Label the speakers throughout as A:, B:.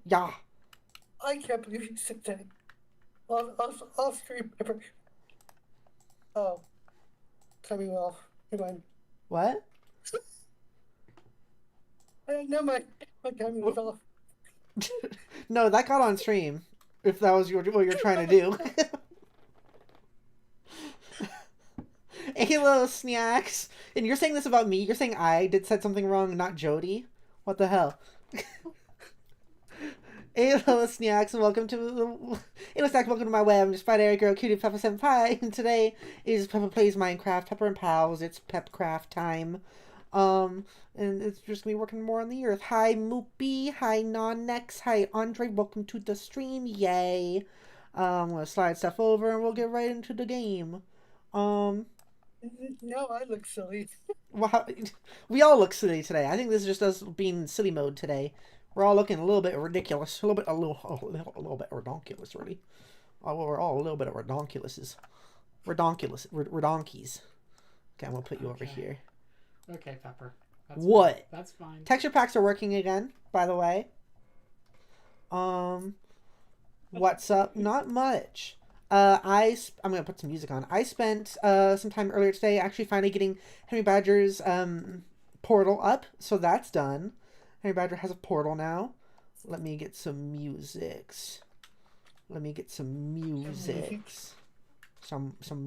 A: Yeah.
B: I can't believe you said that. I'll stream Pepper. Oh, coming off. Never mind.
A: What?
B: Never mind. My timing was off.
A: No, that got on stream. If that was what you're trying to do. Halo snacks. And you're saying this about me? You're saying I did said something wrong, not Jody? What the hell? Hello, snacks, and welcome to Hello, snacks. Welcome to my web. I'm just Friday girl, cutie Pepper Senpai, and today is Pepper plays Minecraft. Pepper and pals. It's Pepcraft time. And it's just me working more on the earth. Hi, Moopy. Hi, Non-Nex. Hi, Andre. Welcome to the stream. Yay. I'm gonna slide stuff over, and we'll get right into the game. Um,
B: No, I look silly.
A: well, we all look silly today. I think this is just us being silly mode today. We're all looking a little bit ridiculous, a little bit redonkulous, really. Oh, well, we're all a little bit of redonkulouses. Redonkies. Okay, I'm gonna put you over here.
C: Okay, Pepper.
A: What?
C: Fine. That's fine.
A: Texture packs are working again, by the way. What's up? Not much. I'm gonna put some music on. I spent some time earlier today actually finally getting Henry Badger's portal up, so that's done. Henry Badger has a portal now. Let me get some musics. Some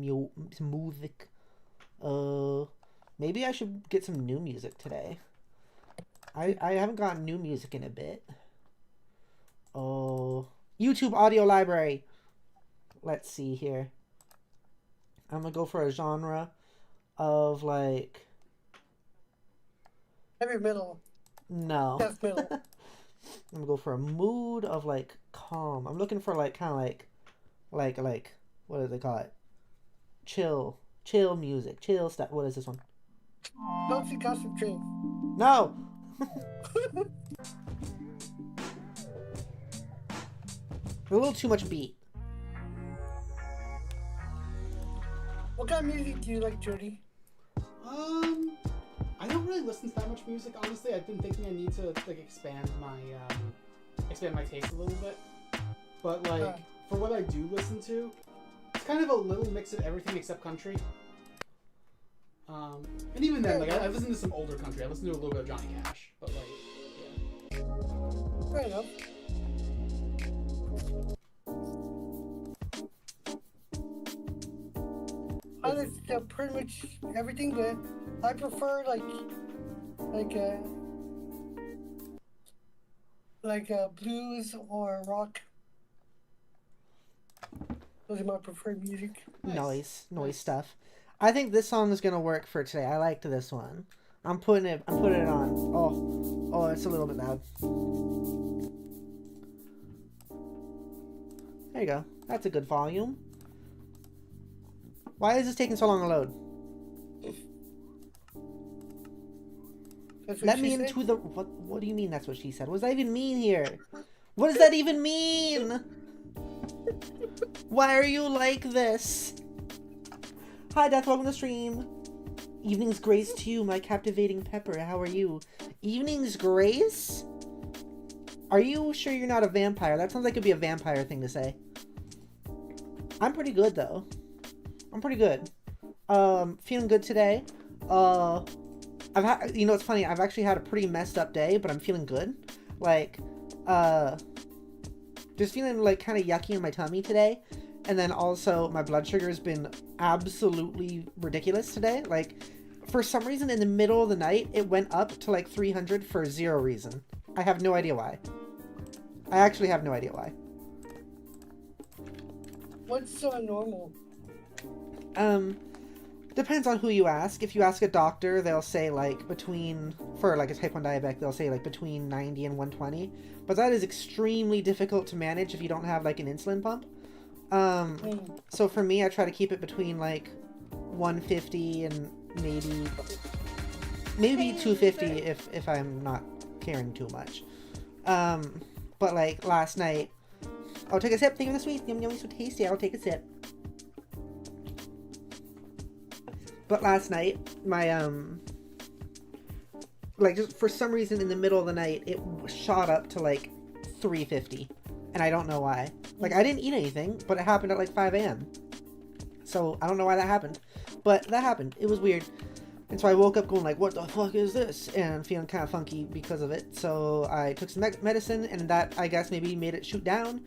A: music. Maybe I should get some new music today. I haven't gotten new music in a bit. Oh, YouTube audio library. Let's see here. I'm gonna go for a genre of like
B: Heavy metal.
A: no.
B: Death metal.
A: I'm gonna go for a mood of like calm. I'm looking for like kind of like what do they call it? Chill music, chill stuff. What is this one?
B: Toxic gossip train.
A: No. A little too much beat.
B: What kind of music do you like, Jody?
C: I don't really listen to that much music, honestly. I've been thinking I need to like expand my taste a little bit. But like for what I do listen to, it's kind of a little mix of everything except country. And even then, like I listen to some older country. I listen to a little bit of Johnny Cash, but like, yeah.
B: Fair enough. I listen to pretty much everything, but I prefer blues or rock. Those are my preferred music.
A: Nice stuff. I think this song is gonna work for today. I liked this one. I'm putting it on. Oh, it's a little bit loud. There you go. That's a good volume. Why is this taking so long to load? Let me into the... What do you mean that's what she said? What does that even mean here? What does that even mean? Why are you like this? Hi, Death. Welcome to the stream. Evening's grace to you, my captivating Pepper. How are you? Evening's grace? Are you sure you're not a vampire? That sounds like it'd be a vampire thing to say. I'm pretty good, though. I'm pretty good. Feeling good today. I've had, you know, it's funny. I've actually had a pretty messed up day, but I'm feeling good. Like, just feeling like kind of yucky in my tummy today. And then also my blood sugar has been absolutely ridiculous today. Like, for some reason in the middle of the night, it went up to like 300 for zero reason. I have no idea why. I actually have no idea why.
B: What's normal?
A: Depends on who you ask. If you ask a doctor, they'll say like for like a type 1 diabetic, they'll say like between 90 and 120. But that is extremely difficult to manage if you don't have like an insulin pump. So for me, I try to keep it between like 150 and maybe 250 if I'm not caring too much. But like last night, I'll take a sip. Thank you for the sweet. Yum yum, so tasty. I'll take a sip. But last night, my like just for some reason in the middle of the night, it shot up to like 3:50, and I don't know why. Like, I didn't eat anything, but it happened at like 5 a.m. So I don't know why that happened, but that happened. It was weird. And so I woke up going like, what the fuck is this? And feeling kind of funky because of it. So I took some medicine, and that, I guess, maybe made it shoot down.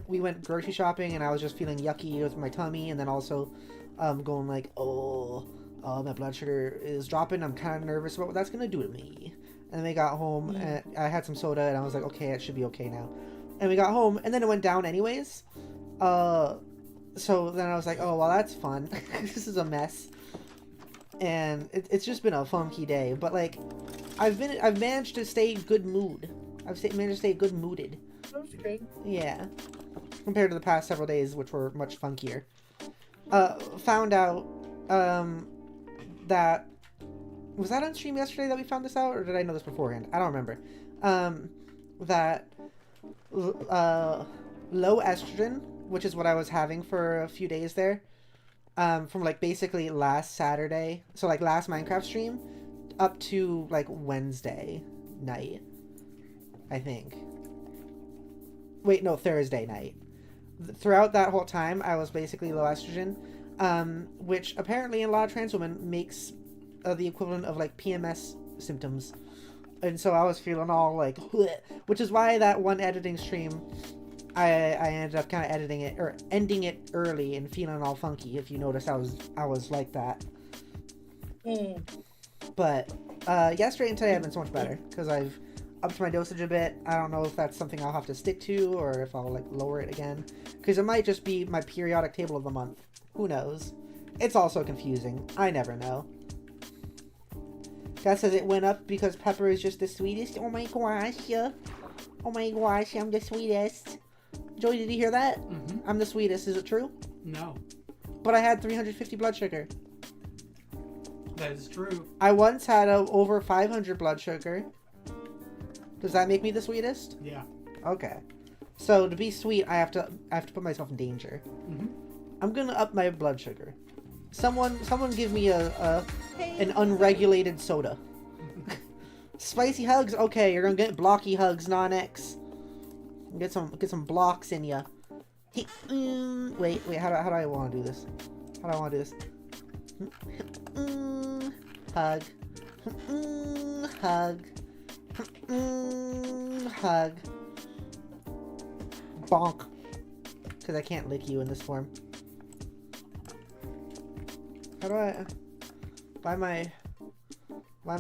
A: We went grocery shopping, and I was just feeling yucky with my tummy, and then also going like, oh, my blood sugar is dropping. I'm kind of nervous about what that's going to do to me. And then we got home, and I had some soda, and I was like, okay, it should be okay now. And we got home, and then it went down anyways. So then I was like, oh, well, that's fun. This is a mess. And it's just been a funky day, but like, I've managed to stay good mood. Managed to stay good mooded.
B: That's good.
A: Yeah, compared to the past several days, which were much funkier. Found out that was that on stream yesterday that we found this out, or did I know this beforehand? I don't remember. That low estrogen, which is what I was having for a few days there. From like basically last Saturday, so like last Minecraft stream, up to like Wednesday night, I think. Wait, no, Thursday night. Throughout that whole time, I was basically low estrogen, which apparently in a lot of trans women makes the equivalent of like PMS symptoms. And so I was feeling all like, which is why that one editing stream, I ended up kind of editing it or ending it early and feeling all funky. If you notice, I was like that. But yesterday and today I've been so much better because I've upped my dosage a bit. I don't know if that's something I'll have to stick to or if I'll like lower it again, because it might just be my periodic table of the month. Who knows? It's also confusing. I never know. Gus says it went up because Pepper is just the sweetest. Oh my gosh, yeah. Oh my gosh, I'm the sweetest. Joey, did you hear that?
C: Mm-hmm.
A: I'm the sweetest. Is it true?
C: No.
A: But I had 350 blood sugar.
C: That is true.
A: I once had over 500 blood sugar. Does that make me the sweetest?
C: Yeah.
A: Okay. So to be sweet, I have to put myself in danger.
C: Mm-hmm.
A: I'm gonna up my blood sugar. Someone give me an unregulated soda. Spicy hugs. Okay, you're gonna get blocky hugs, non-X. Get some blocks in ya. Hey, wait. How do I want to do this? How do I want to do this? Hug. Hug. Hug. Bonk. Because I can't lick you in this form. How do I? Why am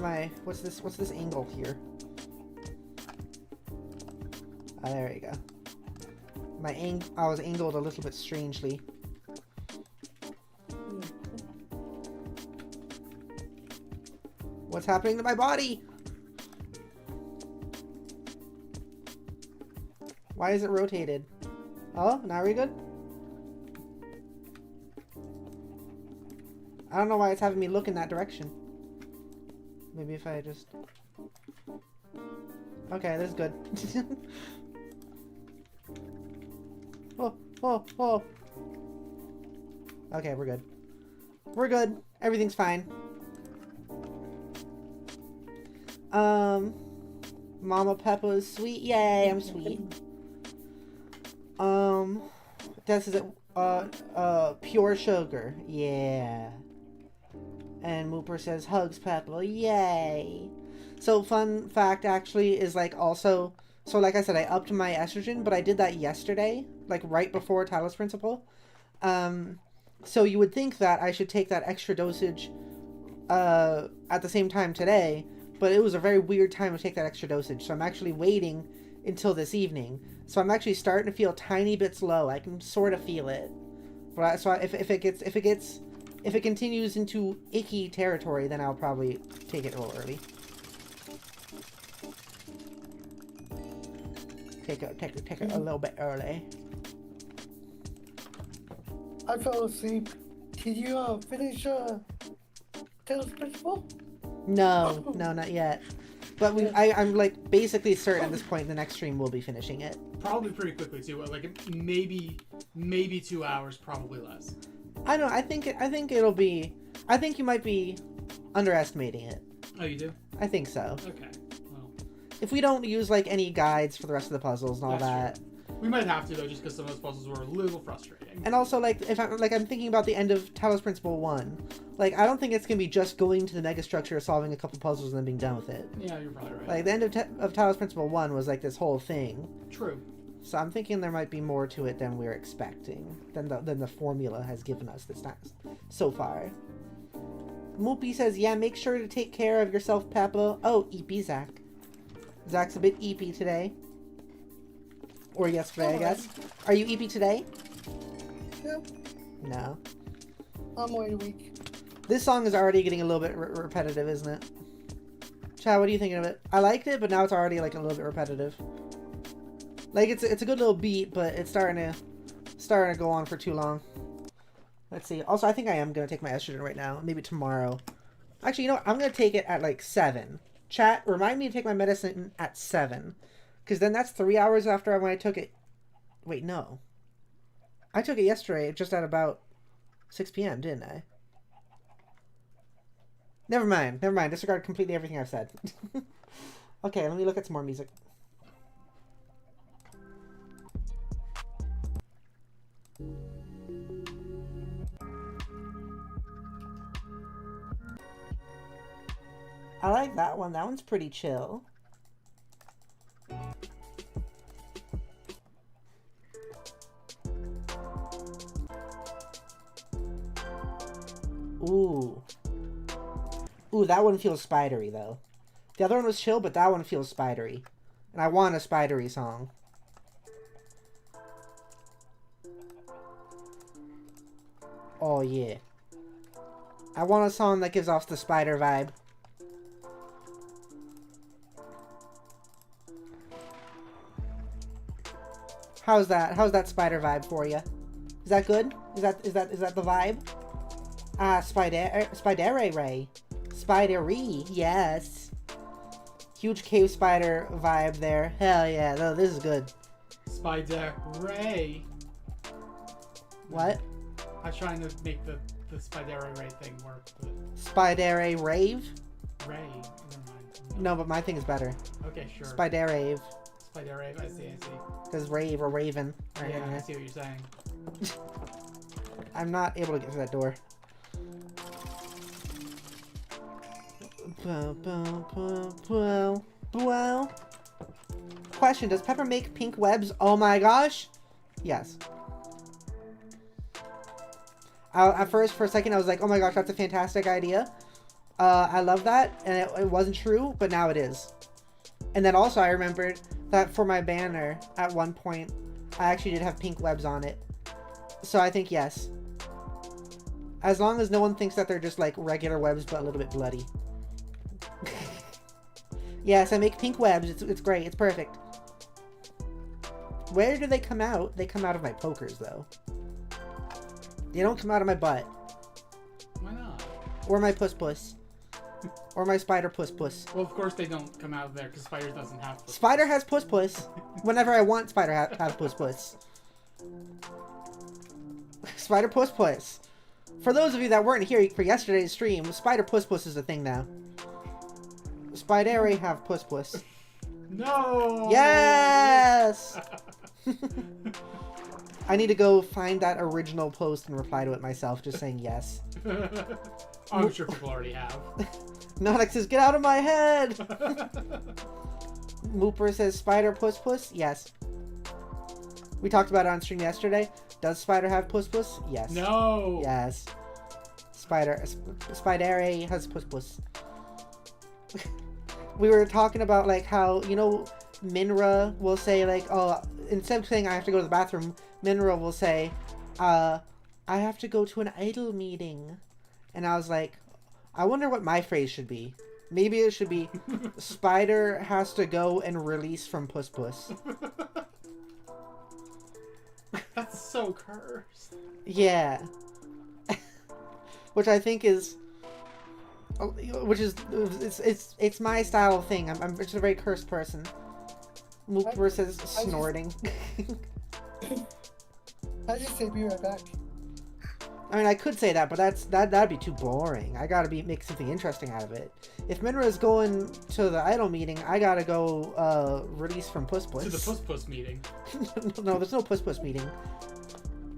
A: I? What's this angle here? Ah, there you go. I was angled a little bit strangely. What's happening to my body? Why is it rotated? Oh, now we're good? I don't know why it's having me look in that direction. Maybe if I just... Okay, this is good. Oh. Okay, we're good. We're good. Everything's fine. Mama Peppa is sweet. Yay, I'm sweet. This is pure sugar. Yeah. And Mooper says, hugs Peppa. Yay. So, fun fact actually is like also... So, like I said, I upped my estrogen, but I did that yesterday, like right before Talos Principle. So you would think that I should take that extra dosage at the same time today, but it was a very weird time to take that extra dosage. So I'm actually waiting until this evening. So I'm actually starting to feel tiny bits low. I can sort of feel it. But if it continues into icky territory, then I'll probably take it a little early. Take it a little bit early.
B: I fell asleep. Did you finish Taylor's Principle?
A: No, not yet. But I'm like basically certain at this point the next stream we'll be finishing it.
C: Probably pretty quickly too. Like maybe 2 hours, probably less.
A: I don't know. I think it'll be. I think you might be underestimating it.
C: Oh, you do?
A: I think so.
C: Okay. Well,
A: If we don't use like any guides for the rest of the puzzles and all
C: That's
A: that.
C: We might have to though, just because some of those puzzles were a little frustrating.
A: And also, like, if I'm thinking about the end of Talos Principle 1, like, I don't think it's gonna be just going to the megastructure, solving a couple puzzles, and then being done with it.
C: Yeah, you're probably right.
A: Like, the end of Talos Principle 1 was like this whole thing.
C: True.
A: So I'm thinking there might be more to it than we're expecting, than the formula has given us this time so far. Moopy says, yeah, make sure to take care of yourself, Peppa. Oh, EP Zach. Zach's a bit EP today. Or yesterday, I guess. Are you EP today?
B: No,
A: No.
B: I'm way weak.
A: This song is already getting a little bit repetitive, isn't it? Chad, what are you thinking of it? I liked it, but now it's already like a little bit repetitive. Like it's a good little beat, but it's starting to go on for too long. Let's see. Also, I think I am gonna take my estrogen right now. Maybe tomorrow. Actually, you know what? I'm gonna take it at like 7. Chat, remind me to take my medicine at 7. Because then that's 3 hours after when I took it. Wait, no. I took it yesterday just at about 6 p.m., didn't I? Never mind. Disregard completely everything I've said. Okay, let me look at some more music. I like that one. That one's pretty chill. Ooh. Ooh, that one feels spidery, though. The other one was chill, but that one feels spidery. And I want a spidery song. Oh, yeah. I want a song that gives off the spider vibe. How's that? How's that spider vibe for you? Is that good? Is that the vibe? Ah, spider ray. Spidery, yes. Huge cave spider vibe there. Hell yeah, no, this is good.
C: Spider Ray.
A: What?
C: I was trying to make the Spider Ray thing work, but
A: Spider rave?
C: Ray. Never mind.
A: No, but my thing is better.
C: Okay, sure.
A: Spider rave.
C: Spider Ray. I see.
A: Because rave or raven. Right
C: Yeah,
A: here.
C: I see what you're saying.
A: I'm not able to get to that door. Question, does Pepper make pink webs? Oh my gosh! Yes. At first, for a second, I was like, oh my gosh, that's a fantastic idea. I love that, and it wasn't true, but now it is. And then also, I remembered that for my banner, at one point, I actually did have pink webs on it. So I think yes. As long as no one thinks that they're just like regular webs, but a little bit bloody. Yes, I make pink webs. It's great. It's perfect. Where do they come out? They come out of my pokers, though. They don't come out of my butt.
C: Why not?
A: Or my puss. Or my spider puss.
C: Well, of course they don't come out of there because Spider doesn't have puss.
A: Spider has puss. Whenever I want Spider have puss. Spider puss. For those of you that weren't here for yesterday's stream, Spider puss is a thing now. Spider have puss.
C: No!
A: Yes! I need to go find that original post and reply to it myself, just saying yes.
C: I'm sure people already have.
A: Nodex says, get out of my head! Mooper says, Spider puss? Yes. We talked about it on stream yesterday. Does Spider have puss? Yes.
C: No!
A: Yes. Spider has puss. We were talking about like how, you know, Minra will say like, oh, instead of saying I have to go to the bathroom, Minra will say, I have to go to an idol meeting. And I was like, I wonder what my phrase should be. Maybe it should be, Spider has to go and release from puss.
C: That's so cursed.
A: Yeah. Which I think is... it's my style of thing. I'm just a very cursed person. Mooper says snorting.
B: I just say be right back.
A: I mean, I could say that, but that'd be too boring. I gotta make something interesting out of it. If Minra's going to the idol meeting, I gotta go release from Puss Puss.
C: To the Puss Puss meeting.
A: No, there's no Puss Puss meeting.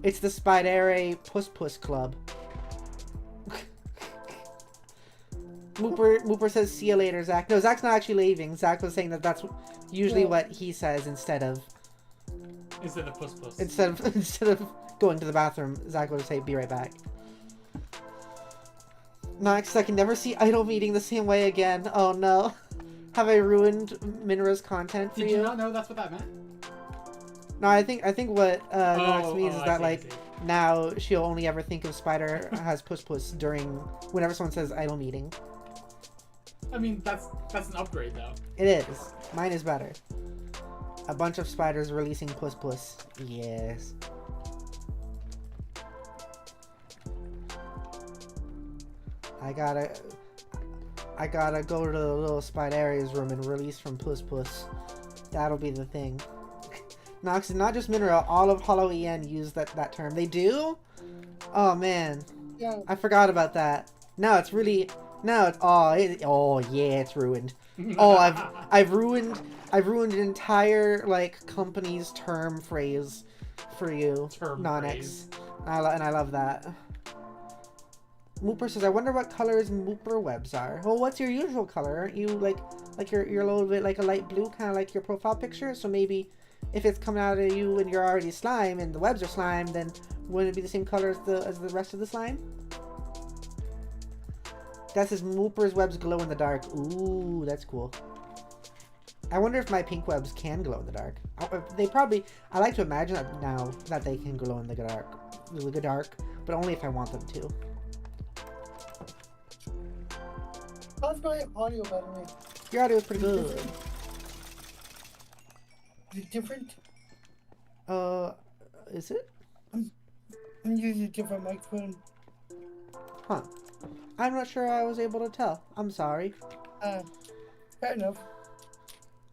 A: It's the Spidere Puss Puss Club. Mooper says, "See you later, Zach." No, Zach's not actually leaving. Zach was saying that that's usually what he says instead of
C: Puss Puss.
A: Instead of going to the bathroom, Zach would say, "Be right back." Next, I can never see Idol meeting the same way again. Oh no. Have I ruined Minra's content for you?
C: Did you not know that's what that meant?
A: No, I think what Nox means is that
C: I see.
A: now she'll only ever think of Spider has Puss Puss whenever someone says Idol meeting.
C: I mean, that's an upgrade though.
A: It is. Mine is better. A bunch of spiders releasing Puss Puss. Yes. I gotta go to the little Spideria's room and release from Puss Puss. That'll be the thing. Nox, not just Minra, all of Hollow EN use that term. They do? Oh man.
B: Yeah.
A: I forgot about that. Now it's really oh yeah, it's ruined. Oh, I've ruined an entire company's term phrase for you, Nonex. And I love that. Mooper says, "I wonder what colors Mooper webs are." Well, what's your usual color? Aren't you you're a little bit like a light blue, kind of like your profile picture? So maybe if it's coming out of you and you're already slime and the webs are slime, then wouldn't it be the same color as the rest of the slime? That says Mooper's webs glow in the dark. Ooh, that's cool. I wonder if my pink webs can glow in the dark. They probably. I like to imagine that now that they can glow in the dark, but only if I want them to.
B: How's my audio, by the way?
A: Your audio is pretty good.
B: Is it different?
A: Is it?
B: I'm using a different microphone.
A: Huh. I'm not sure I was able to tell. I'm sorry.
B: Fair enough.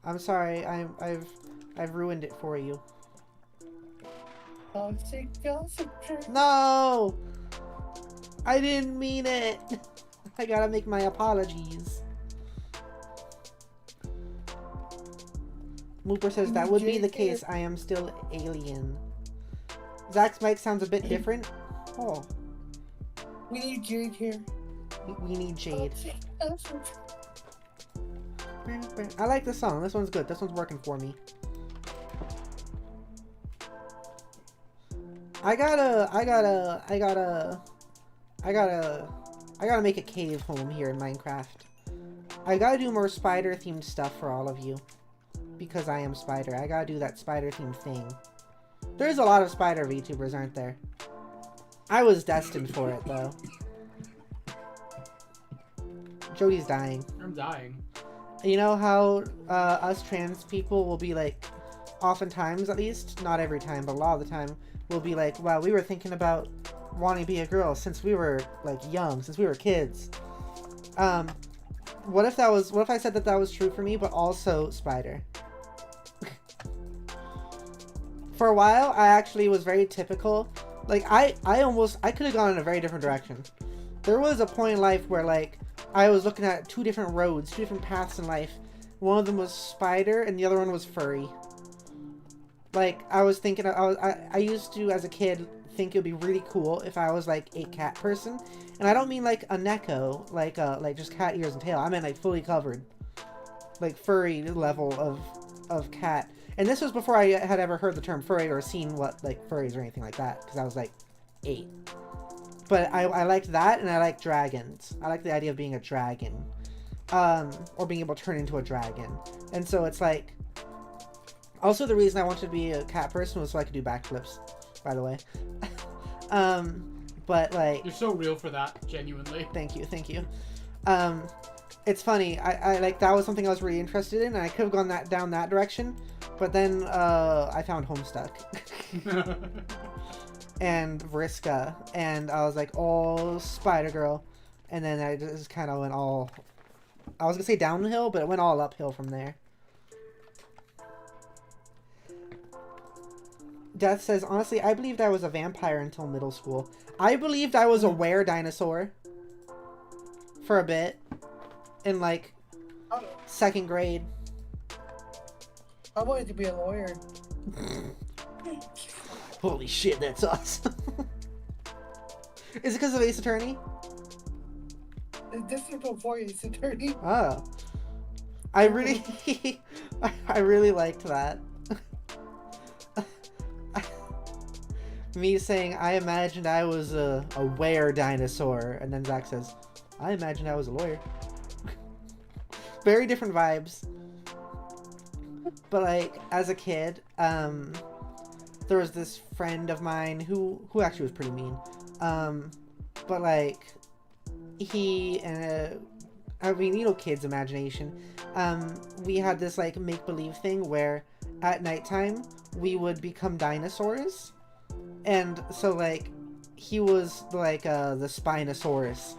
A: I'm sorry. I've ruined it for you.
B: Toxic gossip.
A: No! I didn't mean it. I gotta make my apologies. Mooper says that would be the case. I am still alien. Zach's mic sounds a bit different. Oh.
B: We need Jade here.
A: We need Jade.
B: Toxic gossip.
A: I like this song. This one's good. This one's working for me. I gotta make a cave home here in Minecraft. I gotta do more spider themed stuff for all of you. Because I am Spider. I gotta do that spider themed thing. There's a lot of spider VTubers, aren't there? I was destined for it though. Jody's dying.
C: I'm dying.
A: You know how us trans people will be oftentimes at least, not every time, but a lot of the time, will be like, wow, we were thinking about wanting to be a girl since we were young, since we were kids. What if I said that was true for me, but also Spider? For a while, I actually was very typical. I could have gone in a very different direction. There was a point in life where I was looking at two different roads, two different paths in life. One of them was Spider, and the other one was furry. I was thinking, I used to, as a kid, think it would be really cool if I was a cat person. And I don't mean a Neko, like just cat ears and tail. I meant fully covered. Furry level of cat. And this was before I had ever heard the term furry or seen what furries or anything like that, because I was 8. But I liked that, and I like dragons. I like the idea of being a dragon. Or being able to turn into a dragon. And so it's also the reason I wanted to be a cat person was so I could do backflips, by the way. But
C: You're so real for that, genuinely.
A: Thank you. It's funny, I that was something I was really interested in, and I could have gone down that direction, but then I found Homestuck. And Vriska, and I was like, oh, Spider-Girl. And then I just kind of went all, I was gonna say downhill, but it went all uphill from there. Death says, honestly, I believed I was a vampire until middle school. I believed I was a were-dinosaur for a bit in, like,
B: I
A: 2nd grade.
B: wanted to be a lawyer.
A: Holy shit, that's awesome. Is it because of Ace Attorney?
B: This is before Ace Attorney.
A: Oh. I really... I really liked that. Me saying, I imagined I was a were-dinosaur. And then Zach says, I imagined I was a lawyer. Very different vibes. But, like, as a kid, there was this friend of mine who actually was pretty mean. But, like, he, I mean, you know, kids' imagination. We had this, like, make-believe thing where at nighttime we would become dinosaurs. And so, like, he was, like, the Spinosaurus.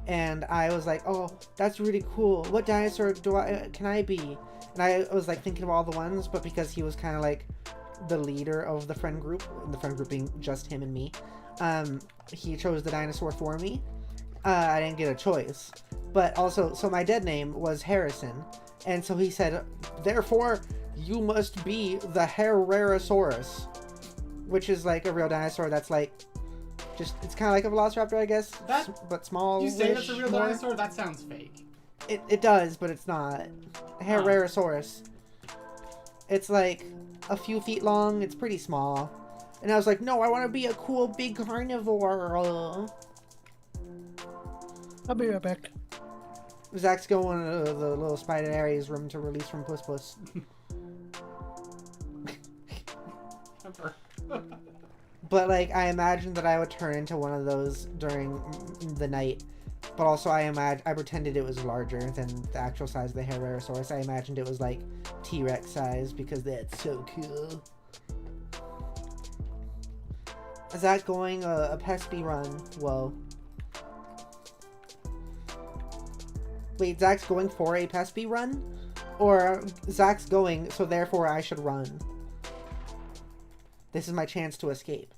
A: And I was like, oh, that's really cool. What dinosaur can I be? And I was, like, thinking of all the ones, but because he was kind of, like, the leader of the friend group, and the friend group being just him and me, he chose the dinosaur for me. I didn't get a choice. But also, so my dead name was Harrison. And so he said, therefore, you must be the Herrerasaurus. Which is, like, a real dinosaur that's, like, just, it's kind of like a velociraptor, I guess, but small.
C: You say that's a real dinosaur? That sounds fake.
A: It does, but it's not. Herrerasaurus. It's, like, a few feet long. It's pretty small. And I was like, no, I want to be a cool, big carnivore.
B: I'll be right back.
A: Zach's going to the little Spider Aries room to release from Puss Puss. But, like, I imagined that I would turn into one of those during the night. But also, I pretended it was larger than the actual size of the Herrerasaurus. I imagined it was, like, T-Rex size because that's so cool. Is that going a pesky run? Whoa. Wait, Zach's going for a pesky run? Or Zach's going, so therefore I should run? This is my chance to escape.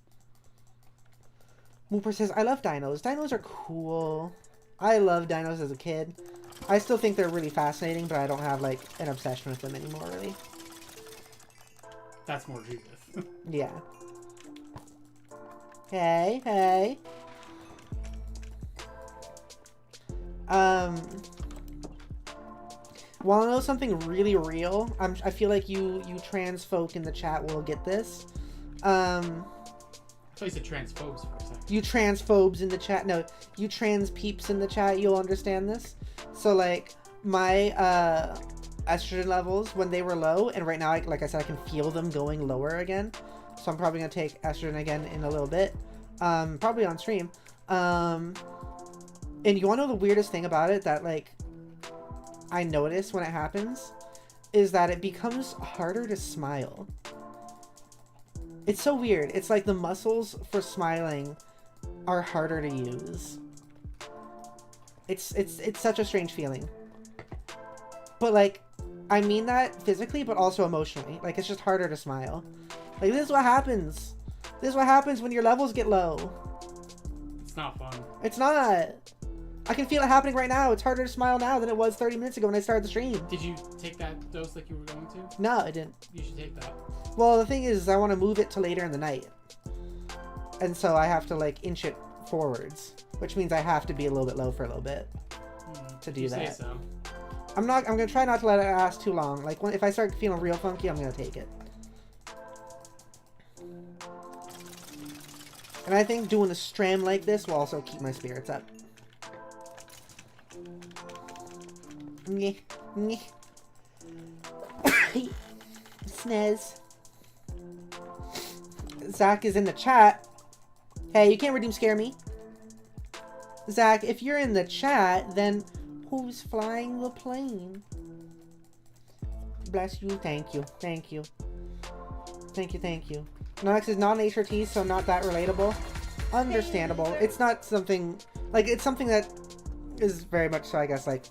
A: Mooper says, I love dinos. Dinos are cool. I loved dinos as a kid. I still think they're really fascinating, but I don't have, like, an obsession with them anymore, really.
C: That's more Judith.
A: Yeah. Hey, hey. Wanna know something really real? I feel like you trans folk in the chat will get this.
C: I thought you said transphobes for a second.
A: You transphobes in the chat. No, you trans peeps in the chat, you'll understand this. So, like, my estrogen levels, when they were low, and right now, like I said, I can feel them going lower again. So I'm probably going to take estrogen again in a little bit. Probably on stream. And you want to know the weirdest thing about it that, like, I notice when it happens? Is that it becomes harder to smile. It's so weird. It's like the muscles for smiling are harder to use. It's such a strange feeling. But, like, I mean that physically, but also emotionally. Like, it's just harder to smile. Like, this is what happens. This is what happens when your levels get low.
C: It's not fun.
A: It's not. I can feel it happening right now. It's harder to smile now than it was 30 minutes ago when I started the stream.
C: Did you take that dose like you were going to?
A: No, I didn't.
C: You should take that.
A: Well, the thing is, I want to move it to later in the night. And so I have to, like, inch it forwards. Which means I have to be a little bit low for a little bit to do that.
C: Say so.
A: I'm going to try not to let it last too long. Like, if I start feeling real funky, I'm going to take it. And I think doing a stram like this will also keep my spirits up. Nyeh, nyeh. Snez. Zach is in the chat. Hey, you can't redeem scare me. Zach, if you're in the chat, then who's flying the plane? Bless you. Thank you. Thank you. Thank you. Thank you. Nox is not an HRT, so not that relatable. Understandable. It's not something... Like, it's something that is very much so, I guess, like,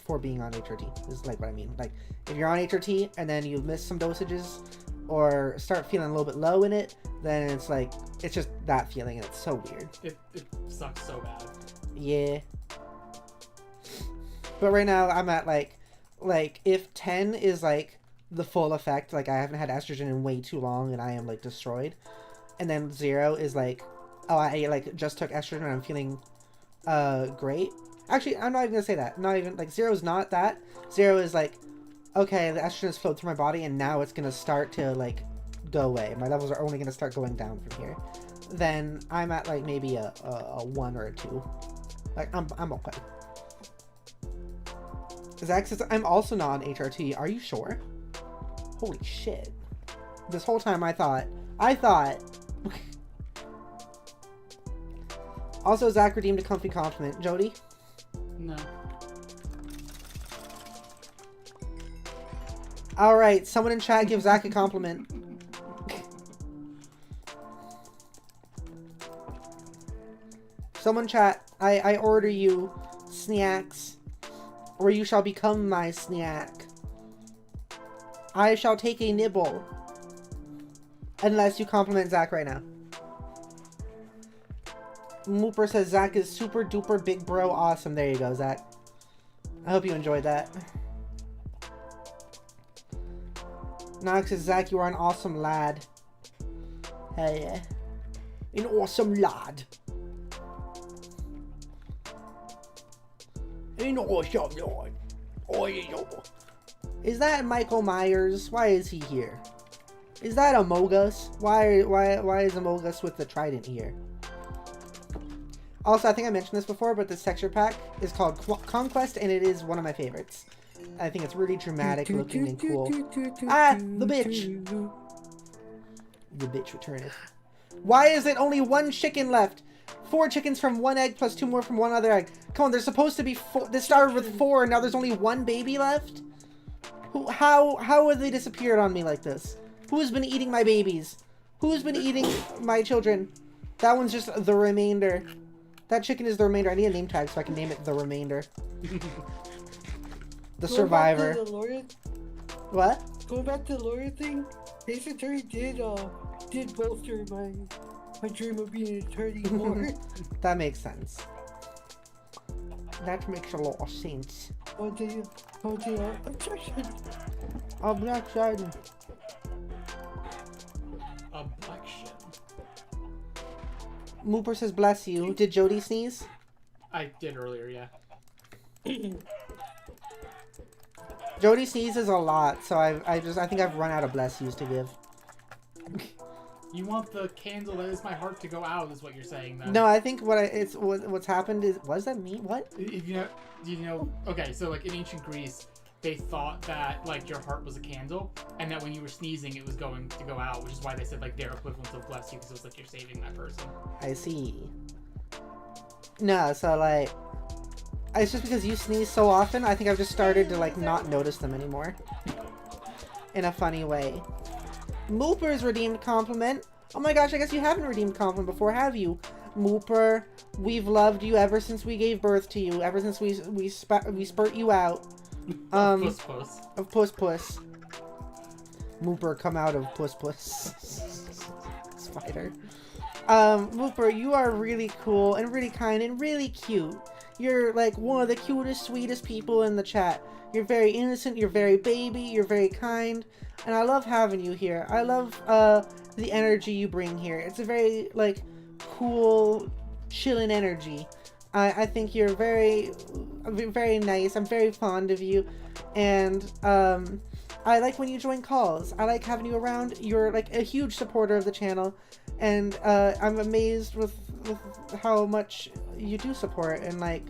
A: for being on HRT. Is like what I mean. Like, if you're on HRT and then you miss some dosages, or start feeling a little bit low in it, then it's like, it's just that feeling, and it's so weird.
C: It sucks so bad.
A: Yeah. But right now, I'm at like, if 10 is like the full effect, like I haven't had estrogen in way too long and I am like destroyed, and then 0 is like, oh, I like just took estrogen and I'm feeling great. Actually, I'm not even gonna say that. Not even, like, 0 is not that. 0 is like, okay, the estrogen has flowed through my body and now it's gonna start to like go away. My levels are only gonna start going down from here. Then I'm at like maybe a 1 or a 2. Like, I'm okay. Zach says, I'm also not on HRT. Are you sure? Holy shit. This whole time I thought. Also, Zach redeemed a comfy compliment. Jody?
C: No.
A: Alright, someone in chat give Zach a compliment. Someone chat, I order you snacks, or you shall become my snack. I shall take a nibble. Unless you compliment Zach right now. Mooper says Zach is super duper big bro awesome. There you go, Zach. I hope you enjoyed that. Nox says, Zach, you are an awesome lad. Hell yeah. An awesome lad. An awesome lad. Oh, yeah. Is that Michael Myers? Why is he here? Is that Amogus? Why is Amogus with the trident here? Also, I think I mentioned this before, but this texture pack is called Conquest, and it is one of my favorites. I think it's really dramatic looking and cool. Ah, the bitch! The bitch returneth. Why is it only 1 chicken left? 4 chickens from 1 egg plus 2 more from 1 other egg. Come on, there's supposed to be 4. This started with 4, and now there's only 1 baby left? How have they disappeared on me like this? Who's been eating my babies? Who's been eating my children? That one's just the remainder. That chicken is the remainder. I need a name tag so I can name it the remainder. The survivor. What?
B: Going back to the lawyer thing, Ace Attorney did bolster my dream of being an attorney more.
A: That makes sense. That makes a lot of sense.
B: Objection.
A: Objection.
C: Objection.
A: Mooper says, bless you. Did Jody sneeze?
C: I did earlier, yeah.
A: Jody sneezes a lot, so I think I've run out of bless yous to give.
C: You want the candle that is my heart to go out, is what you're saying, then.
A: No, I think what's happened is, what does that mean? What?
C: You know, okay, so like in ancient Greece, they thought that like your heart was a candle, and that when you were sneezing, it was going to go out, which is why they said like their equivalent of bless you, because it was like you're saving that person.
A: I see. No, so like, it's just because you sneeze so often, I think I've just started to like not notice them anymore. In a funny way. Mooper's redeemed compliment. Oh my gosh, I guess you haven't redeemed compliment before, have you? Mooper, we've loved you ever since we gave birth to you, ever since we spurt you out.
C: Puss puss.
A: Of puss puss. Mooper, come out of puss puss. Spider. Mooper, you are really cool and really kind and really cute. You're like one of the cutest, sweetest people in the chat. You're very innocent, you're very baby, you're very kind, and I love having you here. I love the energy you bring here. It's a very like cool, chilling energy. I think you're very, very nice. I'm very fond of you, and I like when you join calls. I like having you around. You're like a huge supporter of the channel, and I'm amazed with how much you do support, and like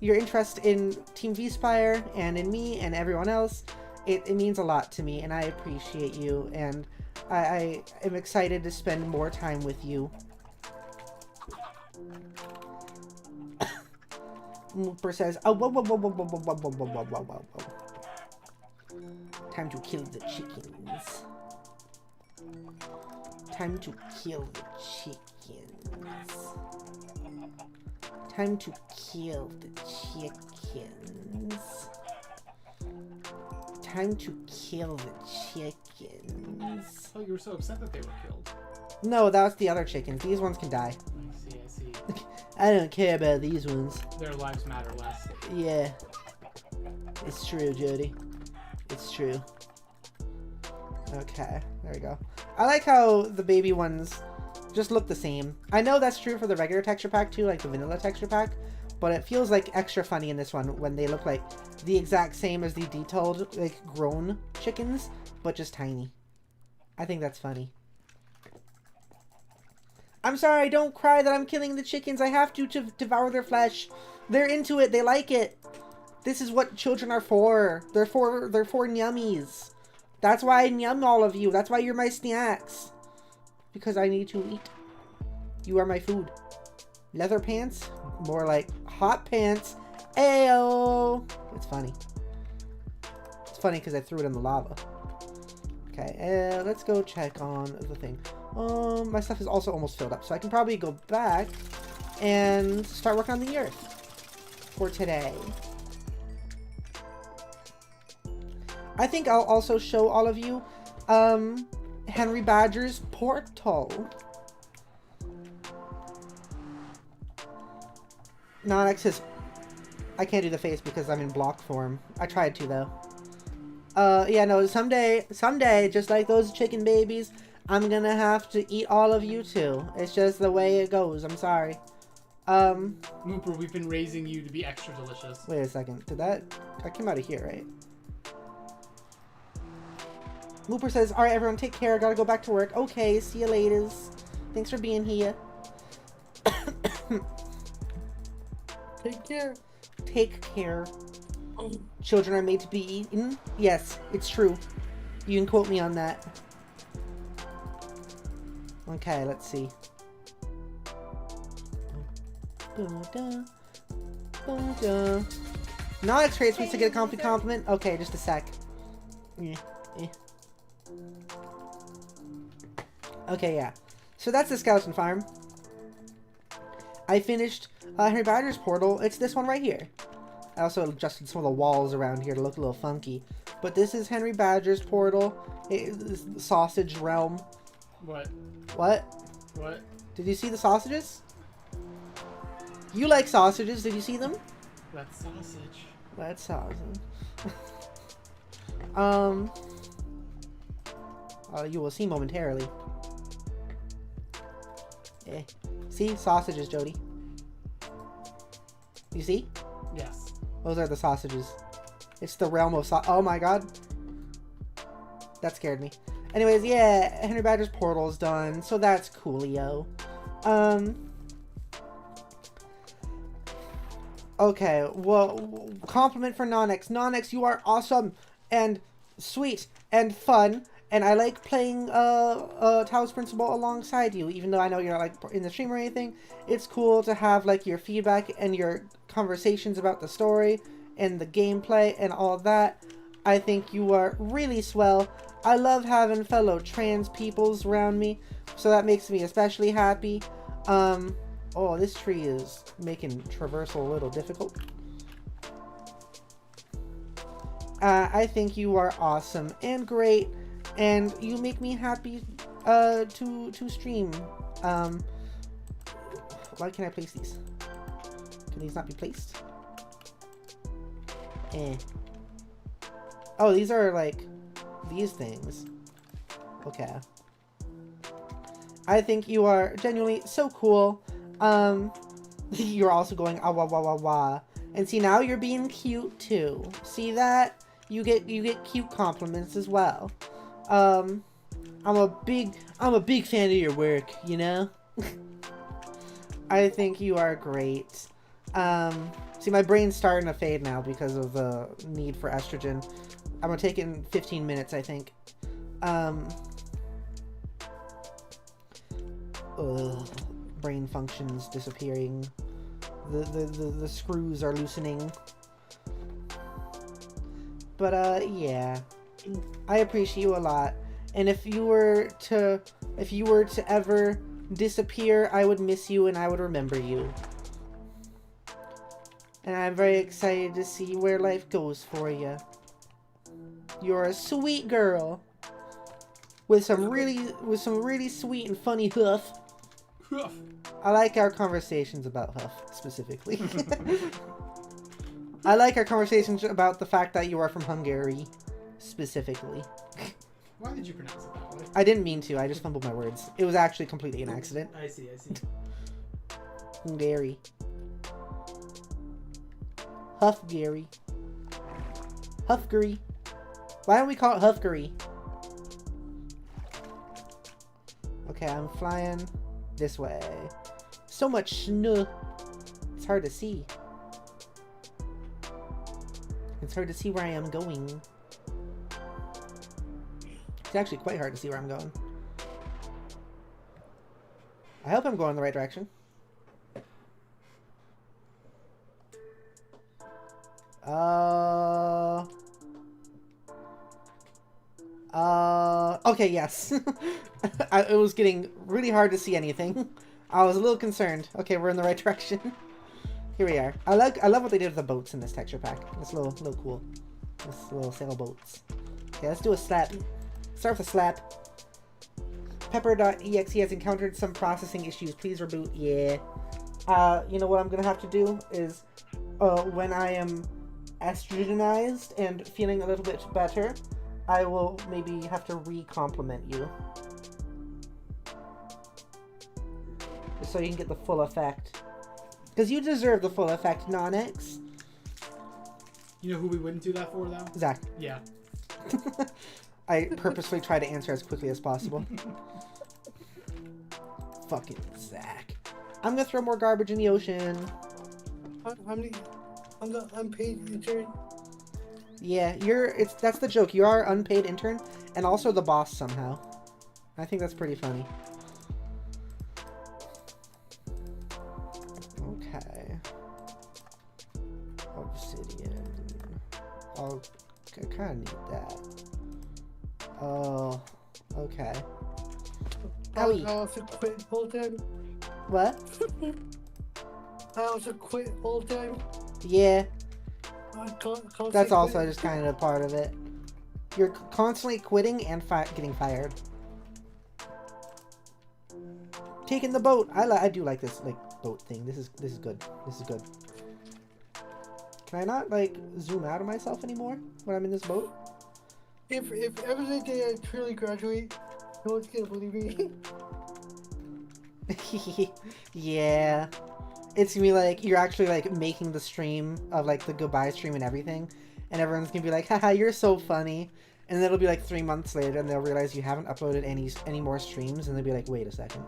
A: your interest in Team V-Spire and in me and everyone else. It means a lot to me, and I appreciate you, and I am excited to spend more time with you. Mooper says, oh, whoa. Time to kill the chickens. Time to kill the chickens. Time to kill the chickens. time to kill the chickens.
C: Oh, you were so upset that they were killed.
A: No, that was the other chickens. These ones can die.
C: I see.
A: I don't care about these ones.
C: Their lives matter less.
A: Yeah. It's true, Jody. It's true. Okay, there we go. I like how the baby ones just look the same. I know that's true for the regular texture pack too, like the vanilla texture pack, but it feels like extra funny in this one when they look like the exact same as the detailed, like, grown chickens, but just tiny. I think that's funny. I'm sorry, don't cry that I'm killing the chickens. I have to devour their flesh. They're into it. They like it. This is what children are for. They're for yummies. That's why I yum all of you. That's why you're my snacks. Because I need to eat. You are my food. Leather pants? More like hot pants. Ayo! It's funny. It's funny because I threw it in the lava. Okay, let's go check on the thing. My stuff is also almost filled up, so I can probably go back and start working on the earth for today. I think I'll also show all of you Henry Badger's portal. Nonix says, I can't do the face because I'm in block form. I tried to though. Yeah, no, someday, just like those chicken babies, I'm gonna have to eat all of you too. It's just the way it goes. I'm sorry.
C: Mooper, we've been raising you to be extra delicious.
A: Wait a second. That came out of here, right? Mooper says, alright everyone, take care. I gotta go back to work. Okay, see you laters. Thanks for being here.
B: Take care.
A: Take care. Children are made to be eaten. Yes, it's true. You can quote me on that. Okay, let's see. Not X-Rays wants to get a compliment. Okay, just a sec. Okay, yeah. So that's the skeleton farm. I finished Henry Badger's portal. It's this one right here. I also adjusted some of the walls around here to look a little funky. But this is Henry Badger's portal. It is the sausage realm.
C: What?
A: What?
C: What?
A: Did you see the sausages? You like sausages. Did you see them?
C: That's sausage.
A: That's sausage. You will see momentarily. See? Sausages, Jody. You see?
C: Yes.
A: Those are the sausages. It's the realm of oh my god. That scared me. Anyways, yeah, Henry Badger's portal is done, so that's coolio. Okay, well, compliment for Nonix. Nonix, you are awesome and sweet and fun, and I like playing Taos Principle alongside you, even though I know you're not like in the stream or anything. It's cool to have like your feedback and your conversations about the story and the gameplay and all of that. I think you are really swell. I love having fellow trans peoples around me, so that makes me especially happy. Oh, this tree is making traversal a little difficult. I think you are awesome and great, and you make me happy to stream. Why can't I place these? Can these not be placed? Oh, these are like these things. Okay. I think you are genuinely so cool. You're also going ah wah wah wah wah. And see, now you're being cute too. See that? You get cute compliments as well. I'm a big fan of your work, you know? I think you are great. See, my brain's starting to fade now because of the need for estrogen. I'm gonna take it in 15 minutes, I think. Brain functions disappearing. The screws are loosening. But yeah, I appreciate you a lot. And if you were to ever disappear, I would miss you and I would remember you. And I'm very excited to see where life goes for you. You're a sweet girl. With some really sweet and funny hoof.
C: Hoof.
A: I like our conversations about Huff, specifically. I like our conversations about the fact that you are from Hungary, specifically.
C: Why did you pronounce it that way?
A: I didn't mean to, I just fumbled my words. It was actually completely an accident.
C: I see.
A: Hungary. Huffgary. Huffgary. Why don't we call it Huffgary? Okay, I'm flying this way. So much snow. It's hard to see. It's hard to see where I am going. It's actually quite hard to see where I'm going. I hope I'm going in the right direction. Okay, yes. It was getting really hard to see anything. I was a little concerned. Okay, we're in the right direction. Here we are. I love what they did with the boats in this texture pack. It's a little cool. This little sailboats. Okay, let's do a slap. Start with a slap. Pepper.exe has encountered some processing issues. Please reboot. Yeah. You know what I'm gonna have to do is, when I am estrogenized and feeling a little bit better, I will maybe have to re-compliment you. Just so you can get the full effect. Because you deserve the full effect, non-X.
C: You know who we wouldn't do that for, though?
A: Zach.
C: Yeah.
A: I purposely try to answer as quickly as possible. Fucking Zach. I'm gonna throw more garbage in the ocean.
B: I'm the unpaid intern.
A: Yeah, that's the joke. You are unpaid intern and also the boss somehow. I think that's pretty funny. Okay. Obsidian. Oh, I kind of need that. Oh, okay.
B: I also quit full time.
A: What?
B: I also quit full time.
A: Yeah. That's also
B: quit.
A: just kind of a part of it. You're constantly quitting and getting fired. Taking the boat. I do like this boat thing. This is good. This is good. Can I not zoom out of myself anymore when I'm in this boat?
B: If every day I truly graduate, no one's gonna believe me.
A: Yeah. It's gonna be like, you're actually making the stream of the goodbye stream and everything. And everyone's gonna be like, haha, you're so funny. And then it'll be 3 months later and they'll realize you haven't uploaded any more streams. And they'll be like, wait a second.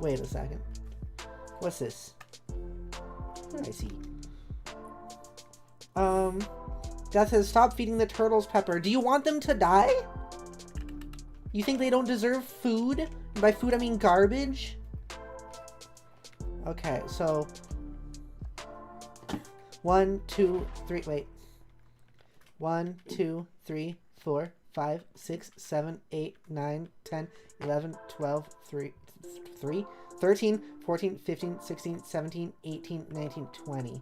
A: Wait a second. What's this? I see. Death says, stop feeding the turtles Pepper. Do you want them to die? You think they don't deserve food? And by food I mean garbage? Okay, so 1, 2, 3, wait. 1, 2, 3, 4, 5, 6, 7, 8, 9, 10, 11, 12, 13, 14, 15, 16, 17, 18, 19, 20.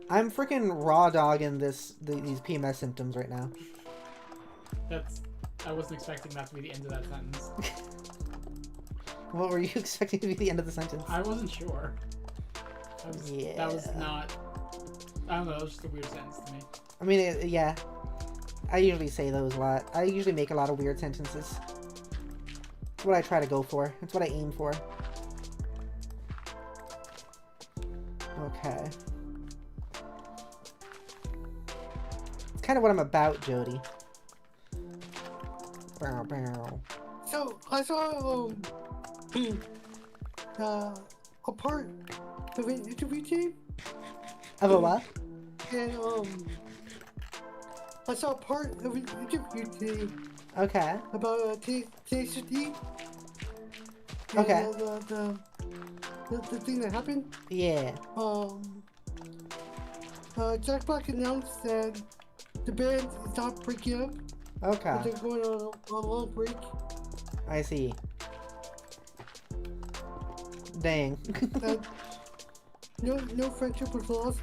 A: I'm freaking raw dogging these PMS symptoms right now.
C: I wasn't expecting that to be the end of that sentence.
A: What were you expecting to be the end of the sentence?
C: I wasn't sure.
A: Yeah.
C: That was not... I don't know, it was just a weird sentence to me.
A: I mean, yeah. I usually say those a lot. I usually make a lot of weird sentences. It's what I try to go for. It's what I aim for. Okay. It's kind of what I'm about, Jody. Bow, bow.
B: So I saw a part of an interview team.
A: Of a what?
B: And I saw a part of an interview team
A: Okay.
B: about THD.
A: Okay.
B: The thing that happened.
A: Yeah.
B: Jack Black announced that the band is not breaking up.
A: Okay.
B: But they're going on a long break.
A: I see. Dang.
B: No friendship was lost.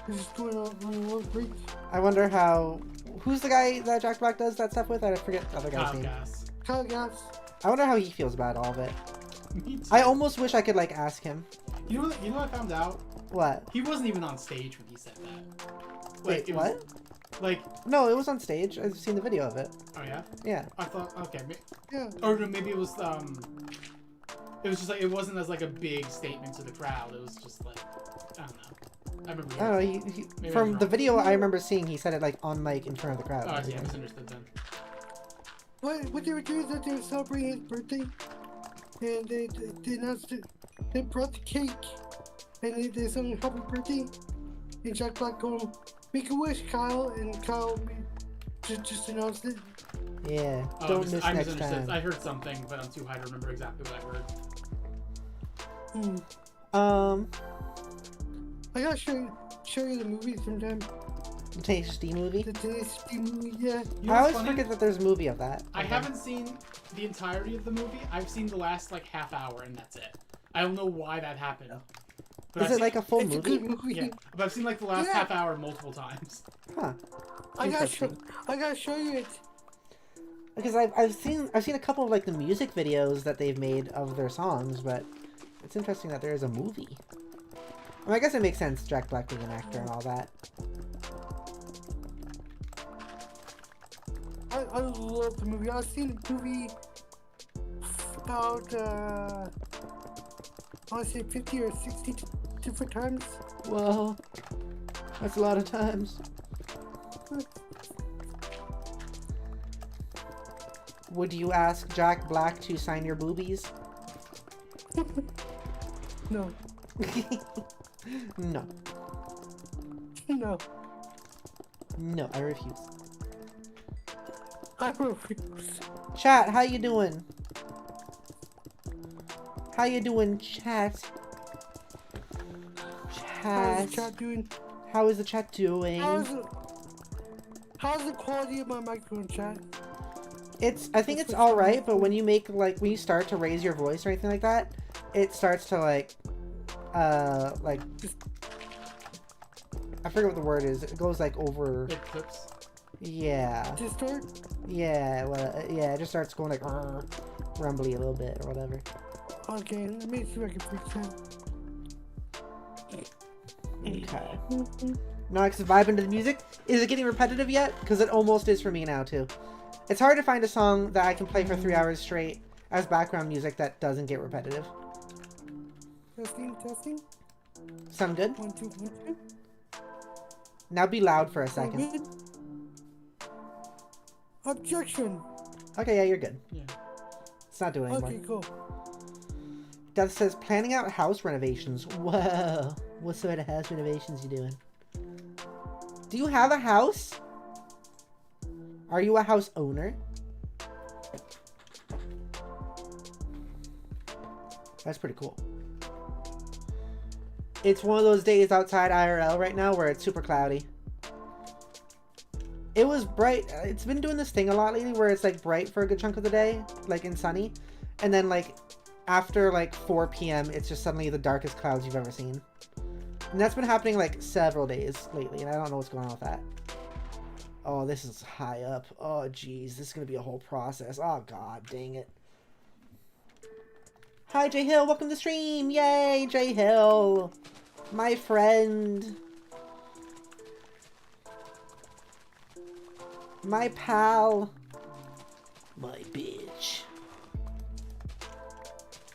B: Just doing a little break.
A: I wonder how. Who's the guy that Jack Black does that stuff with? I forget the other guy's
C: Kyle
A: name.
C: Gass.
B: Kyle Gass.
A: I wonder how he feels about all of it.
C: Me too.
A: I almost wish I could like ask him.
C: You know what I found out?
A: What?
C: He wasn't even on stage when he said that.
A: Wait,
C: it
A: what?
C: Was, like.
A: No, it was on stage. I've seen the video of it.
C: Oh yeah.
A: Yeah.
C: I thought. Okay.
B: Yeah.
C: Or maybe it was. It was just like it wasn't as like a big statement to the crowd. It was just like I don't know. I remember.
A: I don't know.
C: Maybe I
A: From
C: was
A: the
C: wrong.
A: video I remember seeing, he said it like on mic in front of the crowd.
C: Oh, I see. I misunderstood then.
B: What they were doing is that they were celebrating his birthday, and they announced it. They brought the cake, and they sang happy birthday. And Jack Black going, "Make a wish, Kyle," and Kyle just announced it.
A: Yeah.
C: Oh,
A: Don't miss
C: I
A: next
C: misunderstood.
A: time.
C: I heard something, but I'm too high to remember exactly what I heard.
B: I gotta show you the movie sometime.
A: The Tasty movie.
B: The Tasty movie, yeah.
C: You know
A: I
C: what's
A: always
C: funny?
A: forget that there's a movie of that.
C: I haven't seen the entirety of the movie. I've seen the last like half hour, and that's it. I don't know why that happened. But
A: Is it like a full
B: It's a
A: movie?
B: good movie.
C: Yeah, but I've seen like the last
B: Yeah.
C: half hour multiple times.
A: Huh.
B: I gotta
A: Interesting.
B: show you it.
A: Because I've seen a couple of like the music videos that they've made of their songs, but it's interesting that there is a movie. I mean, I guess it makes sense, Jack Black being an actor and all that.
B: I love the movie. I've seen the movie about I want to say 50 or 60 different times.
A: Whoa, that's a lot of times. Would you ask Jack Black to sign your boobies?
B: No,
A: No.
B: no,
A: No, I refuse.
B: I refuse.
A: Chat, how you doing? How you doing, chat?
B: How's the
A: Chat.
B: chat doing?
A: How is the chat doing?
B: How's the quality of my microphone, chat?
A: I think it's alright, but when you when you start to raise your voice or anything like that, it starts to I forget what the word is. It goes like over.
C: It clips.
A: Yeah.
B: Distort?
A: Yeah, well, yeah, it just starts going like rumbly a little bit or whatever.
B: Okay, let me see if I can fix that.
A: Okay. Now I can vibe into the music. Is it getting repetitive yet? Because it almost is for me now too. It's hard to find a song that I can play for 3 hours straight as background music that doesn't get repetitive.
B: Testing.
A: Sound good?
B: 1, 2, 1, 2.
A: Now be loud for a
B: Sound
A: second.
B: good? Objection.
A: Okay, yeah, you're good.
C: Yeah.
A: It's not doing anymore.
B: Okay, cool.
A: Death says, planning out house renovations. Whoa. What sort of house renovations you doing? Do you have a house? Are you a house owner? That's pretty cool. It's one of those days outside IRL right now where it's super cloudy. It was bright. It's been doing this thing a lot lately where it's like bright for a good chunk of the day, like and sunny. And then like after like 4 p.m. it's just suddenly the darkest clouds you've ever seen. And that's been happening like several days lately, and I don't know what's going on with that. Oh, this is high up. Oh, geez. This is going to be a whole process. Oh, God. Dang it. Hi, Jay Hill. Welcome to the stream. Yay, Jay Hill. My friend. My pal. My bitch.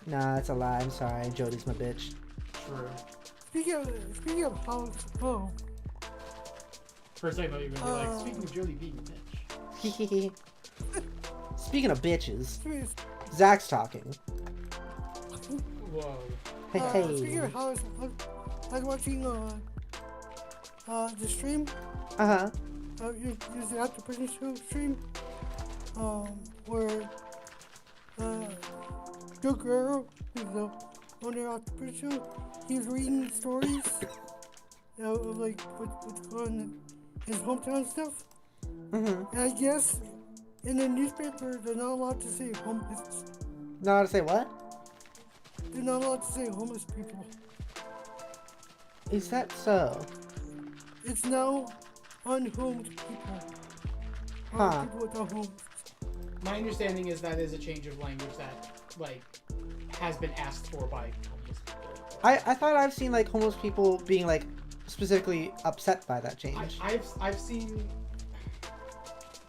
A: Nah, that's a lie. I'm sorry. Jody's my bitch.
C: True.
B: Speaking of house, oh.
C: For a second, I thought you were gonna be like, speaking of Jody being a bitch.
A: Speaking of bitches,
B: Speaking
A: Zach's talking.
C: Whoa.
B: speaking of house, I was watching the stream.
A: Uh-huh.
B: Use the After Prison Show stream. Where Joe Guerrero, who's the owner of the Prison Show, he was reading stories of like what's going on in his hometown stuff.
A: Mm-hmm.
B: And I guess in the newspaper they're not allowed to say homeless.
A: Not allowed to say what?
B: They're not allowed to say homeless people.
A: Is that so?
B: it's now unhomed people.
A: Huh.
B: People without homes.
C: My understanding is that is a change of language that like has been asked for by homeless people.
A: I thought I've seen like homeless people being like specifically upset by that change.
C: I've seen.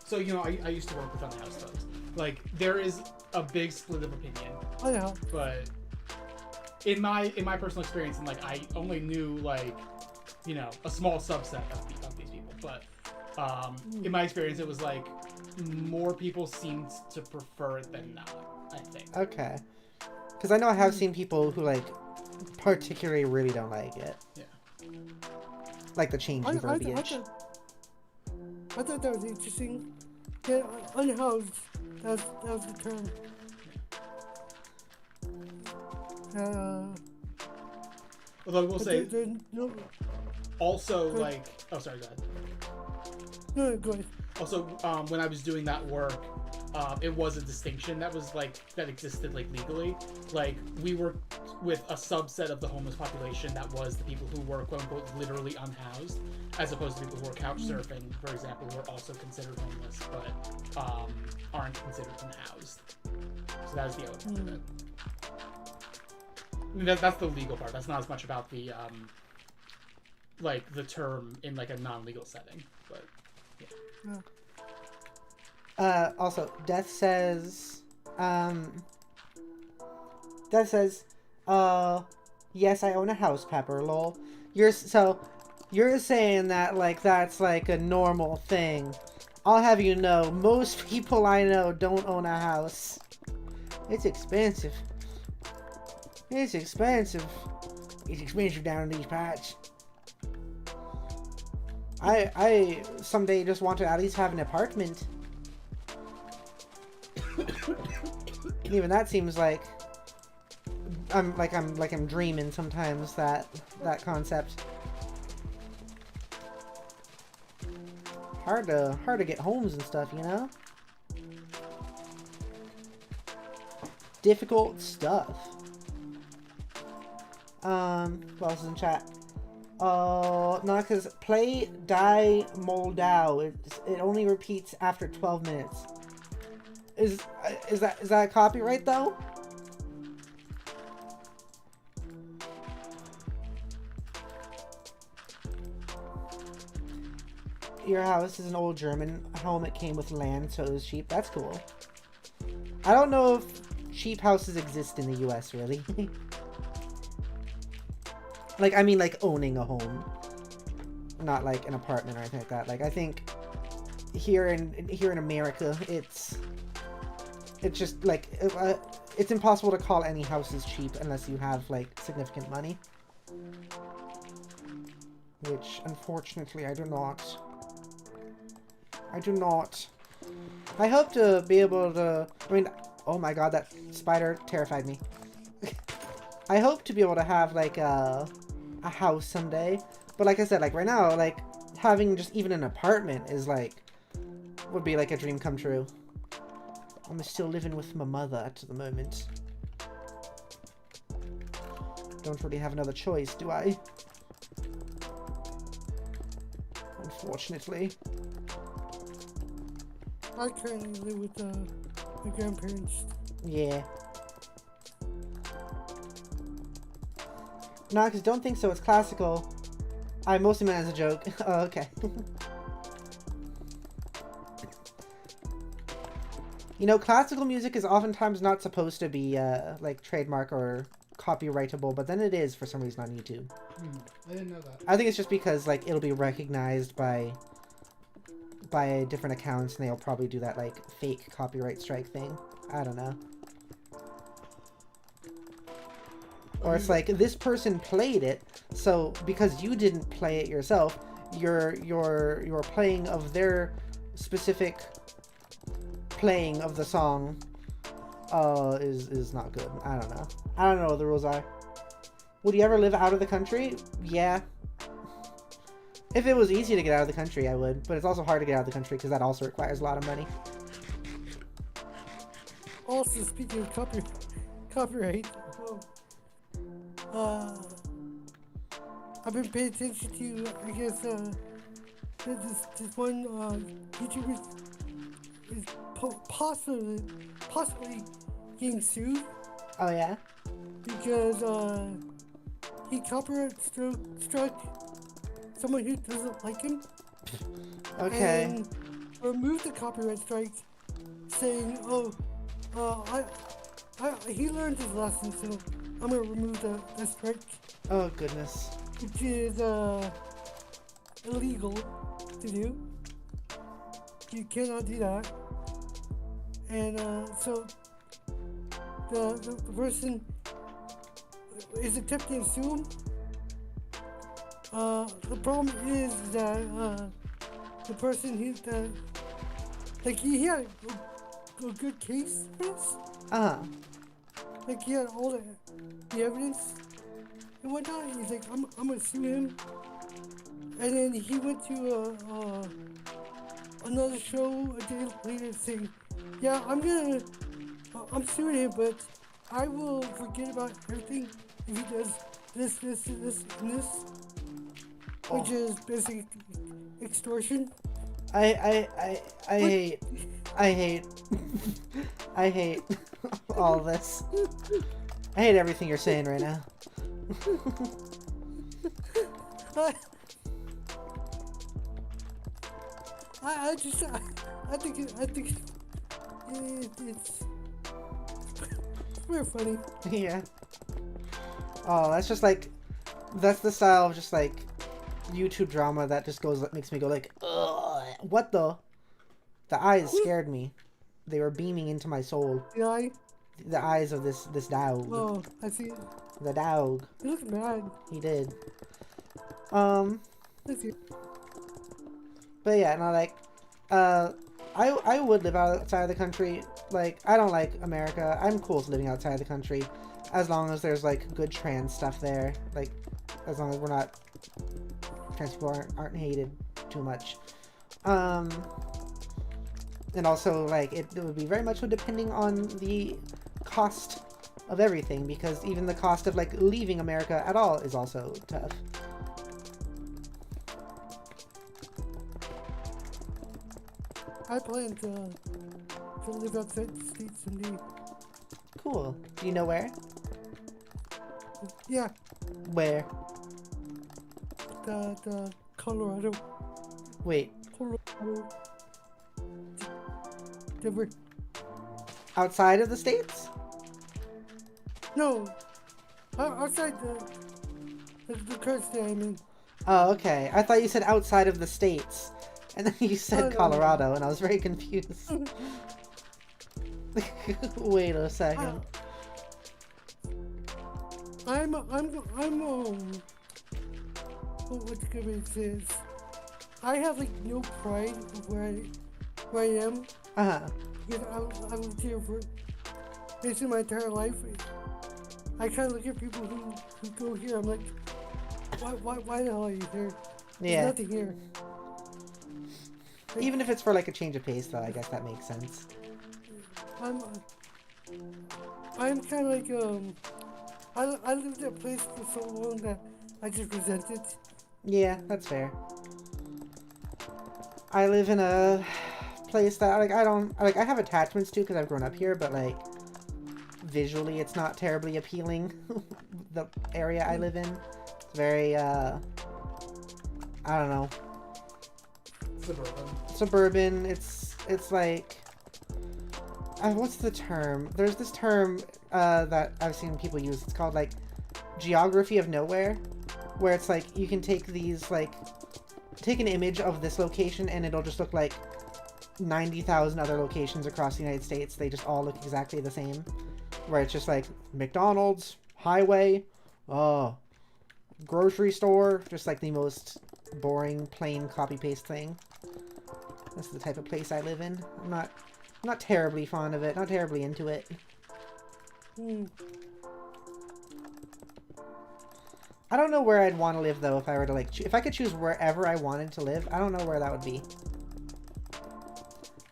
C: So you know, I used to work with unhoused folks. Like there is a big split of opinion.
B: I know.
C: But in my personal experience, and like I only knew like, you know, a small subset of these people. But in my experience, it was like more people seemed to prefer it than not. I think.
A: Okay. Because I know I have seen people who like particularly really don't like it.
C: Yeah.
A: Like the change in verbiage.
B: I thought that was interesting. Yeah, unhoused. That was the term.
C: Although I will say,
B: no,
C: also like, oh sorry, go ahead.
B: no, go ahead.
C: Also, when I was doing that work, it was a distinction that was like that existed like legally. Like we worked with a subset of the homeless population that was the people who were quote unquote literally unhoused, as opposed to people who are couch surfing, for example, who are also considered homeless but aren't considered unhoused. So that was the element of it. I mean, that's the legal part. That's not as much about the like the term in like a non-legal setting, but yeah.
A: Also, Death says, yes, I own a house, Pepper, lol. You're saying that, like, that's, like, a normal thing. I'll have you know, most people I know don't own a house. It's expensive. It's expensive. It's expensive down in these parts. I someday just want to at least have an apartment. Even that seems like I'm dreaming sometimes, that concept. Hard to get homes and stuff, you know? Difficult stuff. What else is in chat? No, because play die Moldau. It only repeats after 12 minutes. Is that a copyright though? Your house is an old German home. It came with land, so it was cheap. That's cool. I don't know if cheap houses exist in the US, really. Like, I mean, like, owning a home. Not, like, an apartment or anything like that. Like, I think here in America, it's just, like, it's impossible to call any houses cheap unless you have, like, significant money. Which, unfortunately, I do not. I do not. I hope to be able to... I mean, oh my god, that spider terrified me. I hope to be able to have, like, a house someday. But like I said, like, right now, like, having just even an apartment is, like, would be, like, a dream come true. I'm still living with my mother at the moment. Don't really have another choice, do I? Unfortunately.
B: I currently live with my grandparents.
A: Yeah. No, because don't think so. It's classical. I mostly meant as a joke. Oh, okay. You know, classical music is oftentimes not supposed to be, like, trademark or copyrightable, but then it is for some reason on YouTube.
C: I didn't know that.
A: I think it's just because, like, it'll be recognized by different accounts, and they'll probably do that, like, fake copyright strike thing. I don't know. Or it's like, this person played it, so because you didn't play it yourself, your playing of their specific playing of the song is not good. I don't know. I don't know what the rules are. Would you ever live out of the country? Yeah. If it was easy to get out of the country, I would. But it's also hard to get out of the country because that also requires a lot of money.
B: Also, speaking of copyright, I've been paying attention to, I guess, this one YouTuber is possibly getting sued
A: Oh yeah.
B: because he copyright struck someone who doesn't like him.
A: Okay.
B: And removed the copyright strike, saying, "Oh, he learned his lesson, so I'm gonna remove the strike,"
A: Oh goodness.
B: which is illegal to do. You cannot do that. And so the person is attempting to sue him. The problem is that the person who he had a good case for this. Like he had all the evidence and whatnot. He's like, I'm gonna sue him. And then he went to another show a day later saying, yeah, I'm suing him, but I will forget about everything if he does this, and this. Which is basically extortion.
A: I hate I hate all this. I hate everything you're saying right now.
B: I think it's very funny.
A: Yeah. Oh, that's just like, that's the style of just like YouTube drama that just makes me go like, ugh, what the? The eyes scared me. They were beaming into my soul.
B: The eye?
A: The eyes of this dog.
B: Oh, I see.
A: The dog.
B: He looks mad.
A: He did.
B: I see.
A: But yeah, no, like, I would live outside of the country. Like, I don't like America. I'm cool with living outside of the country, as long as there's like good trans stuff there. Like, as long as we're not, trans people aren't hated too much. And also, like, it would be very much so depending on the cost of everything, because even the cost of like leaving America at all is also tough.
B: I plan to live outside the States someday.
A: Cool. Do you know where?
B: Yeah,
A: Where?
B: the Colorado.
A: Wait.
B: Colorado. Denver.
A: Outside of the States?
B: No, outside the current state I'm in.
A: Oh, okay. I thought you said outside of the States. And then you said
B: no.
A: Colorado, and I was very confused. Wait a second.
B: I'm what can I say? I have like no pride of where I am. Because I lived here for basically my entire life. I kind of look at people who go here. I'm like, why the hell are you here? There's
A: Yeah.
B: nothing here. Like,
A: Even if it's for like a change of pace, though, I guess that makes sense.
B: I'm kind of like I lived in a place for so long that I just resent it.
A: Yeah, that's fair. I live in a place that like I have attachments to because I've grown up here, but like visually it's not terribly appealing. The area I live in, it's very I don't know, suburban. It's like what's the term? There's this term that I've seen people use. It's called like geography of nowhere, where it's like you can take these like take an image of this location and it'll just look like 90,000 other locations across the United States. They just all look exactly the same, where it's just like McDonald's, highway, grocery store, just like the most boring, plain copy paste thing. That's the type of place I live in. I'm not terribly fond of it, not terribly into it. I don't know where I'd want to live though if I were to like if I could choose wherever I wanted to live. I don't know where that would be.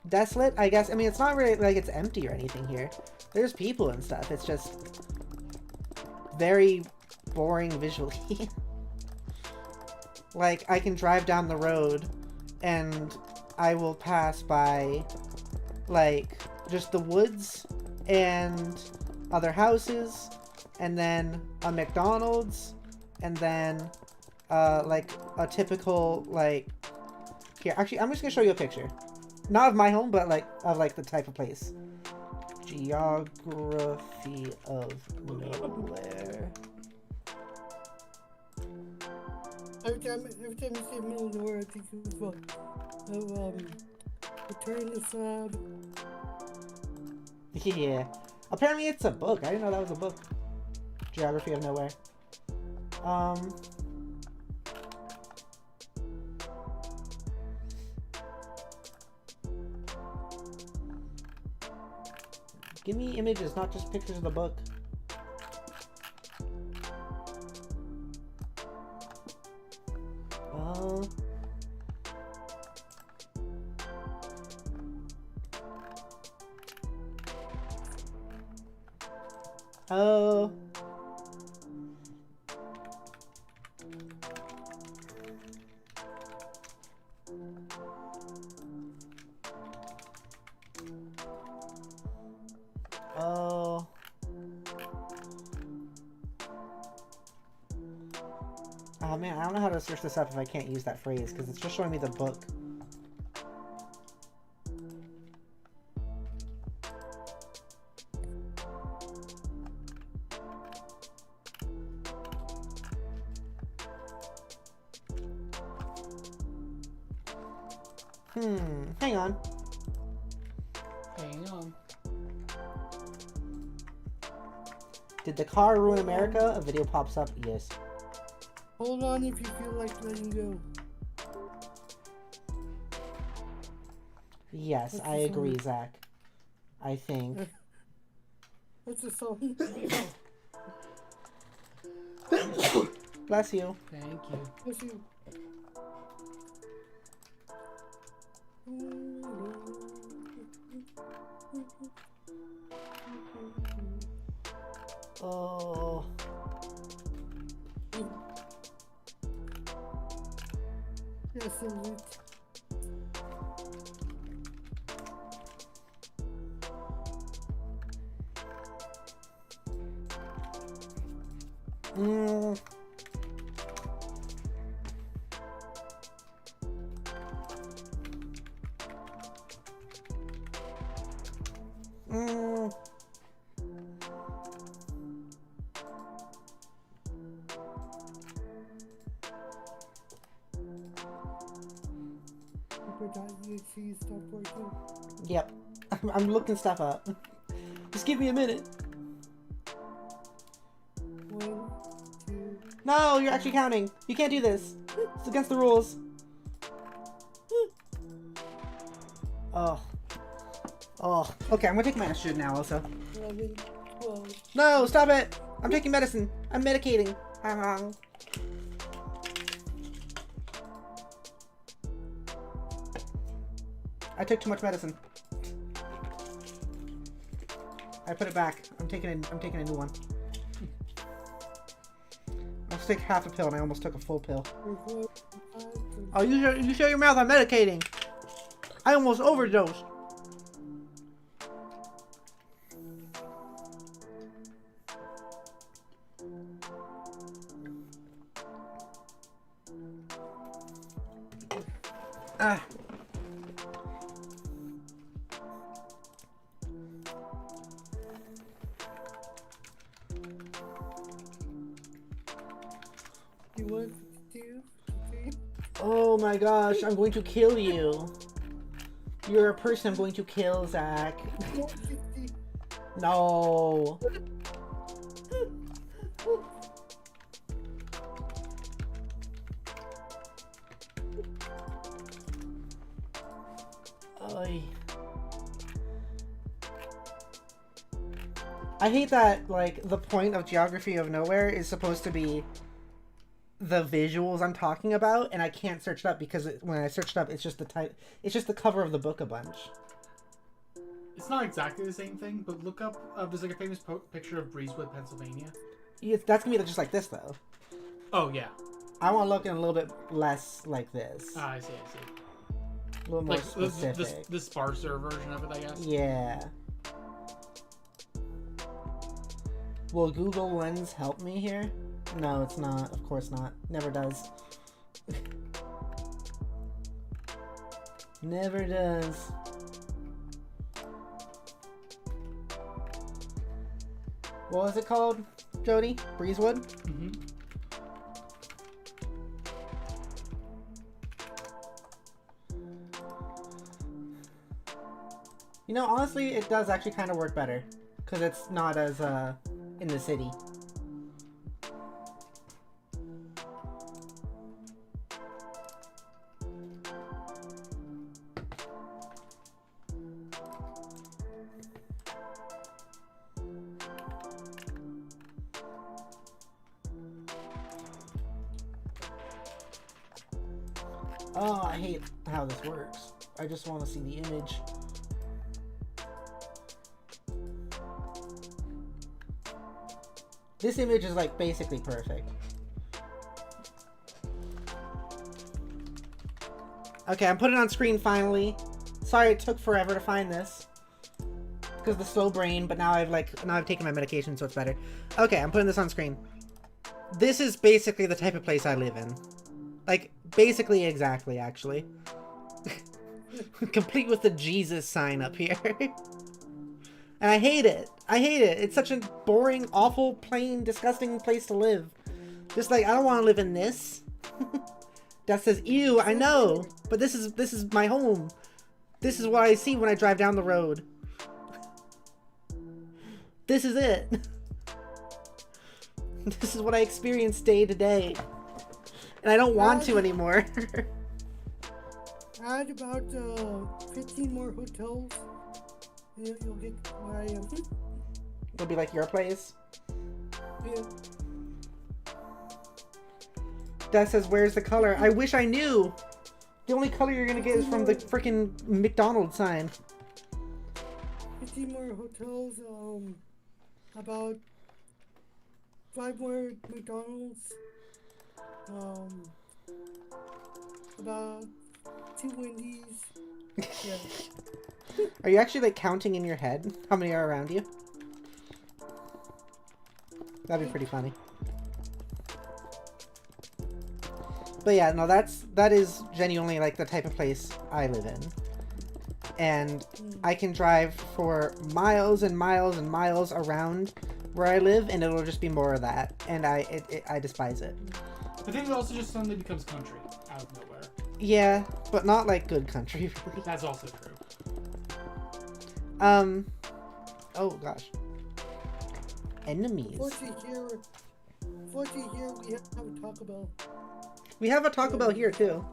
A: Desolate, I guess. I mean, it's not really like it's empty or anything here. There's people and stuff. It's just very boring visually. Like, I can drive down the road and I will pass by, like, just the woods and other houses, and then a McDonald's, and then, like, a typical, like... Here, actually, I'm just gonna show you a picture. Not of my home, but, like, of, like, the type of place. Geography of nowhere.
B: Every time you say middle of nowhere, I think it was Return the Slab.
A: Yeah. Apparently it's a book. I didn't know that was a book. Geography of nowhere. Give me images, not just pictures of the book. Oh. Oh. Oh man, I don't know how to search this up if I can't use that phrase, because it's just showing me the book. Hang on.
C: Hang on.
A: Did the car ruin America? A video pops up. Yes.
B: Hold on if you feel like letting go.
A: Yes,
B: What's
A: I
B: the
A: agree,
B: song?
A: Zach. I think.
B: What's the song?
A: Bless you.
C: Thank you.
B: What's you?
A: Oh.
B: Yes, salute.
A: Mm. Mm.
B: Paper.exe stop working.
A: Yep. I'm looking stuff up. Just give me a minute.
B: 1, 2.
A: No, you're actually counting. You can't do this. It's against the rules. Oh. Oh. Okay, I'm gonna take my shit now also.
B: 11, 12.
A: No, stop it! I'm taking medicine. I'm medicating. I took too much medicine. I put it back. I'm taking a new one. I'll take half a pill and I almost took a full pill.
B: 4, 5,
A: Oh, you shut your mouth. I'm medicating. I almost overdosed. Ah.
B: You want 2, 3.
A: Oh my gosh, I'm going to kill you. You're a person I'm going to kill, Zach.
B: 50.
A: No. Oy. I hate that, like, the point of Geography of Nowhere is supposed to be the visuals I'm talking about, and I can't search it up because when I search it up, it's just the cover of the book a bunch.
C: It's not exactly the same thing, but look up. There's like a famous picture of Breezewood, Pennsylvania.
A: That's gonna be just like this though.
C: Oh yeah.
A: I want to look in a little bit less like this.
C: I see.
A: A little more
C: Like
A: specific.
C: the sparser version of it, I guess.
A: Yeah. Will Google Lens help me here? No, it's not. Of course not. Never does. Never does. What was it called, Jody? Breezewood?
C: Mm-hmm.
A: You know, honestly, it does actually kind of work better. Because it's not as, in the city. Oh, I hate how this works. I just want to see the image. This image is like basically perfect. Okay, I'm putting it on screen finally. Sorry it took forever to find this. Because of the slow brain, but now I've taken my medication, so it's better. Okay, I'm putting this on screen. This is basically the type of place I live in. Like, basically exactly, actually. Complete with the Jesus sign up here. And I hate it. I hate it. It's such a boring, awful, plain, disgusting place to live. Just like, I don't want to live in this. That says, ew, I know. But this is my home. This is what I see when I drive down the road. This is it. This is what I experience day to day. And I don't want to anymore.
B: Add about 15 more hotels. And you'll get where I am.
A: It'll be like your place.
B: Yeah.
A: That says, where's the color? I wish I knew. The only color you're gonna get is from the freaking McDonald's sign.
B: 15 more hotels. About 5 more McDonald's. About 2 Wendy's. Yeah.
A: Are you actually like counting in your head how many are around you? That'd be pretty funny. But yeah, no, that is genuinely like the type of place I live in. And I can drive for miles and miles and miles around where I live, and it'll just be more of that. And I despise it.
C: I think it also just suddenly becomes country out of nowhere.
A: Yeah, but not like good country.
C: That's also true.
A: Oh gosh. Enemies.
B: Fortunately here we have a Taco Bell.
A: We have a Taco Bell here too.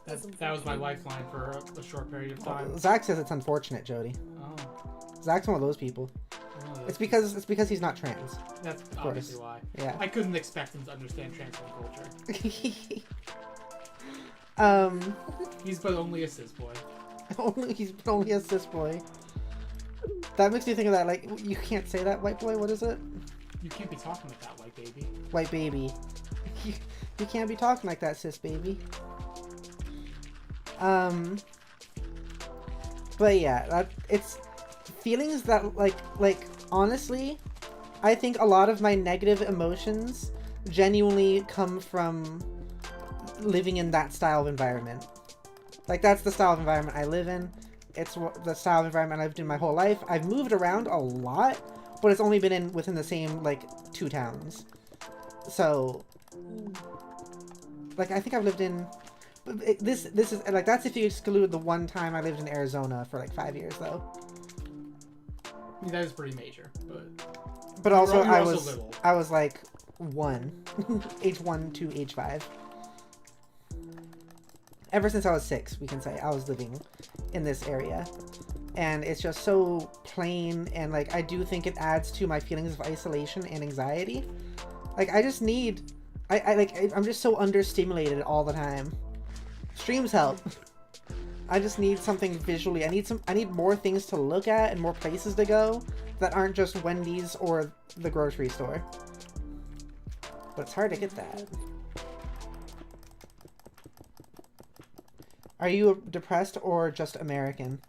C: That was my lifeline for a short period of time.
A: Zach says it's unfortunate, Jody.
C: Oh.
A: Zach's one of those people. It's because he's not trans.
C: That's obviously why.
A: Yeah.
C: I couldn't expect him to understand trans culture. He's but only a cis boy.
A: He's only a cis boy. That makes me think of that, like, you can't say that, white boy, what is it?
C: You can't be talking like that, white baby.
A: White baby. You can't be talking like that, cis baby. But yeah, it's feelings that, like, honestly, I think a lot of my negative emotions genuinely come from living in that style of environment. Like, that's the style of environment I live in. It's the style of environment I've lived in my whole life. I've moved around a lot, but it's only been within the same, like, 2 towns. So, like, I think I've lived in... This is, like, that's if you exclude the one time I lived in Arizona for, like, 5 years, though.
C: I mean, that is pretty major,
A: But also,
C: you're also little.
A: I was, like, 1. age 1 to age 5. Ever since I was 6, we can say, I was living in this area. And it's just so plain, and, like, I do think it adds to my feelings of isolation and anxiety. Like, I just need... I'm just so understimulated all the time. Streams help. I just need something visually. I need more things to look at and more places to go that aren't just Wendy's or the grocery store. But it's hard to get that. Are you depressed or just American?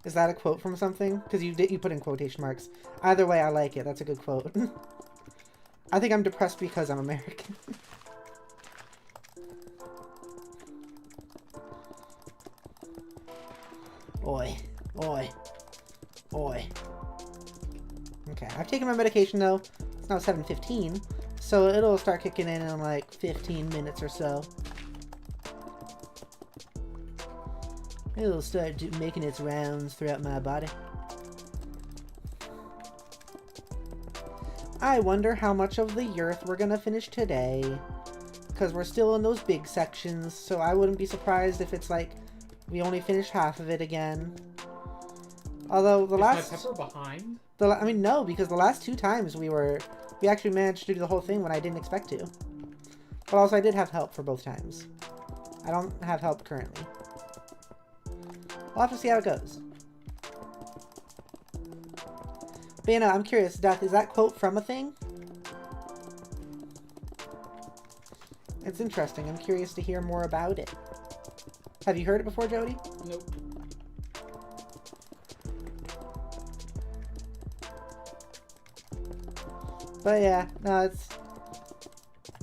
A: Is that a quote from something? Because you put in quotation marks. Either way, I like it. That's a good quote. I think I'm depressed because I'm American. Oi. Oi. Oi. Okay, I've taken my medication though. It's now 7:15, so it'll start kicking in like 15 minutes or so. It'll start making its rounds throughout my body. I wonder how much of the Earth we're gonna finish today. Because we're still in those big sections, so I wouldn't be surprised if it's like we only finish half of it again. Although the last...
C: Is my pepper behind?
A: I mean, no, because the last 2 times we actually managed to do the whole thing when I didn't expect to. But also I did have help for both times. I don't have help currently. We'll have to see how it goes. But you know, I'm curious, Death, is that quote from a thing? It's interesting. I'm curious to hear more about it. Have you heard it before, Jody?
C: Nope.
A: But yeah, no, it's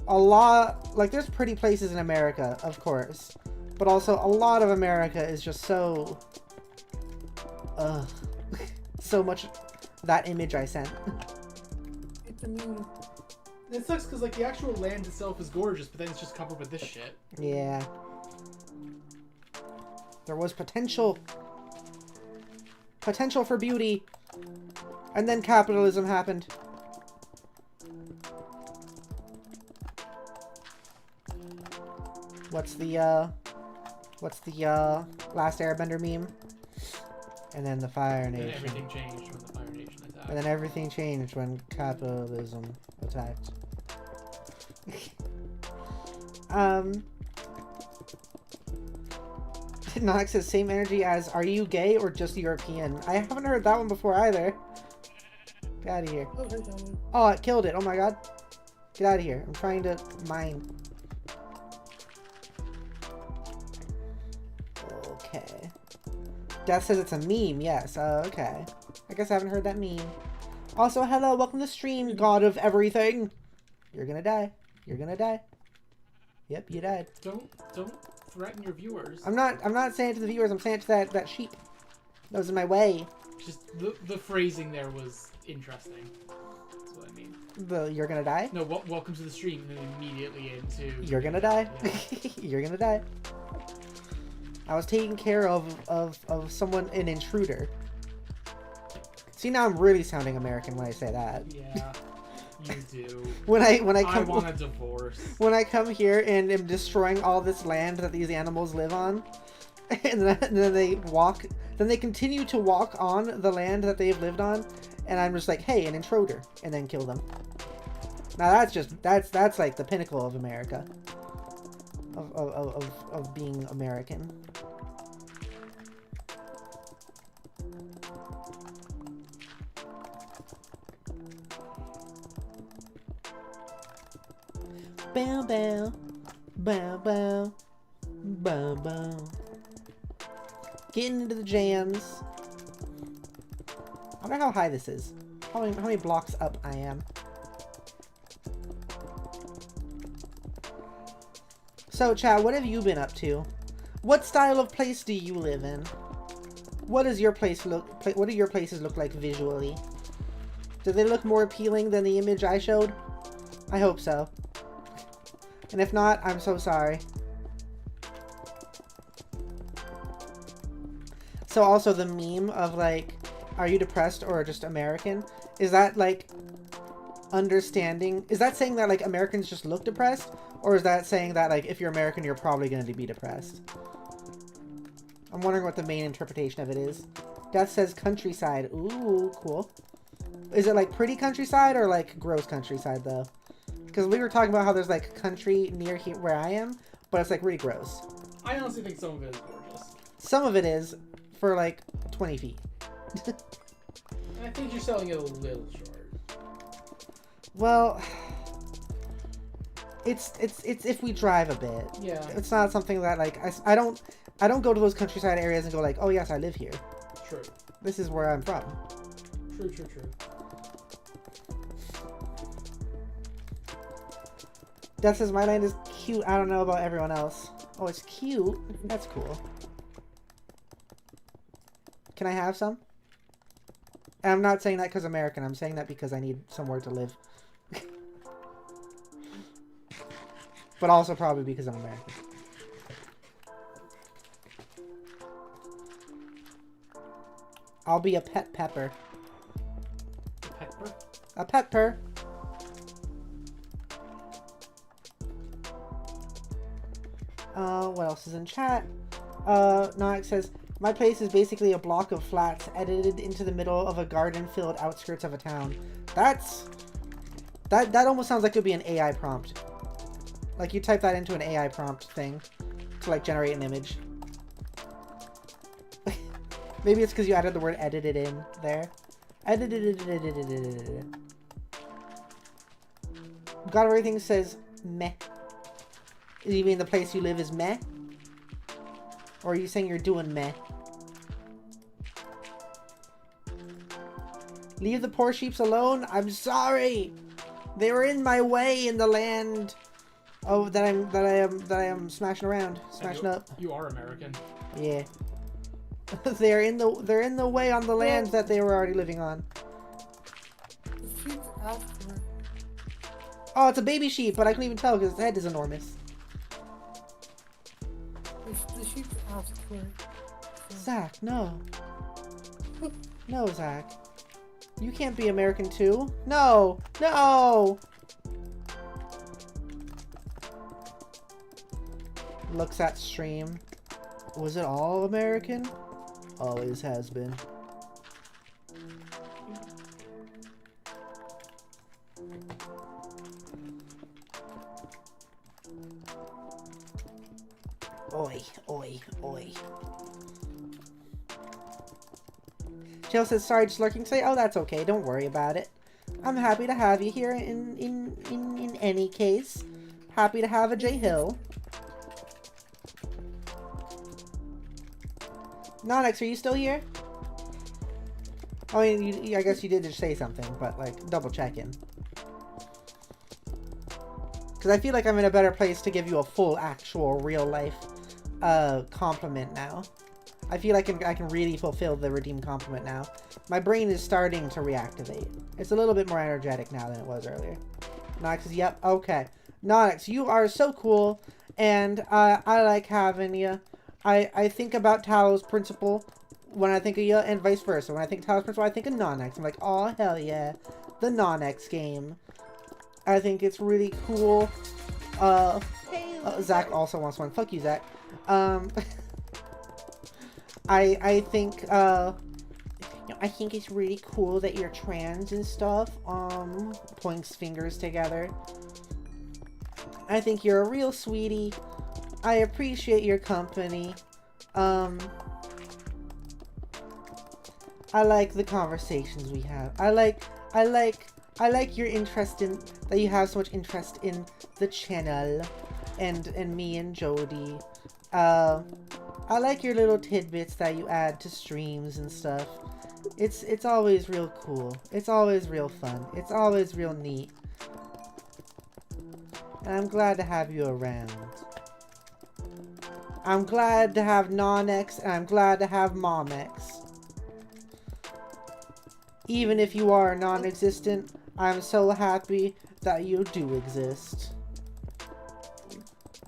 A: a lot, like there's pretty places in America, of course, but also a lot of America is just so, so much that image I sent.
B: It's a meme.
C: It sucks because like the actual land itself is gorgeous, but then it's just covered with this shit.
A: Yeah. There was potential for beauty, and then capitalism happened. What's the last Airbender meme? And then the Fire Nation.
C: And everything changed when the Fire Nation attacked.
A: And then everything changed when capitalism attacked. Nox says same energy as are you gay or just European? I haven't heard that one before either. Get out of here. Oh, it killed it. Oh my god. Get out of here. I'm trying to mine. Okay. Death says it's a meme. Yes. Okay. I guess I haven't heard that meme. Also, hello. Welcome to the stream, God of everything. You're gonna die. You're gonna die. Yep, you died.
C: Don't threaten your viewers.
A: I'm not saying it to the viewers. I'm saying it to that sheep. That was in my way.
C: Just the phrasing there was interesting. That's what I mean.
A: You're gonna die?
C: No, welcome to the stream, and then immediately into...
A: You're gonna die.
C: Yeah.
A: You're gonna die. I was taking care of someone, an intruder. See, now I'm really sounding American when I say that.
C: Yeah, you do.
A: when I
C: I want a divorce.
A: When I come here and am destroying all this land that these animals live on, and then they continue to walk on the land that they've lived on, and I'm just like, hey, an intruder, and then kill them. Now that's like the pinnacle of America, of being American. Bow bow, bow bow, bow bow. Getting into the jams. I wonder how high this is. How many blocks up I am. So, chat, what have you been up to? What style of place do you live in? What does your place what do your places look like visually? Do they look more appealing than the image I showed? I hope so. And if not, I'm so sorry. So also the meme of like, are you depressed or just American? Is that like understanding? Is that saying that like Americans just look depressed? Or is that saying that like if you're American, you're probably going to be depressed? I'm wondering what the main interpretation of it is. Death says countryside. Ooh, cool. Is it like pretty countryside or like gross countryside though? Because we were talking about how there's like country near here where I am, but it's like really gross.
C: I honestly think some of it is gorgeous.
A: Some of it is for like 20 feet.
C: I think you're selling it a little short.
A: Well, it's if we drive a bit.
C: Yeah.
A: It's not something that like I don't. I don't go to those countryside areas and go like, oh yes, I live here.
C: True.
A: This is where I'm from.
C: True, true, true.
A: That says my land is cute. I don't know about everyone else. Oh, it's cute. That's cool. Can I have some? And I'm not saying that because American. I'm saying that because I need somewhere to live. But also probably because I'm American. I'll be a pet pepper.
C: Pepper?
A: A pepper. What else is in chat? Nox says, my place is basically a block of flats edited into the middle of a garden-filled outskirts of a town. That almost sounds like it would be an AI prompt. Like you type that into an AI prompt thing to like generate an image. Maybe it's because you added the word edited in there. Edited. God of Everything says meh. You mean the place you live is meh? Or are you saying you're doing meh? Leave the poor sheeps alone? I'm sorry! They were in my way in the land. Oh, that I am smashing around. Smashing up.
C: You are American.
A: Yeah. they're in the way on the land that they were already living on.
B: The sheep's asked for it.
A: Oh, it's a baby sheep, but I couldn't even tell because its head is enormous.
B: The sheep's asked for it. So.
A: Zach, no. No, Zach. You can't be American too. No! No! Looks at stream. Was it all American? Always has been. Oi, oi, oi. Jill says, sorry, just lurking. Say, oh, that's okay. Don't worry about it. I'm happy to have you here in any case. Happy to have a J Hill. Nonex, are you still here? I mean, I guess you did just say something, but, like, double checking. Because I feel like I'm in a better place to give you a full, actual, real-life compliment now. I feel like I can really fulfill the redeemed compliment now. My brain is starting to reactivate. It's a little bit more energetic now than it was earlier. Nonex says, yep, okay. Nonex, you are so cool, and I like having you. I think about Talos Principle when I think of you, and vice versa. When I think Talos Principle, I think of Nonex. I'm like, oh, hell yeah. The Nonex game. I think it's really cool. Zach also wants one. Fuck you, Zach. I think, I think it's really cool that you're trans and stuff. Points fingers together. I think you're a real sweetie. I appreciate your company. I like the conversations we have. I like your interest in, that you have so much interest in the channel and me and Jody. I like your little tidbits that you add to streams and stuff. It's always real cool. It's always real fun. It's always real neat. And I'm glad to have you around. I'm glad to have Nonex, and I'm glad to have Momex. Even if you are non-existent, I'm so happy that you do exist.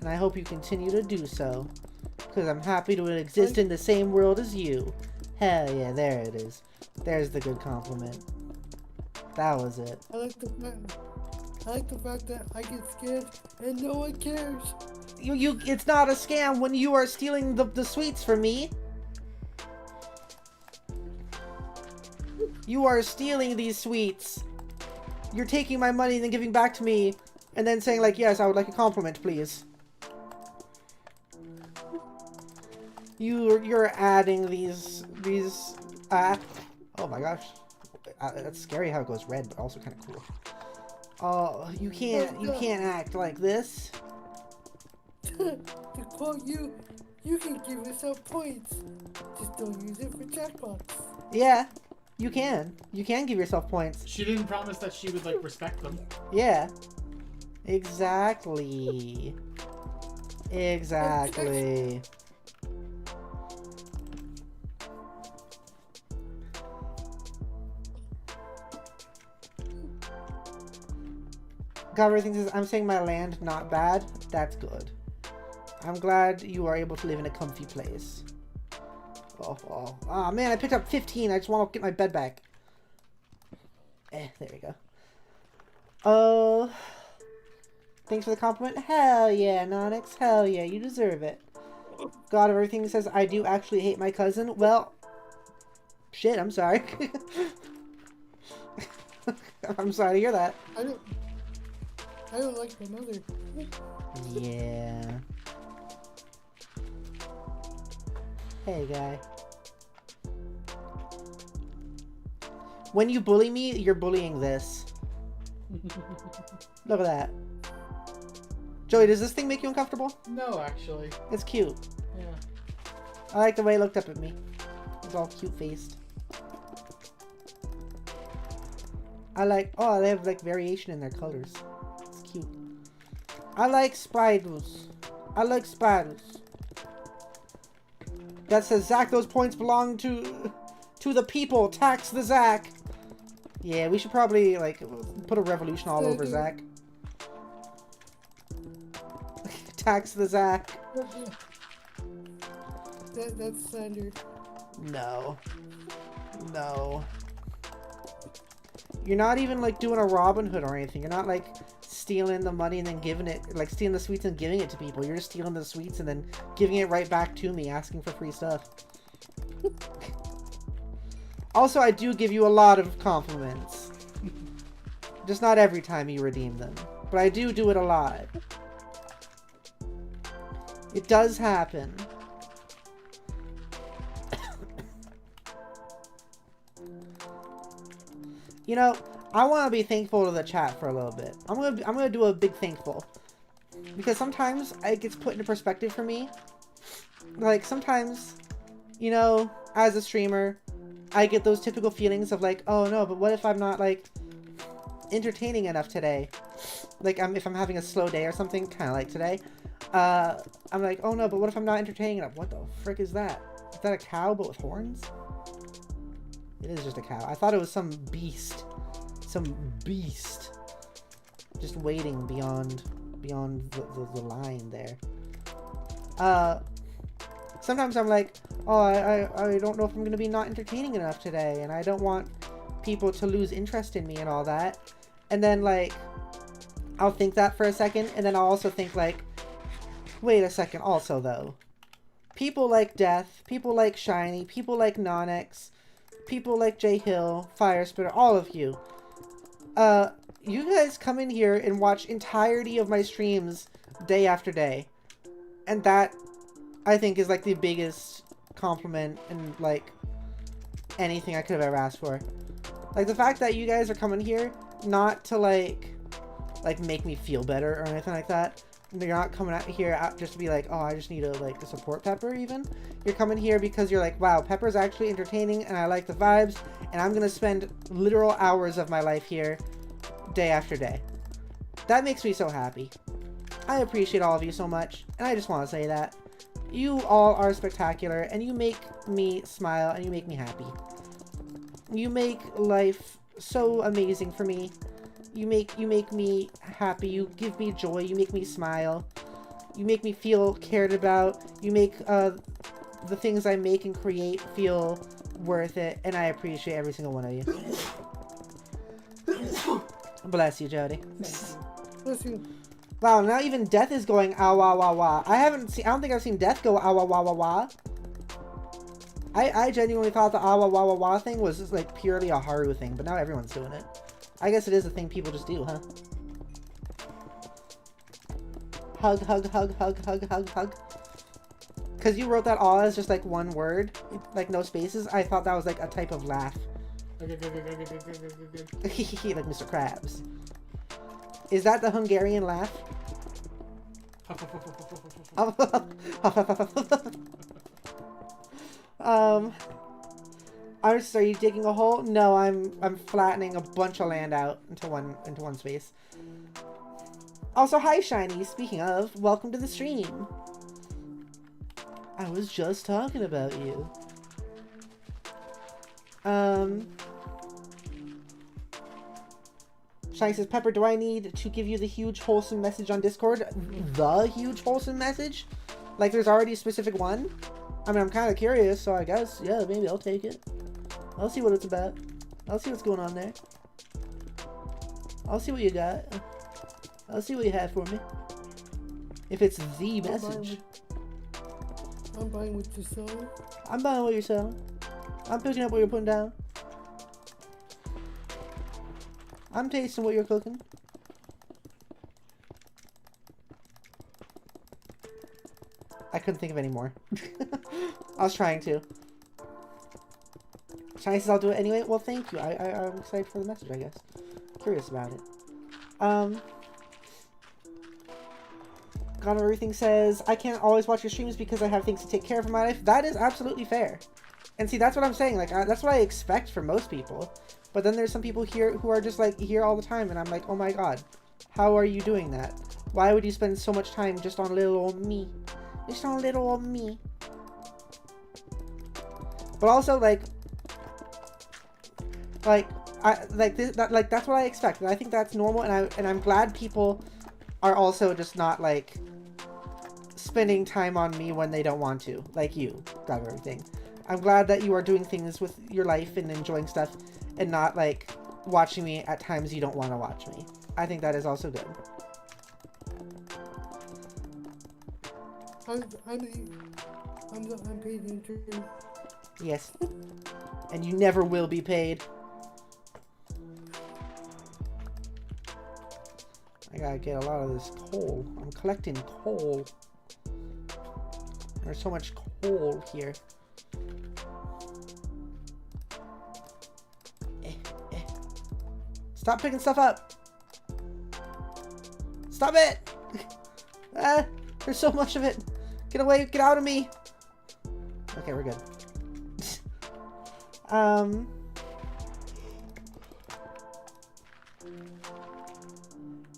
A: And I hope you continue to do so. Because I'm happy to exist in the same world as you. Hell yeah, there it is. There's the good compliment. That was it.
B: I like the fact that I get scared and no one cares.
A: It's not a scam when you are stealing the sweets from me. You are stealing these sweets. You're taking my money and then giving back to me, and then saying like, yes, I would like a compliment, please. You're adding these oh my gosh. That's scary how it goes red, but also kind of cool. Oh, you can't act like this.
B: To quote you, You can give yourself points. Just don't use it for jackpots.
A: Yeah, you can. You can give yourself points.
C: She didn't promise that she would like respect them.
A: Yeah. Exactly. Exactly. God, everything says I'm saying my land not bad. That's good. I'm glad you are able to live in a comfy place. Oh man, I picked up 15. I just want to get my bed back. There we go. Thanks for the compliment. Hell yeah, Nonix. Hell yeah, you deserve it. God, everything says I do actually hate my cousin. Well, shit, I'm sorry. I'm sorry to hear that.
B: I don't like my mother.
A: Yeah. Hey, guy. When you bully me, you're bullying this. Look at that. Joey, does this thing make you uncomfortable?
C: No, actually.
A: It's cute.
C: Yeah.
A: I like the way it looked up at me. It's all cute-faced. I like... Oh, they have, like, variation in their colors. It's cute. I like spiders. I like spiders. That says, Zach, those points belong to the people. Tax the Zach. Yeah, we should probably, like, put a revolution all over Zach. Tax the Zach.
B: That's standard.
A: No. No. You're not even, like, doing a Robin Hood or anything. You're not, like, stealing the money and then giving it, like, stealing the sweets and giving it to people. You're just stealing the sweets and then giving it right back to me, asking for free stuff. Also, I do give you a lot of compliments. Just not every time you redeem them. But I do it a lot. It does happen. You know, I want to be thankful to the chat for a little bit. I'm gonna do a big thankful. Because sometimes it gets put into perspective for me. Like, sometimes, you know, as a streamer, I get those typical feelings of like, oh no, but what if I'm not, like, entertaining enough today? Like, if I'm having a slow day or something, kind of like today. I'm like, oh no, but what if I'm not entertaining enough? What the frick is that? Is that a cow but with horns? It is just a cow. I thought it was some beast. Some beast. Just waiting beyond the line there. Sometimes I'm like, oh, I don't know if I'm going to be not entertaining enough today, and I don't want people to lose interest in me and all that. And then, like, I'll think that for a second, and then I'll also think, like, wait a second, also, though. People like Death, people like Shiny, people like Nonix, people like J Hill, Fire Spitter, all of you. You guys come in here and watch entirety of my streams day after day. And that, I think, is, like, the biggest compliment and, like, anything I could have ever asked for. Like, the fact that you guys are coming here not to, like make me feel better or anything like that. You're not coming out here just to be like, oh, I just need to support Pepper even. You're coming here because you're like, wow, Pepper's actually entertaining and I like the vibes and I'm gonna spend literal hours of my life here day after day. That makes me so happy. I appreciate all of you so much, and I just want to say that. You all are spectacular, and you make me smile, and you make me happy. You make life so amazing for me. You make me happy. You give me joy. You make me smile. You make me feel cared about. You make the things I make and create feel worth it, and I appreciate every single one of you. Bless you, Jody.
B: Bless you.
A: Wow, now even Death is going ah wah wah wah. I don't think I've seen Death go ah wah wah wah wah. I genuinely thought the ah wah wah wah wah thing was just like purely a Haru thing, but now everyone's doing it. I guess it is a thing people just do, huh? Hug, hug, hug, hug, hug, hug, hug. Cause you wrote that all as just like one word, like no spaces. I thought that was like a type of laugh. Like Mr. Krabs. Is that the Hungarian laugh? Artist, are you digging a hole? No, I'm flattening a bunch of land out into one space. Also, hi Shiny. Speaking of, welcome to the stream. I was just talking about you. Shiny says, Pepper, do I need to give you the huge wholesome message on Discord? The huge wholesome message? Like there's already a specific one? I mean, I'm kind of curious, so I guess, yeah, maybe I'll take it. I'll see what it's about. I'll see what's going on there. I'll see what you got. I'll see what you have for me. If it's the message.
B: I'm buying what you're selling.
A: I'm buying what you're selling. I'm picking up what you're putting down. I'm tasting what you're cooking. I couldn't think of any more. I was trying to. Shiny says I'll do it anyway. Well, thank you. I'm excited for the message, I guess. Curious about it. God of Everything says, I can't always watch your streams because I have things to take care of in my life. That is absolutely fair. And see, that's what I'm saying. Like, that's what I expect from most people. But then there's some people here who are just, like, here all the time. And I'm like, oh my god. How are you doing that? Why would you spend so much time just on little old me? Just on little old me. But also, like that's what I expect. And I think that's normal. And I'm glad people are also just not, like, spending time on me when they don't want to. Like you, God of Everything. I'm glad that you are doing things with your life and enjoying stuff and not, like, watching me at times you don't want to watch me. I think that is also good.
B: I'm paid intern.
A: Yes. And you never will be paid. I gotta get a lot of this coal. I'm collecting coal. There's so much coal here. Stop picking stuff up! Stop it! There's so much of it! Get away! Get out of me! Okay, we're good.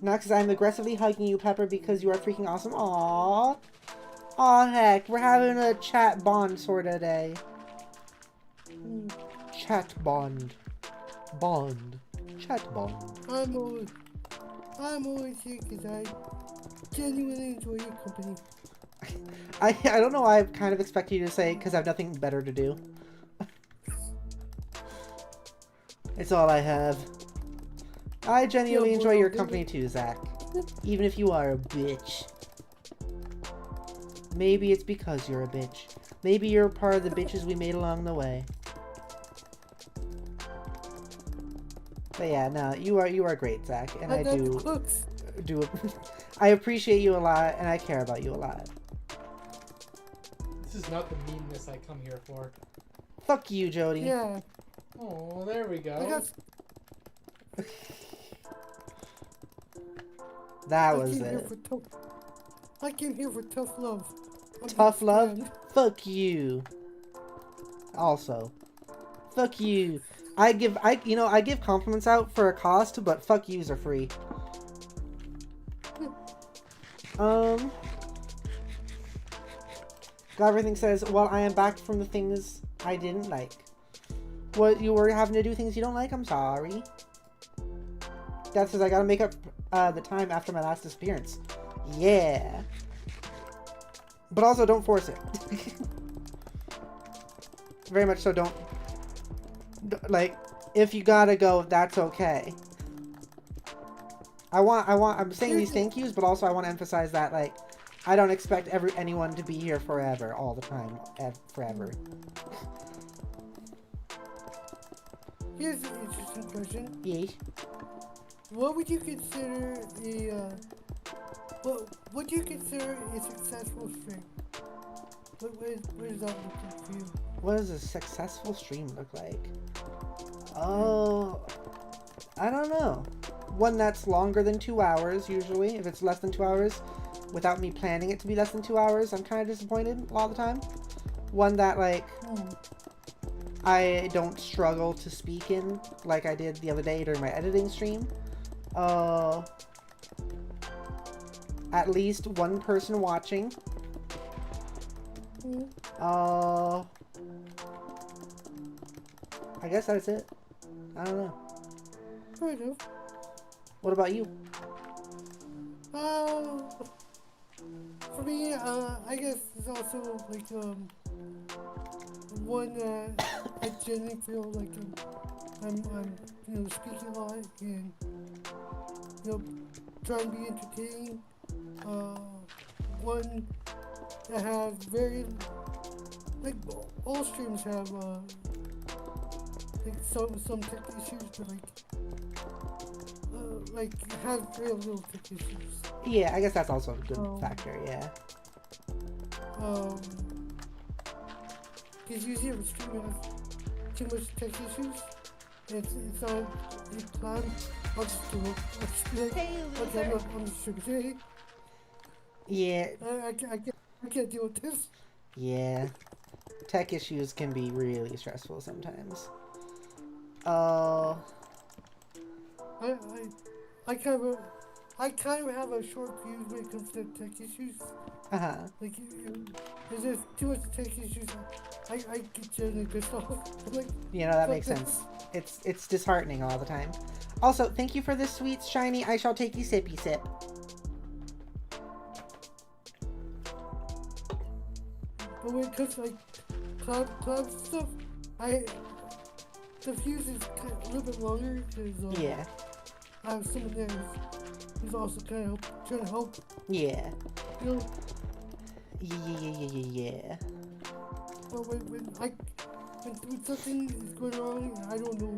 A: Not because I'm aggressively hugging you, Pepper, because you are freaking awesome. Aww. Aw, heck. We're having a chat bond sort of day. Chat bond. Bond. Chat bond.
B: I'm always here because I genuinely enjoy your company.
A: I don't know why I kind of expect you to say because I have nothing better to do. It's all I have. I genuinely enjoy your company too, Zach. Even if you are a bitch. Maybe it's because you're a bitch. Maybe you're part of the bitches we made along the way. But yeah, no, you are great, Zach, and I do I appreciate you a lot, and I care about you a lot.
C: This is not the meanness I come here for.
A: Fuck you, Jody.
B: Yeah.
C: Oh, there we go.
A: That was it.
B: I came here for tough love.
A: Tough love? Fuck you. Also. Fuck you. I give compliments out for a cost, but fuck yous are free. God Everything says, well, I am back from the things I didn't like. What, you were having to do things you don't like? I'm sorry. Dad says, I gotta make up the time after my last disappearance. Yeah. But also, don't force it. Very much so, don't. Like, if you gotta go, that's okay. I'm saying these thank yous, but also I want to emphasize that, like, I don't expect anyone to be here forever, all the time, forever.
B: Here's an interesting question.
A: Yes.
B: What would you consider what do you consider a successful stream? What does that look like for you?
A: What does a successful stream look like? Oh, I don't know. One that's longer than 2 hours, usually. If it's less than 2 hours, without me planning it to be less than 2 hours, I'm kind of disappointed a lot of the time. One that, like, I don't struggle to speak in like I did the other day during my editing stream. At least one person watching. I guess that's it. I don't know.
B: Fair enough.
A: What about you?
B: For me, I guess it's also like one I genuinely feel like I'm speaking a lot and trying to be entertaining. One that has very like all streams have like some tech issues, but like has very little tech issues.
A: Yeah, I guess that's also a good factor, yeah.
B: Because usually if a stream has too much tech issues, it's not planned. I'll just do it. I'll just be like,
A: Hey,
B: okay, I'm just streaming.
A: Yeah.
B: I can't deal with this.
A: Yeah. Tech issues can be really stressful sometimes.
B: I kind of have a short fuse when it comes to tech issues. Like, if there's too much tech issues, I get generally pissed off. I'm like,
A: that makes sense. It's disheartening all the time. Also, thank you for the sweets, Shiny. I shall take you sippy sip.
B: But when it comes to like cloud stuff, the fuse is a little bit longer because
A: Yeah.
B: I have someone there who's also kind of trying to help.
A: Yeah.
B: Yeah. But when something is going wrong and I don't know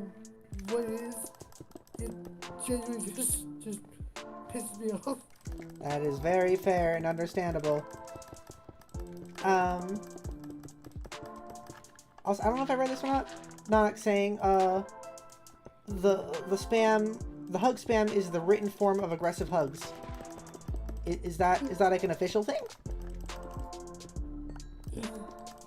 B: what it is, it genuinely just pisses me off.
A: That is very fair and understandable. Also, I don't know if I read this or not. Nonik saying, the hug spam is the written form of aggressive hugs. Is that like an official thing?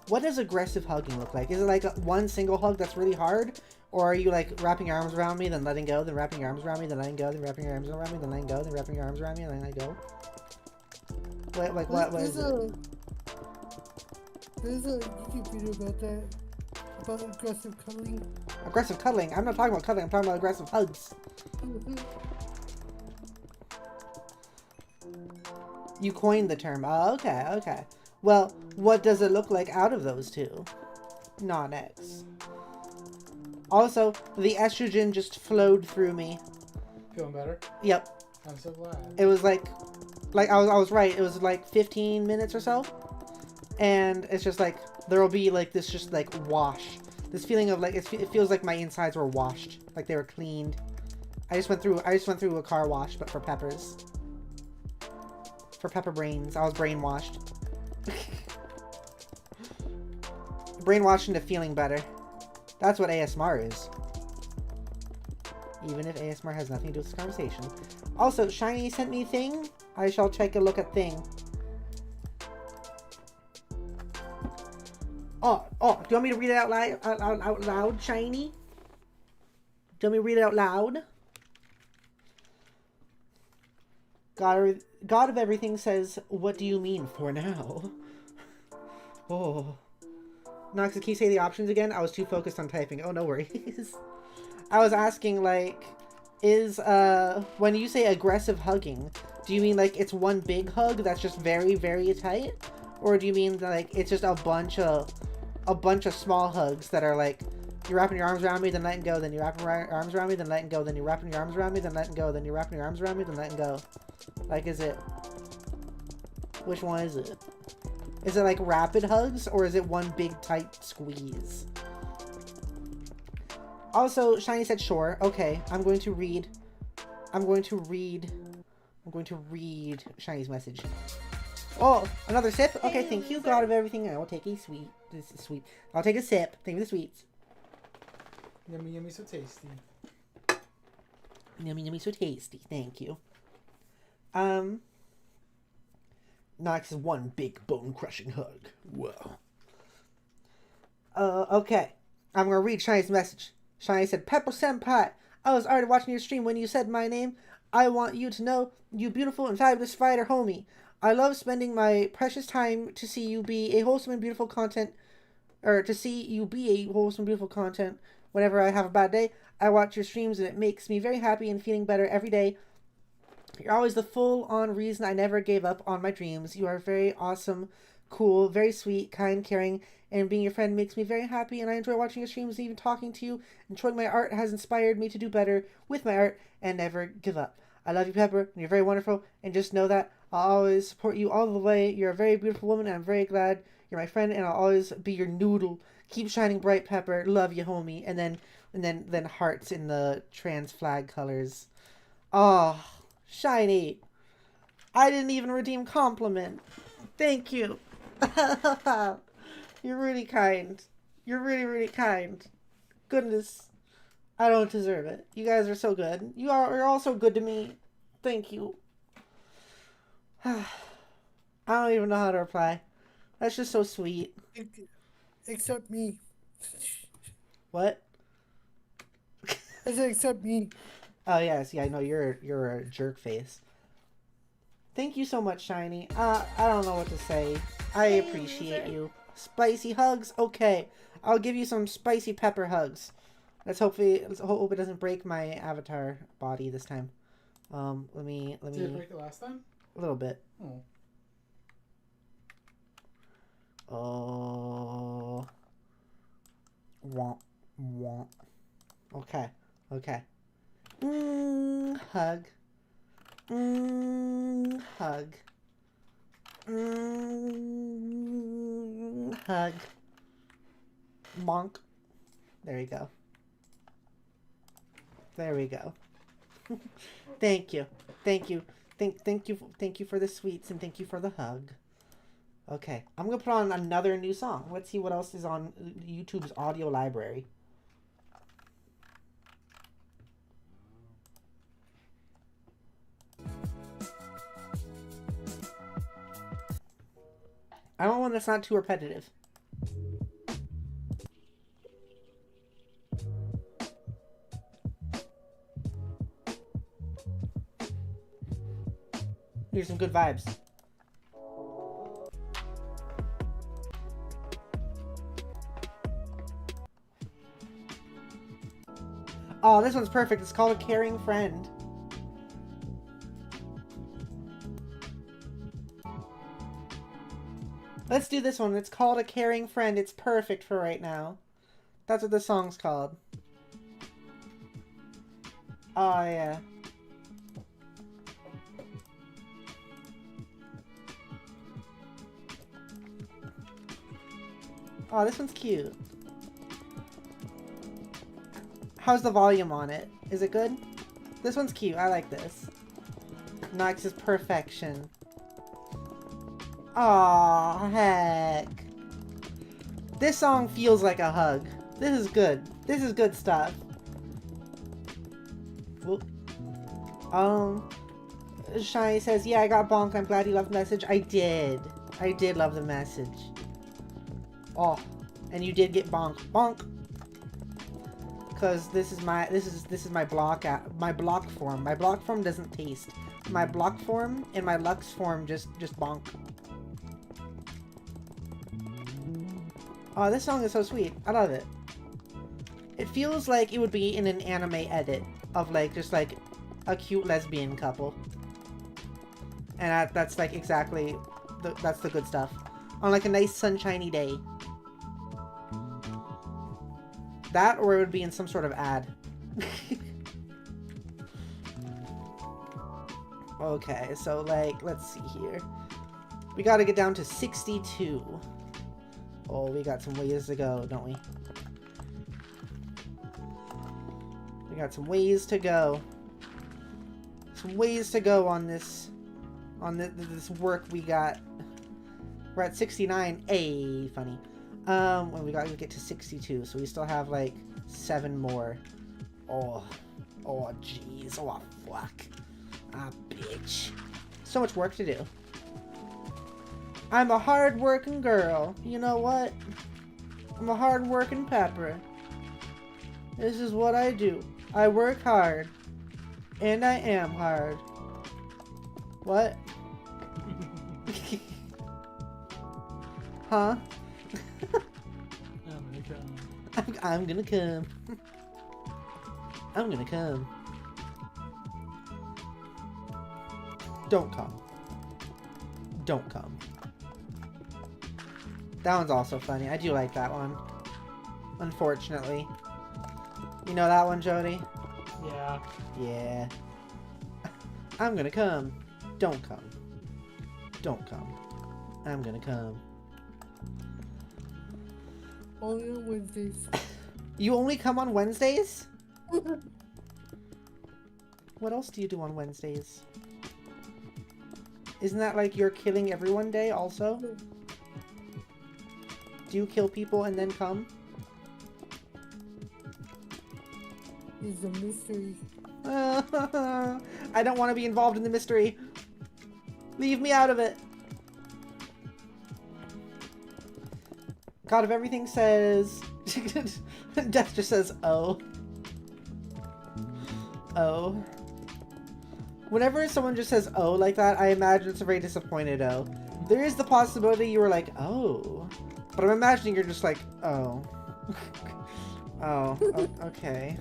A: What does aggressive hugging look like? Is it like one single hug that's really hard? Or are you like wrapping your arms around me, then letting go, then wrapping your arms around me, then letting go, then wrapping your arms around me, then letting go, then wrapping your arms around me, and then letting go? What is it?
B: There's a YouTube video about that. About aggressive cuddling.
A: Aggressive cuddling? I'm not talking about cuddling, I'm talking about aggressive hugs. You coined the term. Oh, okay. Well, what does it look like out of those two? Non-X. Also, the estrogen just flowed through me.
C: Feeling better?
A: Yep.
C: I'm so glad.
A: It was like I was right. It was like 15 minutes or so. And it's just like, there'll be like this just like wash. This feeling of like, it feels like my insides were washed. Like they were cleaned. I just went through a car wash, but for peppers. For pepper brains. I was brainwashed. Brainwashed into feeling better. That's what ASMR is. Even if ASMR has nothing to do with this conversation. Also, Shiny sent me thing. I shall take a look at thing. Oh, do you want me to read it out loud, Shiny? Do you want me to read it out loud? God of Everything says, what do you mean for now? Oh. Nox, can you say the options again? I was too focused on typing. Oh, no worries. I was asking, like, when you say aggressive hugging, do you mean, like, it's one big hug that's just very, very tight? Or do you mean, like, it's just a bunch of small hugs that are, like, you're wrapping your arms around me, then letting go, then you're wrapping your arms around me, then letting go, then you're wrapping your arms around me, then letting go, then you're wrapping your arms around me, then letting go? Like, which one is it? Is it like rapid hugs, or is it one big tight squeeze? Also, Shiny said sure. Okay, I'm going to read Shiny's message. Oh, another sip? Okay, thank you, God of Everything. I will take a sweet. This is sweet. I'll take a sip. Thank you for the sweets.
C: Yummy, yummy, so tasty.
A: Yummy, yummy, so tasty. Thank you. Nox is one big bone-crushing hug. Whoa. Okay. I'm gonna read Shiny's message. Shiny said, Pepper Senpai, I was already watching your stream when you said my name. I want you to know, you beautiful and fabulous fighter homie. I love spending my precious time to see you be a wholesome and beautiful content, or to see you be a wholesome and beautiful content. Whenever I have a bad day, I watch your streams and it makes me very happy and feeling better every day. You're always the full-on reason I never gave up on my dreams. You are very awesome, cool, very sweet, kind, caring, and being your friend makes me very happy, and I enjoy watching your streams and even talking to you. Enjoying my art has inspired me to do better with my art and never give up. I love you, Pepper, and you're very wonderful, and just know that I'll always support you all the way. You're a very beautiful woman, and I'm very glad you're my friend, and I'll always be your noodle. Keep shining bright, Pepper. Love you, homie. And then hearts in the trans flag colors. Oh, Shiny. I didn't even redeem compliment. Thank you. You're really kind. You're really, really kind. Goodness. I don't deserve it. You guys are so good. You're all so good to me. Thank you. I don't even know how to reply. That's just so sweet.
B: Except me.
A: What?
B: I said except me.
A: Oh yes, yeah, I know you're a jerk face. Thank you so much, Shiny. I don't know what to say. I appreciate you. Spicy hugs? Okay. I'll give you some spicy pepper hugs. Let's hope it doesn't break my avatar body this time. Let me.
C: Did it break it last time?
A: A little bit.
C: Oh.
A: Oh. Womp womp. Okay. Okay. Hug. Hug. Hug. Bonk. There you go. There we go. Thank you. Thank you. Thank you for the sweets and thank you for the hug. Okay, I'm gonna put on another new song. Let's see what else is on YouTube's audio library. I want one that's not too repetitive. Here's some good vibes. Oh, this one's perfect. It's called A Caring Friend. Let's do this one. It's called A Caring Friend. It's perfect for right now. That's what the song's called. Oh, yeah. Oh, this one's cute. How's the volume on it? Is it good? This one's cute. I like this. Nox's perfection. Aw, heck. This song feels like a hug. This is good. This is good stuff. Whoop. Shiny says, yeah, I got bonked. I'm glad you loved the message. I did. I did love the message. Oh, and you did get bonk. Bonk. Because this is my block form. My block form doesn't taste. My block form and my Lux form just bonk. Oh, this song is so sweet. I love it. It feels like it would be in an anime edit of like just like a cute lesbian couple. And that's like exactly that's the good stuff. On like a nice sunshiny day. That, or it would be in some sort of ad. Okay, so like, let's see here. We gotta get down to 62. Oh, we got some ways to go, don't we? We got some ways to go. Some ways to go on this work we got. We're at 69. Ay, funny. When we gotta get to 62, so we still have like 7 more. Oh jeez, oh fuck, ah bitch, so much work to do. I'm a hard-working girl. You know what? I'm a hard-working Pepper. This is what I do. I work hard. And I am hard. What? Huh? I'm gonna come. I'm gonna come. Don't come. Don't come. That one's also funny. I do like that one. Unfortunately. You know that one, Jody?
C: Yeah.
A: Yeah. I'm gonna come. Don't come. Don't come. I'm gonna come.
B: Only on Wednesdays.
A: You only come on Wednesdays? What else do you do on Wednesdays? Isn't that like your killing everyone day also? Do you kill people and then come?
B: It's a mystery.
A: I don't want to be involved in the mystery. Leave me out of it. God, if everything says... Death just says, oh. Oh. Whenever someone just says, oh, like that, I imagine it's a very disappointed oh. There is the possibility you were like, oh. But I'm imagining you're just like, oh. Oh, okay.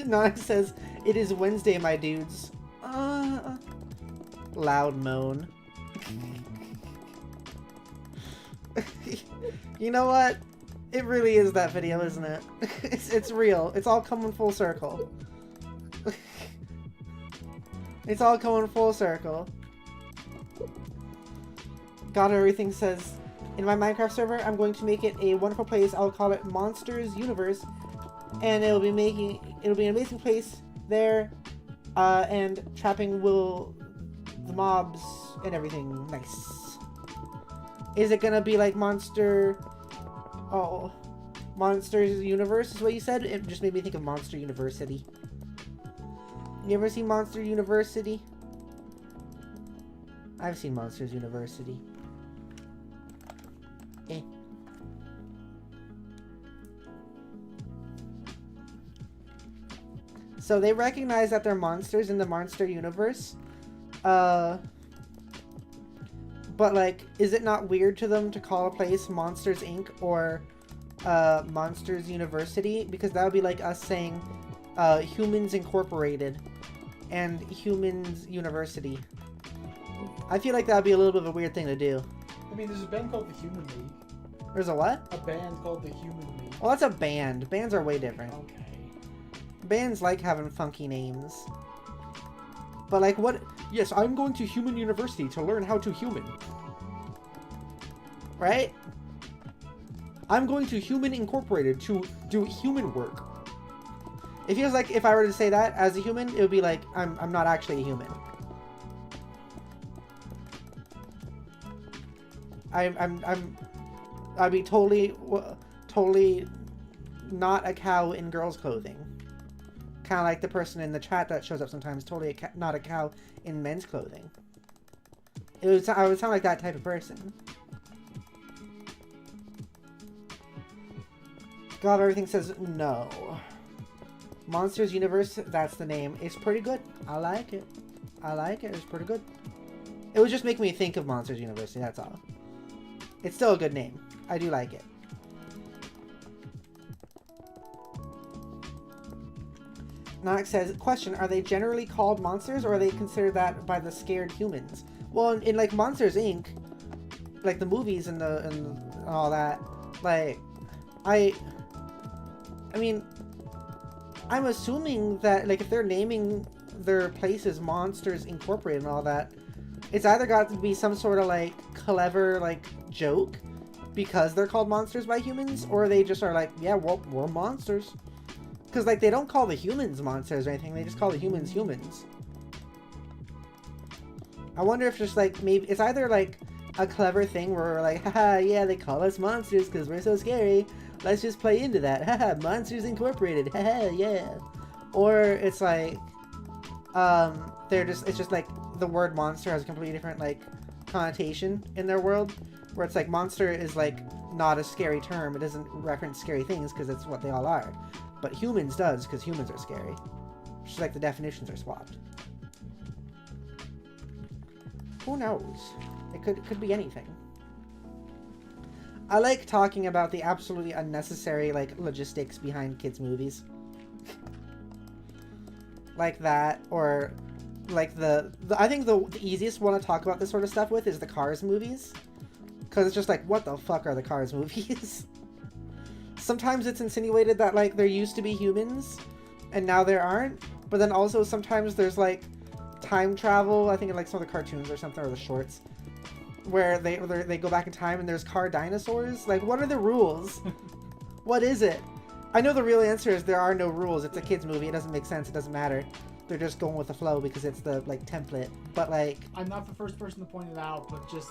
A: Nana says, it is Wednesday, my dudes. Loud moan. You know what? It really is that video, isn't it? It's real. It's all coming full circle. It's all coming full circle. God, everything says, in my Minecraft server, I'm going to make it a wonderful place. I'll call it Monsters Universe. And it'll be an amazing place there. And trapping the mobs and everything. Nice. Is it gonna be like Monsters Universe is what you said? It just made me think of Monster University. You ever seen Monster University? I've seen Monsters University. Eh. So they recognize that they're monsters in the Monster Universe. But, like, is it not weird to them to call a place Monsters Inc. or Monsters University? Because that would be like us saying Humans Incorporated and Humans University. I feel like that would be a little bit of a weird thing to do.
C: I mean, there's a band called the Human League.
A: There's a what?
C: A band called the Human League.
A: Well, that's a band. Bands are way different.
C: Okay.
A: Bands like having funky names. But like what? Yes, I'm going to Human University to learn how to human. Right? I'm going to Human Incorporated to do human work. It feels like if I were to say that as a human, it would be like I'm not actually a human. I'd be totally not a cow in girls' clothing. Kind of like the person in the chat that shows up sometimes, totally not a cow in men's clothing. I would sound like that type of person. God, everything says no. Monsters Universe, that's the name. It's pretty good. I like it. I like it. It's pretty good. It would just make me think of Monsters University, that's all. It's still a good name. I do like it. Nox says, question, are they generally called monsters or are they considered that by the scared humans? Well, in like Monsters Inc., like the movies and all that, like, I mean, I'm assuming that, like, if they're naming their places Monsters Incorporated and all that, it's either got to be some sort of, like, clever, like, joke because they're called monsters by humans, or they just are like, yeah, well, we're monsters. Because, like, they don't call the humans monsters or anything, they just call the humans humans. I wonder if just, like, maybe, it's either, like, a clever thing where we're like, haha, yeah, they call us monsters because we're so scary. Let's just play into that. Haha, Monsters Incorporated. Haha, yeah. Or it's like, it's just like the word monster has a completely different like connotation in their world, where it's like monster is like not a scary term. It doesn't reference scary things because it's what they all are, but humans does because humans are scary. It's just like the definitions are swapped. Who knows? It could be anything. I like talking about the absolutely unnecessary like logistics behind kids movies. Like that, or like the I think the easiest one to talk about this sort of stuff with is the Cars movies, because it's just like, what the fuck are the Cars movies? Sometimes it's insinuated that like there used to be humans and now there aren't, but then also sometimes there's like time travel, I think in like some of the cartoons or something, or the shorts, where they go back in time and there's car dinosaurs. Like, what are the rules? What is it? I know the real answer is there are no rules. It's a kids movie. It doesn't make sense. It doesn't matter. They're just going with the flow because it's the like template. But like,
C: I'm not the first person to point it out, but just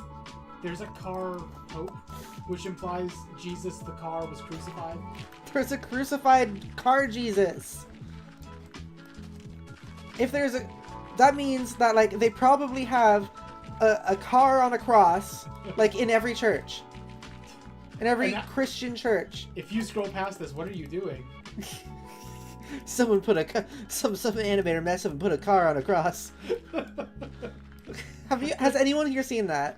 C: there's a car Pope, which implies Jesus the car was crucified.
A: there's a crucified car Jesus. If there's a, that means that like they probably have a car on a cross, like in every church, in every Christian church.
C: If you scroll past this, what are you doing?
A: Someone put some animator mess up and put a car on a cross. Has anyone here seen that?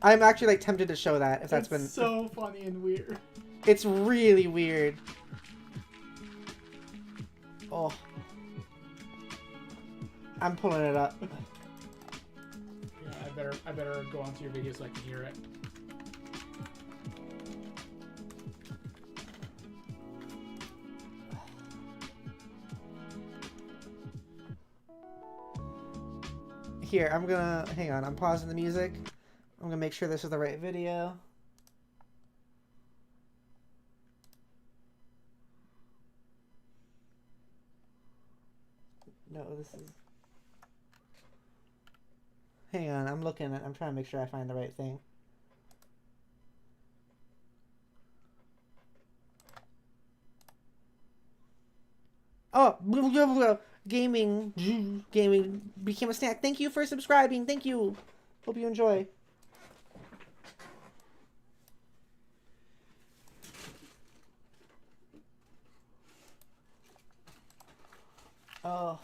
A: I'm actually like tempted to show that if that's been
C: so funny and weird.
A: It's really weird. Oh. I'm pulling it up.
C: Yeah, I better go onto your video so I can hear it.
A: Here, I'm gonna hang on. I'm pausing the music. I'm gonna make sure this is the right video. No, this is. Hang on, I'm looking at. I'm trying to make sure I find the right thing. Oh, gaming became a snack. Thank you for subscribing. Thank you. Hope you enjoy. Oh,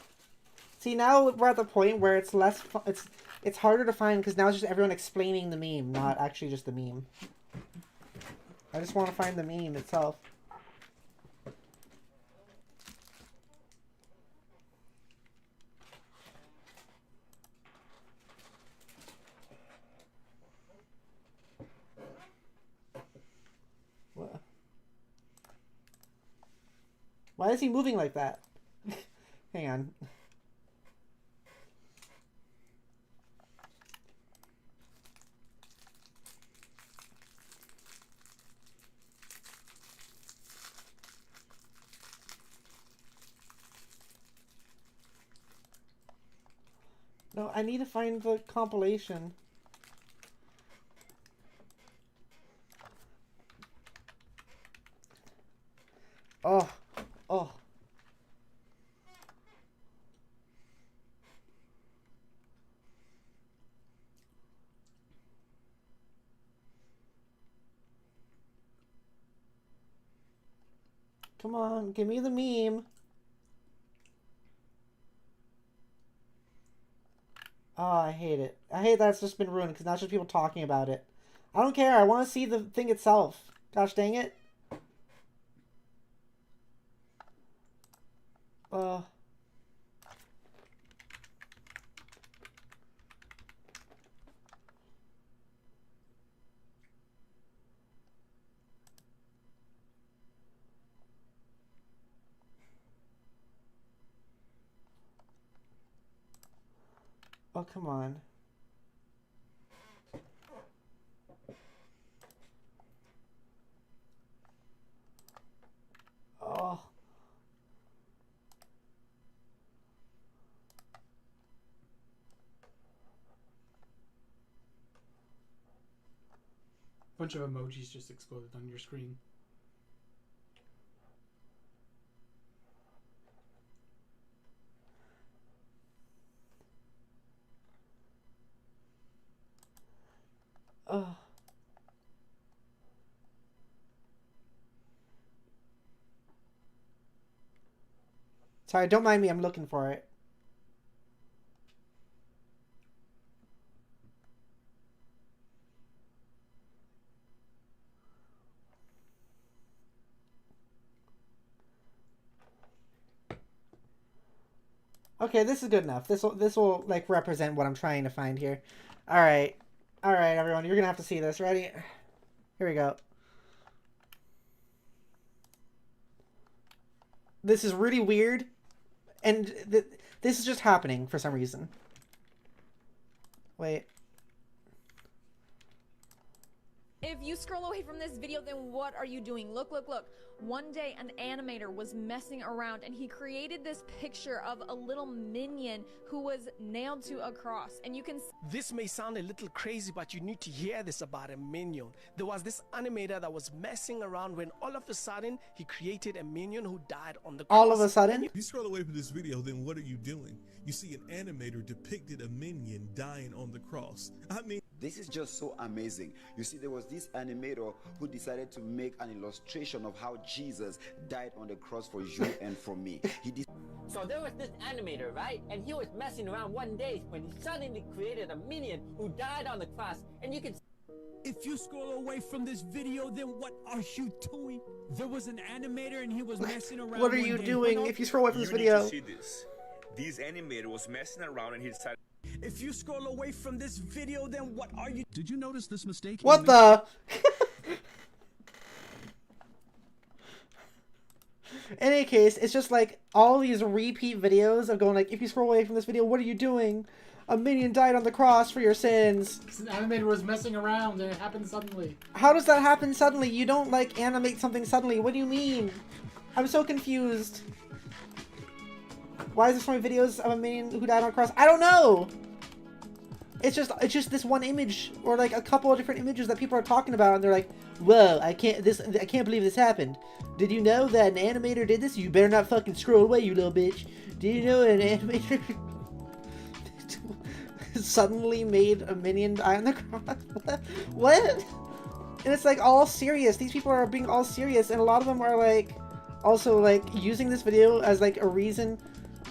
A: see, now we're at the point where it's less. It's harder to find because now it's just everyone explaining the meme, not actually just the meme. I just want to find the meme itself. What? Why is he moving like that? Hang on. No, I need to find the compilation. Oh, oh. Come on, give me the meme. Oh, I hate it. I hate that it's just been ruined because now it's just people talking about it. I don't care. I want to see the thing itself. Gosh dang it. Oh, come on. Oh.
C: A bunch of emojis just exploded on your screen.
A: Sorry, don't mind me. I'm looking for it. Okay, this is good enough. This will like represent what I'm trying to find here. All right, everyone, you're gonna have to see this. Ready? Here we go. This is really weird, and this is just happening for some reason. Wait.
D: If you scroll away from this video, then what are you doing? Look, look, look. One day an animator was messing around and he created this picture of a little minion who was nailed to a cross. And you can
E: This may sound a little crazy, but you need to hear this about a minion. There was this animator that was messing around when all of a sudden he created a minion who died on the cross.
A: All of a sudden?
F: If you scroll away from this video, then what are you doing? You see an animator depicted a minion dying on the cross. I mean,
G: this is just so amazing. You see, there was this animator who decided to make an illustration of how Jesus died on the cross for you and for me.
H: So there was this animator, right? And he was messing around one day when he suddenly created a minion who died on the cross. And you can...
I: If you scroll away from this video, then what are you doing? There was an animator and he was messing around.
A: What are you doing if you scroll away from this video?
J: You need to see this. This animator was messing around and he decided...
I: If you scroll away from this video, then what are you...
K: Did you notice this mistake?
A: What the? In any case, it's just like all these repeat videos of going like, if you scroll away from this video, what are you doing? A minion died on the cross for your sins.
C: An animator was messing around and it happened suddenly.
A: How does that happen suddenly? You don't like animate something suddenly. What do you mean? I'm so confused. Why is there so many videos of a minion who died on a cross? I don't know. It's just this one image or like a couple of different images that people are talking about, and they're like, "Whoa, I can't believe this happened. Did you know that an animator did this? You better not fucking scroll away, you little bitch. Did you know an animator suddenly made a minion die on the cross? What? And it's like all serious. These people are being all serious, and a lot of them are like also like using this video as like a reason.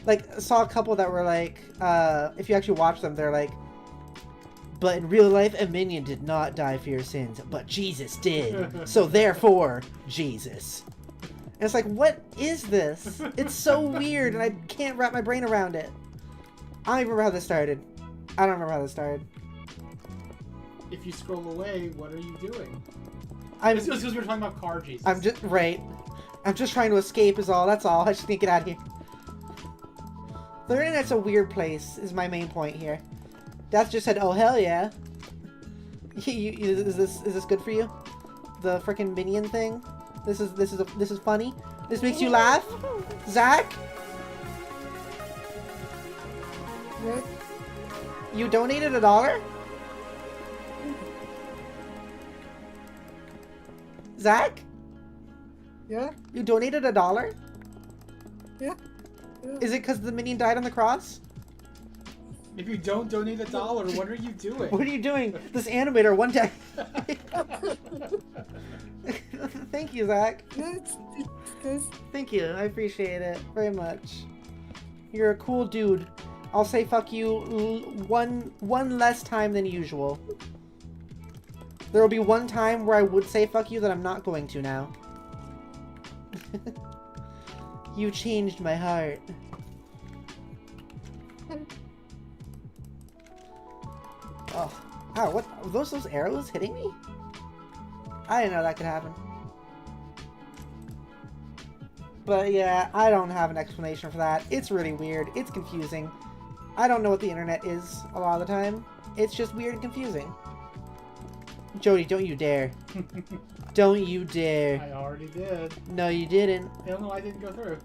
A: Like, I saw a couple that were like, if you actually watch them, they're like, but in real life, a minion did not die for your sins, but Jesus did. So therefore, Jesus. And it's like, what is this? It's so weird, and I can't wrap my brain around it. I don't even remember how this started. I don't remember how this started.
C: If you scroll away, what are you doing?
A: It's
C: because we were talking about car Jesus.
A: I'm just, right. I'm just trying to escape is all, that's all. I just need to get out of here. The internet's a weird place, is my main point here. Death just said, oh hell yeah. Is this good for you? The freaking minion thing? This is funny? This makes you laugh? Zach?
B: What?
A: You donated $1? Zach?
B: Yeah?
A: You donated $1?
B: Yeah?
A: Is it because the minion died on the cross?
C: If you don't donate $1, what are you doing?
A: What are you doing? This animator one day. Thank you, Zach. Thank you. I appreciate it very much. You're a cool dude. I'll say fuck you one less time than usual. There will be one time where I would say fuck you that I'm not going to now. You changed my heart. Oh, ow, what? Are those arrows hitting me? I didn't know that could happen. But yeah, I don't have an explanation for that. It's really weird. It's confusing. I don't know what the internet is a lot of the time. It's just weird and confusing. Jody, don't you dare. Don't you dare.
C: I already did.
A: No, you didn't.
C: I don't know why I didn't go through.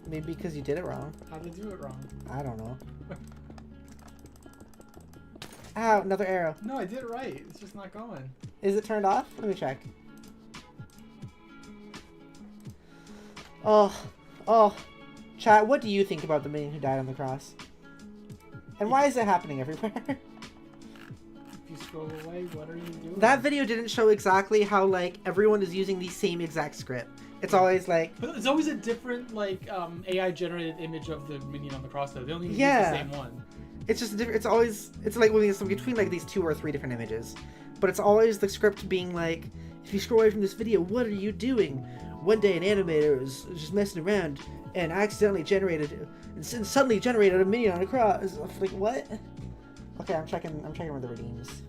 A: Maybe because you did it wrong.
C: How did I do it wrong?
A: I don't know. Ow, another arrow.
C: No, I did it right. It's just not going.
A: Is it turned off? Let me check. Oh. Chat, what do you think about the minion who died on the cross? And why is it happening everywhere?
C: If you scroll away, what are you doing?
A: That video didn't show exactly how, like, everyone is using the same exact script. It's always like,
C: But it's always a different like AI generated image of the minion on the cross though. They don't even use
A: Yeah.
C: the same one.
A: it's just different. It's always, it's like when it's between like these 2 or 3 different images, but it's always the script being like, if you scroll away from this video, what are you doing? One day an animator was just messing around and accidentally generated and suddenly generated a minion on a cross. Like what? Okay, I'm checking with the redeems.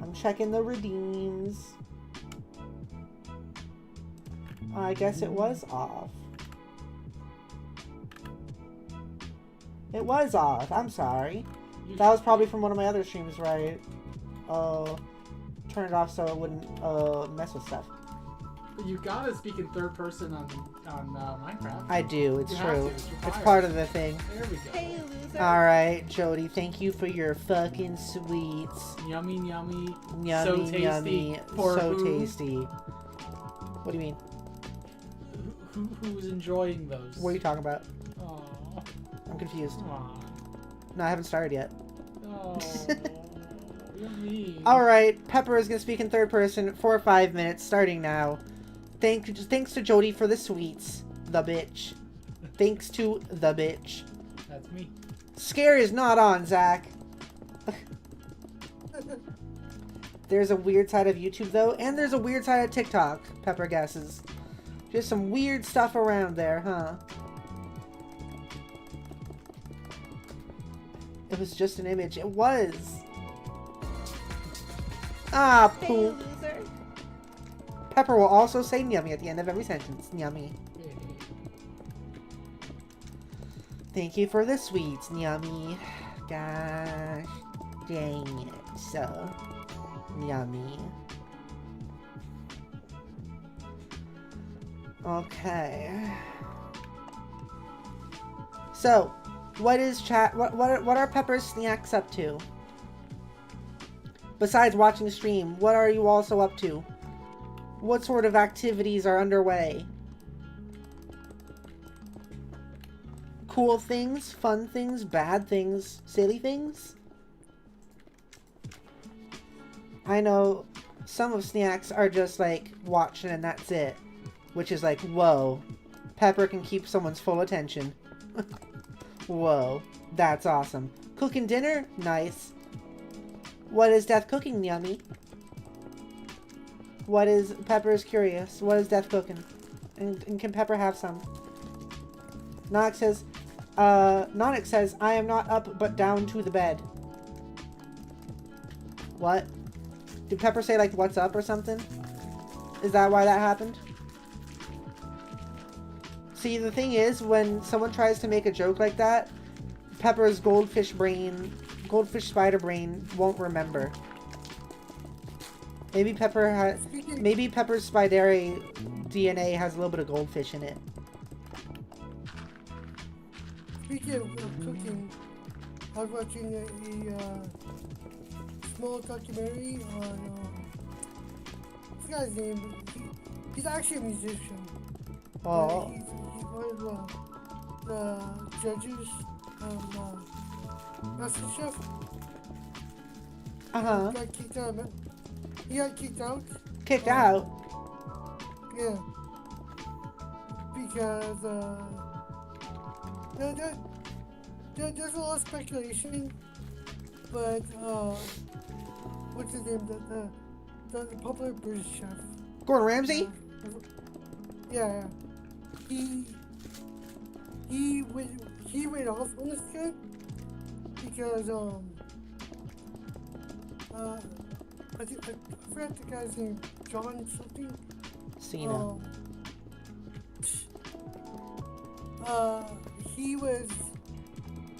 A: I'm checking the redeems. I guess it was off. It was off. I'm sorry. That was probably from one of my other streams, right? Turn it off so it wouldn't mess with stuff.
C: You gotta speak in third person on Minecraft.
A: I do. It's
C: You
A: true.
C: have to. It's
A: It's
C: required.
A: part of the thing.
C: There we go.
D: Hey, loser.
A: All right, Jody. Thank you for your fucking sweets.
C: Yummy, yummy.
A: Yummy,
C: So tasty.
A: yummy.
C: For
A: So
C: who?
A: tasty. What do you mean?
C: Who's enjoying those?
A: What are you talking about?
C: Oh,
A: I'm confused.
C: come on.
A: No, I haven't started yet.
C: Oh, you're mean.
A: All right, Pepper is gonna speak in third person for 5 minutes, starting now. Thanks to Jody for the sweets, the bitch. Thanks to the bitch.
C: That's me.
A: Scare is not on, Zach. There's a weird side of YouTube though, and there's a weird side of TikTok. Pepper guesses. Just some weird stuff around there, huh? It was just an image. It was. Ah,
D: Hey,
A: poop.
D: loser.
A: Pepper will also say yummy at the end of every sentence. Yummy. Thank you for the sweets, yummy. Gosh, dang it. So yummy. Okay. So, what is chat? What are Pepper's snacks up to? Besides watching the stream, what are you also up to? What sort of activities are underway? Cool things, fun things, bad things, silly things? I know some of snacks are just like watching and that's it. Which is like, whoa. Pepper can keep someone's full attention. Whoa. That's awesome. Cooking dinner? Nice. What is Death cooking, yummy? What is... Pepper is curious. What is Death cooking? And can Pepper have some? Nonic says... Nonic says, I am not up but down to the bed. What? Did Pepper say, like, what's up or something? Is that why that happened? See, the thing is, when someone tries to make a joke like that, Pepper's goldfish spider brain won't remember. Maybe Pepper's spidery DNA has a little bit of goldfish in it.
B: Speaking of cooking, I was watching a small documentary on what's the guy's name? He's actually a musician.
A: Oh.
B: He's one of the judges on MasterChef.
A: Uh-huh.
B: Got kicked out. He got kicked out.
A: Kicked out?
B: Yeah. Because there's a lot of speculation, but what's his name? The popular British chef.
A: Gordon Ramsay?
B: Yeah. He went off on this kid because I forgot the guy's name, John something.
A: Cena.
B: He was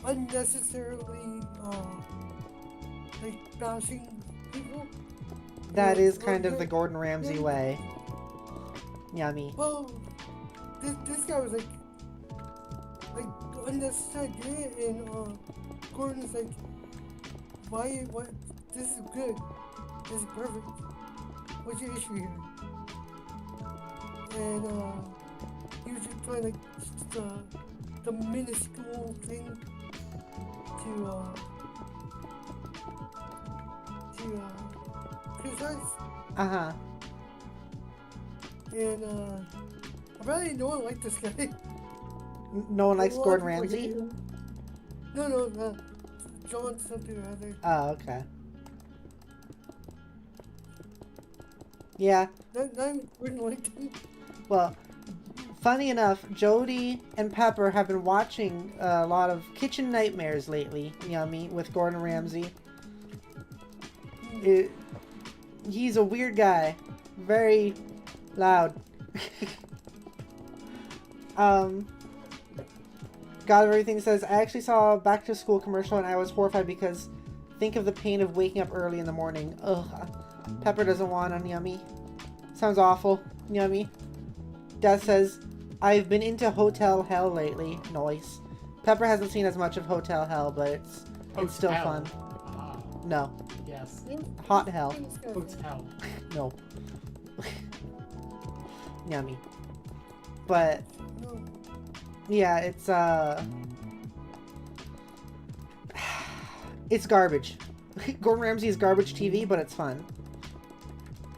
B: unnecessarily like bashing people.
A: That is kind of the Gordon Ramsay way. Yummy.
B: Well, this guy was like unnecessary doing it, and Gordon's like, why? What? This is good. This is perfect. What's your issue here? And he was just trying like the minuscule thing to to criticize.
A: Uh-huh.
B: And apparently no one liked this guy.
A: No one likes
B: A lot
A: Gordon
B: of people
A: Ramsay?
B: hate him. No. John something or other.
A: Oh, okay. Yeah.
B: Not Gordon liked him.
A: Well, funny enough, Jody and Pepper have been watching a lot of Kitchen Nightmares lately, Yummy, with Gordon Ramsay. He's a weird guy. Very loud. God of Everything says, I actually saw a back to school commercial and I was horrified because think of the pain of waking up early in the morning. Ugh. Pepper doesn't want on Yummy. Sounds awful. Yummy. Dad says, I've been into Hotel Hell lately. Noise. Pepper hasn't seen as much of Hotel Hell, but it's still fun. No.
C: Yes.
A: Hot Hell.
C: Hotel.
A: No. Yummy. But yeah, it's garbage. Gordon Ramsay is garbage TV, but it's fun.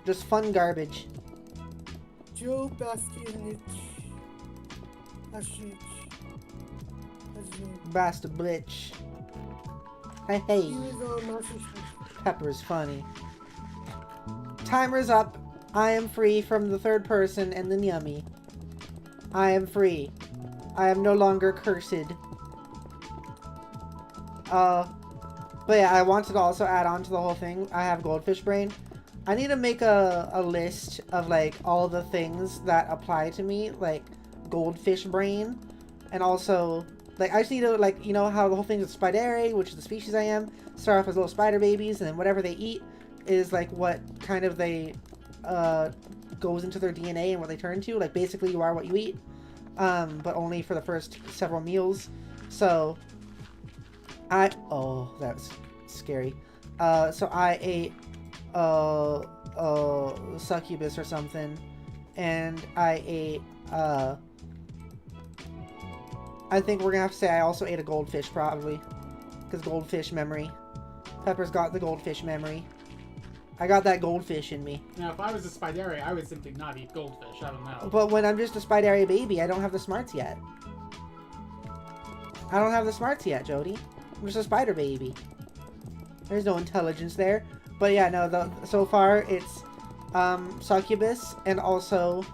A: Just fun garbage.
B: Joe Bastianich.
A: Basta bitch. Hey.
B: He was on Master Chief.
A: Pepper's funny. Timer's up. I am free from the third person and then Yummy. I am free. I am no longer cursed. But yeah, I wanted to also add on to the whole thing. I have goldfish brain. I need to make a list of like all the things that apply to me, like goldfish brain, and also like I just need to like, you know how the whole thing with Spideri, which is the species I am, start off as little spider babies, and then whatever they eat is like what kind of they goes into their DNA and what they turn to. Like basically you are what you eat, but only for the first several meals. So oh, that was scary. So I ate succubus or something, and I ate I think we're gonna have to say I also ate a goldfish probably, because goldfish memory. Pepper's got the goldfish memory. I got that goldfish in me.
C: Now, if I was a Spideri, I would simply not eat goldfish. I don't know.
A: But when I'm just a Spideri baby, I don't have the smarts yet. I don't have the smarts yet, Jody. I'm just a spider baby. There's no intelligence there. But yeah, no, so far it's succubus and also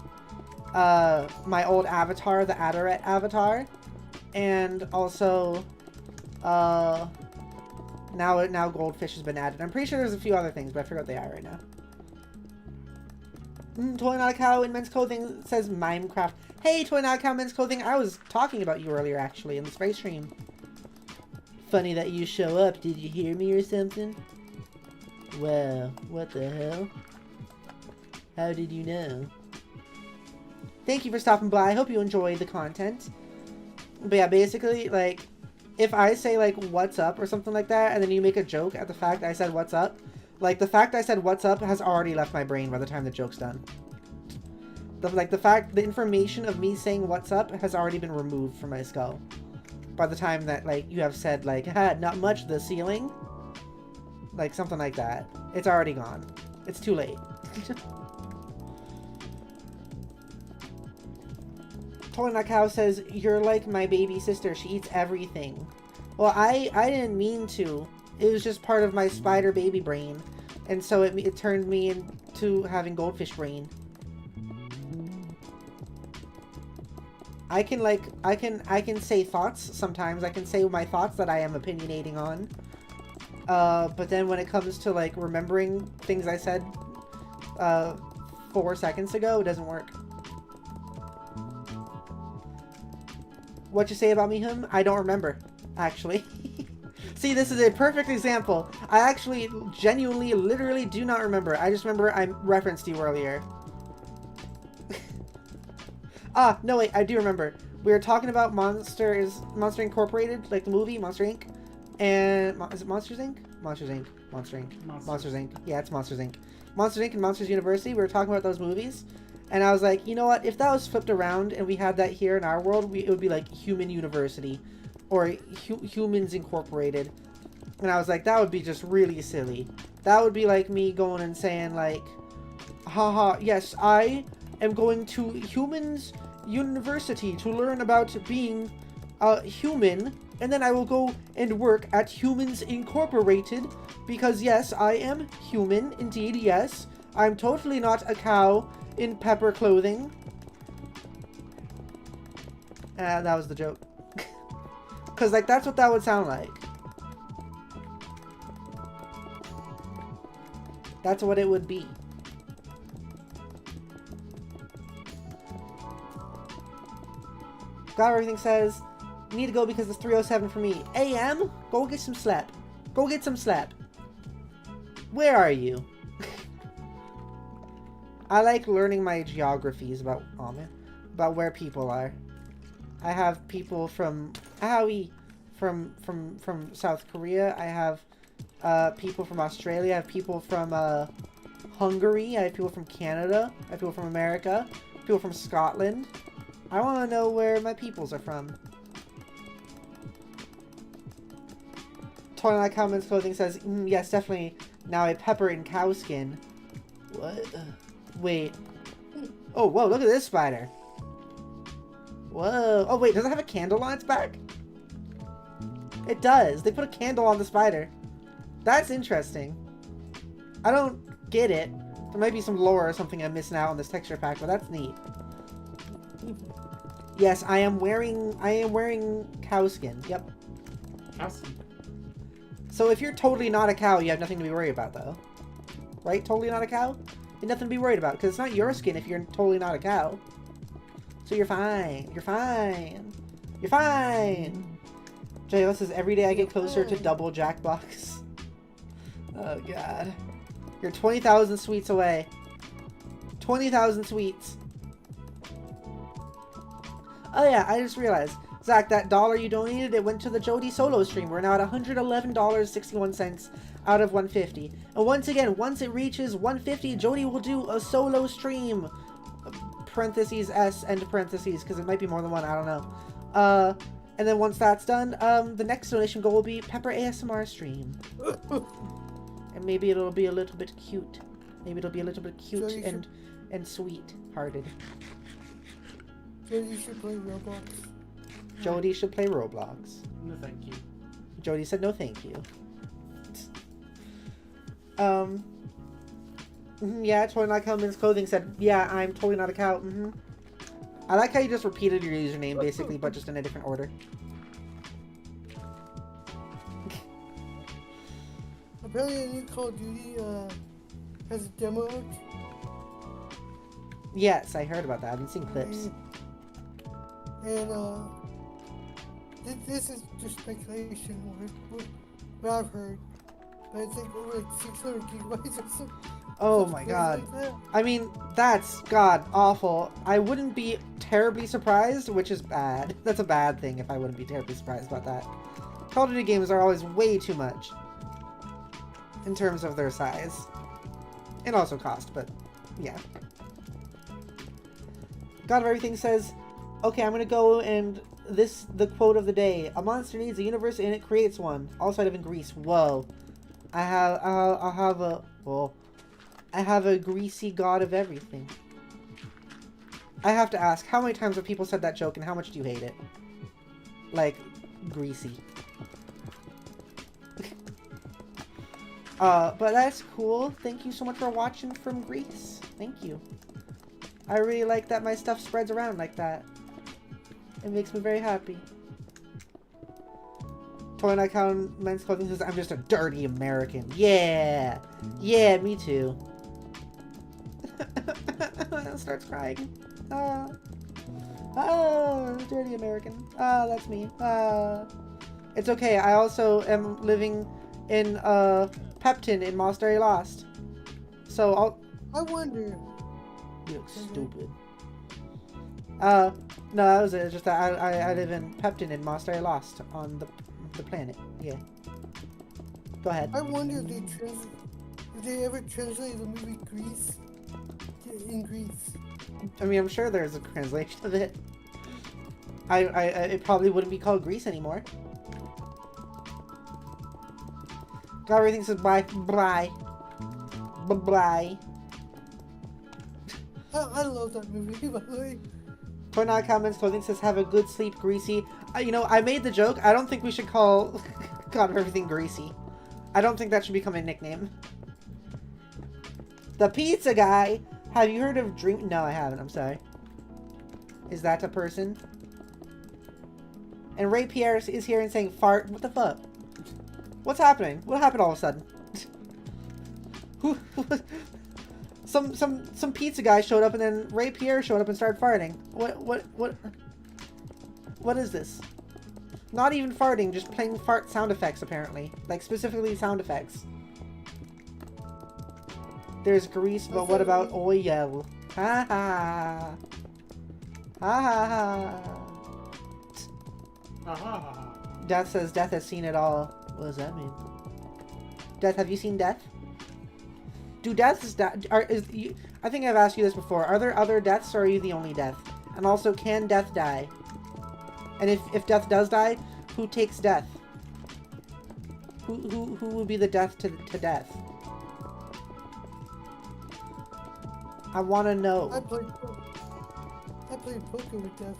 A: my old avatar, the Ara Ara avatar, and also now goldfish has been added. I'm pretty sure there's a few other things, but I forget what they are right now. Toy Not a Cow in men's clothing says Minecraft. Hey, Toy Not a Cow men's clothing. I was talking about you earlier actually in the spray stream. Funny that you show up. Did you hear me or something? Well, what the hell? How did you know? Thank you for stopping by. I hope you enjoy the content. But yeah, basically, like, if I say, like, what's up or something like that, and then you make a joke at the fact I said what's up, like, the fact I said what's up has already left my brain by the time the joke's done. The information of me saying what's up has already been removed from my skull. By the time that, like, you have said, like, not much, the ceiling. Like, something like that. It's already gone. It's too late. Toy Not Cow says, you're like my baby sister. She eats everything. Well, I didn't mean to. It was just part of my spider baby brain. And so it turned me into having goldfish brain. I can say thoughts sometimes. I can say my thoughts that I am opinionating on. But then when it comes to, like, remembering things I said 4 seconds ago, it doesn't work. What you say about me, him? I don't remember, actually. See, this is a perfect example. I actually, genuinely, literally do not remember. I just remember I referenced you earlier. Ah, no wait, I do remember. We were talking about Monster Incorporated, like the movie, Monster Inc. And, is it Monsters Inc? Monsters Inc. Monster Inc. Monsters Inc. Yeah, it's Monsters Inc. Monsters Inc. and Monsters University, we were talking about those movies. And I was like, you know what, if that was flipped around and we had that here in our world, it would be like Human University. Or Humans Incorporated. And I was like, that would be just really silly. That would be like me going and saying like, haha, yes, I am going to Humans University to learn about being a human, and then I will go and work at Humans Incorporated, because yes, I am human, indeed, yes. I'm totally not a cow in pepper clothing. That was the joke. Because, like, that's what that would sound like. That's what it would be. Glad everything says, need to go because it's 3:07 for me. AM? Go get some slap. Go get some slap. Where are you? I like learning my geographies about, oh man, about where people are. I have people from Howie, from South Korea. I have people from Australia. I have people from Hungary. I have people from Canada. I have people from America. People from Scotland. I want to know where my peoples are from. Twilight Comments Clothing says, yes, definitely. Now a pepper in cow skin. What? Wait. Oh, whoa, look at this spider. Whoa. Oh, wait, does it have a candle on its back? It does. They put a candle on the spider. That's interesting. I don't get it. There might be some lore or something I'm missing out on this texture pack, but that's neat. Yes, I am wearing cow skin. Yep.
C: Cow skin.
A: So if you're totally not a cow, you have nothing to be worried about, though. Right? Totally not a cow? You have nothing to be worried about, because it's not your skin if you're totally not a cow. So you're fine. You're fine. You're fine. JL says, every day I get closer to double Jackbox. Oh, God. You're 20,000 sweets away. 20,000 sweets. Oh, yeah, I just realized. Zach, that $1 you donated, it went to the Jody solo stream. We're now at $111.61 out of 150. And once again, once it reaches 150, Jody will do a solo stream. Parentheses S and parentheses, because it might be more than one, I don't know. And then once that's done, the next donation goal will be Pepper ASMR stream. And maybe it'll be a little bit cute. Maybe it'll be a little bit cute and sweet-hearted.
B: Jody should play Roblox.
A: Jody should play Roblox.
C: No, thank you.
A: Jody said no, thank you. Yeah, Totally Not Comments Clothing said, yeah, I'm totally not a cow. I like how you just repeated your username, basically, but just in a different order.
B: Apparently a new Call of Duty has a demo out.
A: Yes, I heard about that. I've been seeing clips.
B: And this is just speculation, what I've heard. But it's like over like 600 gigabytes or something.
A: Oh my god. Like I mean, that's god awful. I wouldn't be terribly surprised, which is bad. That's a bad thing if I wouldn't be terribly surprised about that. Call of Duty games are always way too much in terms of their size. And also cost, but yeah. God of Everything says, okay, I'm gonna go and the quote of the day. A monster needs a universe and it creates one. Also I live in Greece. Whoa. I have a greasy god of everything. I have to ask, how many times have people said that joke and how much do you hate it? Like, greasy. But that's cool. Thank you so much for watching from Greece. Thank you. I really like that my stuff spreads around like that. It makes me very happy. Toy Icon Men's Clothing says, I'm just a dirty American. Yeah! Yeah, me too. Starts crying. Dirty American. That's me. It's okay, I also am living in, Pepton in Monastery Lost. So
B: I wonder.
A: You look stupid. No, that was it. It's just that I live in Pepton in Monastery Lost on the planet. Yeah. Go ahead.
B: I wonder if they ever translate the movie Grease in Greece.
A: I mean, I'm sure there's a translation of it. It probably wouldn't be called Grease anymore. God, everything says bye. Bye. Bye-bye.
B: I love that movie, by the way.
A: Fortnite comments, clothing says, have a good sleep, Greasy. You know, I made the joke. I don't think we should call God of everything Greasy. I don't think that should become a nickname. The pizza guy. Have you heard of Dream? No, I haven't. I'm sorry. Is that a person? And Ray Pierre is here and saying fart. What the fuck? What's happening? What happened all of a sudden? Who? Some pizza guy showed up and then Ray Pierre showed up and started farting. What is this? Not even farting, just playing fart sound effects apparently. Like specifically sound effects. There's grease, but what about oil? Ha ha. Ha ha ha.
C: Ha ha ha.
A: Death says Death has seen it all. What does that mean? Death, have you seen Death? Do deaths I think I've asked you this before. Are there other deaths or are you the only death? And also, can Death die? And if Death does die, who takes Death? Who would be the death to Death? I want to know.
B: I played poker with Death.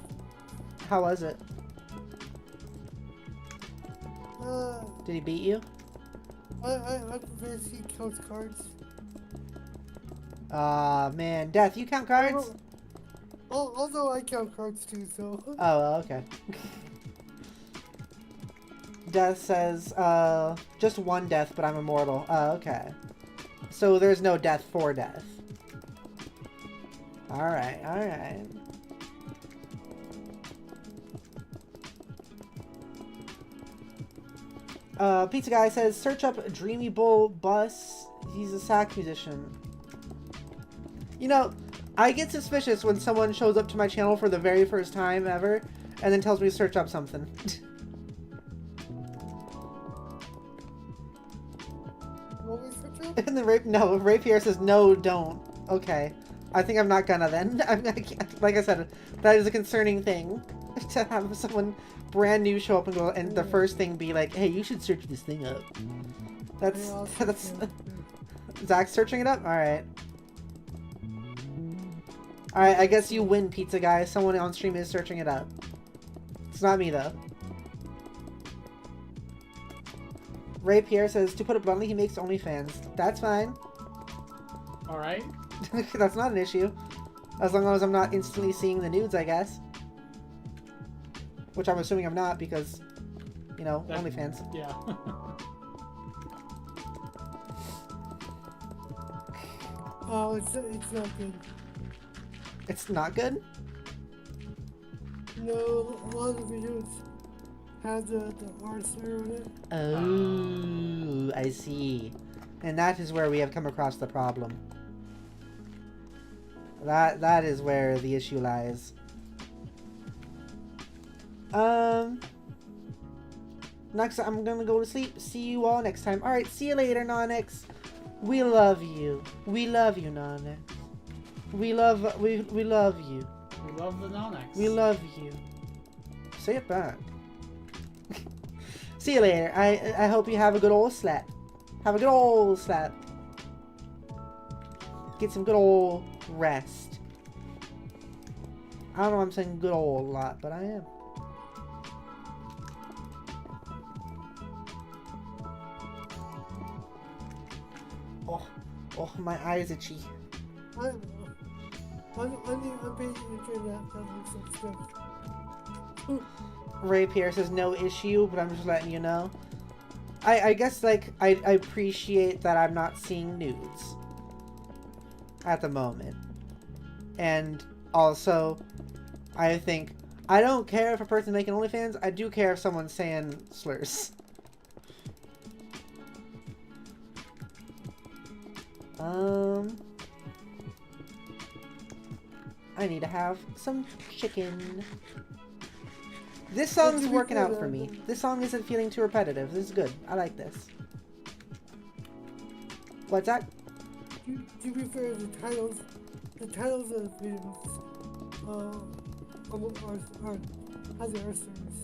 A: How was it?
B: Uh,
A: Did he beat you?
B: I prefer to see counts cards.
A: Aw, man. Death, you count cards?
B: Although I count cards too, so.
A: Oh, okay. Death says, just one death, but I'm immortal. Oh, okay. So there's no death for Death. Alright, alright. Pizza Guy says, search up Dreamy Bull Bus. He's a sax musician. You know, I get suspicious when someone shows up to my channel for the very first time ever, and then tells me to search up something.
B: What we search up?
A: And then Ray Pierre says, no, don't. Okay. I think I'm not gonna then. Like I said, that is a concerning thing. To have someone brand new show up and go, and the first thing be like, hey, you should search this thing up. That's... Zach's searching it up? Alright. Alright, I guess you win, Pizza Guy. Someone on stream is searching it up. It's not me, though. Ray Pierre says, to put it bluntly, he makes OnlyFans. That's fine.
C: Alright.
A: That's not an issue. As long as I'm not instantly seeing the nudes, I guess. Which I'm assuming I'm not, because, you know, OnlyFans.
C: Yeah.
B: Oh, it's not good.
A: It's not good?
B: No, a lot of the videos have the R slur in it.
A: Oh, I see. And that is where we have come across the problem. That is where the issue lies. Next, I'm gonna go to sleep. See you all next time. Alright, see you later, Nonix. We love you. We love you, Nonix. We love you.
C: We love the Nonix.
A: We love you. Say it back. See you later. I hope you have a good old slap. Have a good old slap. Get some good old rest. I don't know why I'm saying good old a lot, but I am. Oh, my eyes itchy.
B: I'm paying attention to that stuff.
A: Ray Pierre says no issue, but I'm just letting you know. I guess, like, I appreciate that I'm not seeing nudes at the moment. And also, I think, I don't care if a person's making OnlyFans, I do care if someone's saying slurs. I need to have some chicken. This song's working out for me. This song isn't feeling too repetitive. This is good. I like this. What's that?
B: To be fair, the titles of the videos has the R slurs.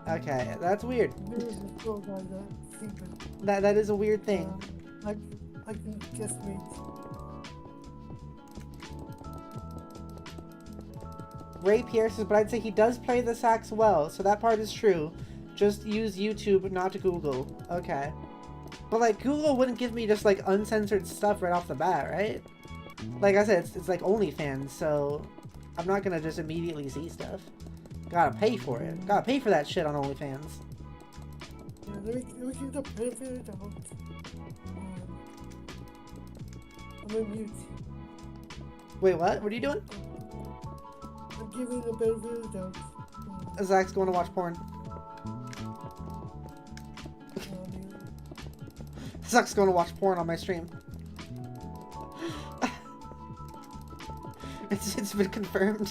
A: Okay, that's weird.
B: There is a troll guy that
A: That is a weird thing.
B: I can guesstimate.
A: Ray Pierre says, but I'd say he does play the sax well, so that part is true. Just use YouTube, not Google. Okay. But, like, Google wouldn't give me just, like, uncensored stuff right off the bat, right? Like I said, it's like OnlyFans, so I'm not gonna just immediately see stuff. Gotta pay for it. Gotta pay for that shit on OnlyFans.
B: Yeah, let me give the benefit of the doubt. I'm on mute.
A: Wait, what? What are you doing?
B: I'm giving the benefit of the doubt.
A: Zach's going to watch porn. Zach's going to watch porn on my stream. It's been confirmed.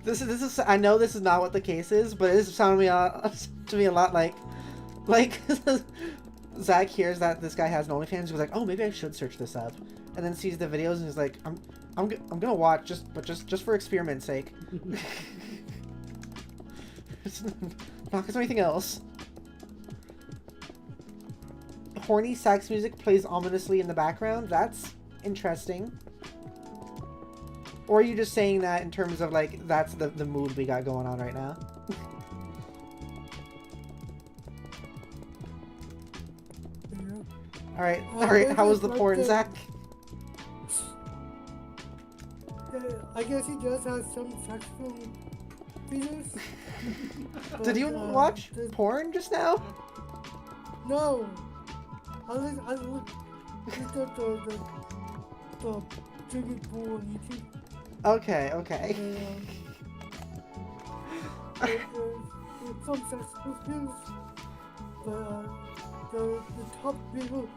A: This is I know this is not what the case is, but it is sounding to me a lot like Zach hears that this guy has an OnlyFans, he's like, oh, maybe I should search this up, and then sees the videos and he's like, I'm gonna watch just for experiment's sake. Not because of anything else. Horny sax music plays ominously in the background. That's interesting. Or are you just saying that in terms of, like, that's the mood we got going on right now? Alright, how was the porn, Zach?
B: I guess he does have some sexual features.
A: Did you watch porn just now?
B: No. I looked at the swimming pool on YouTube.
A: Okay.
B: There's some sexual features. The top video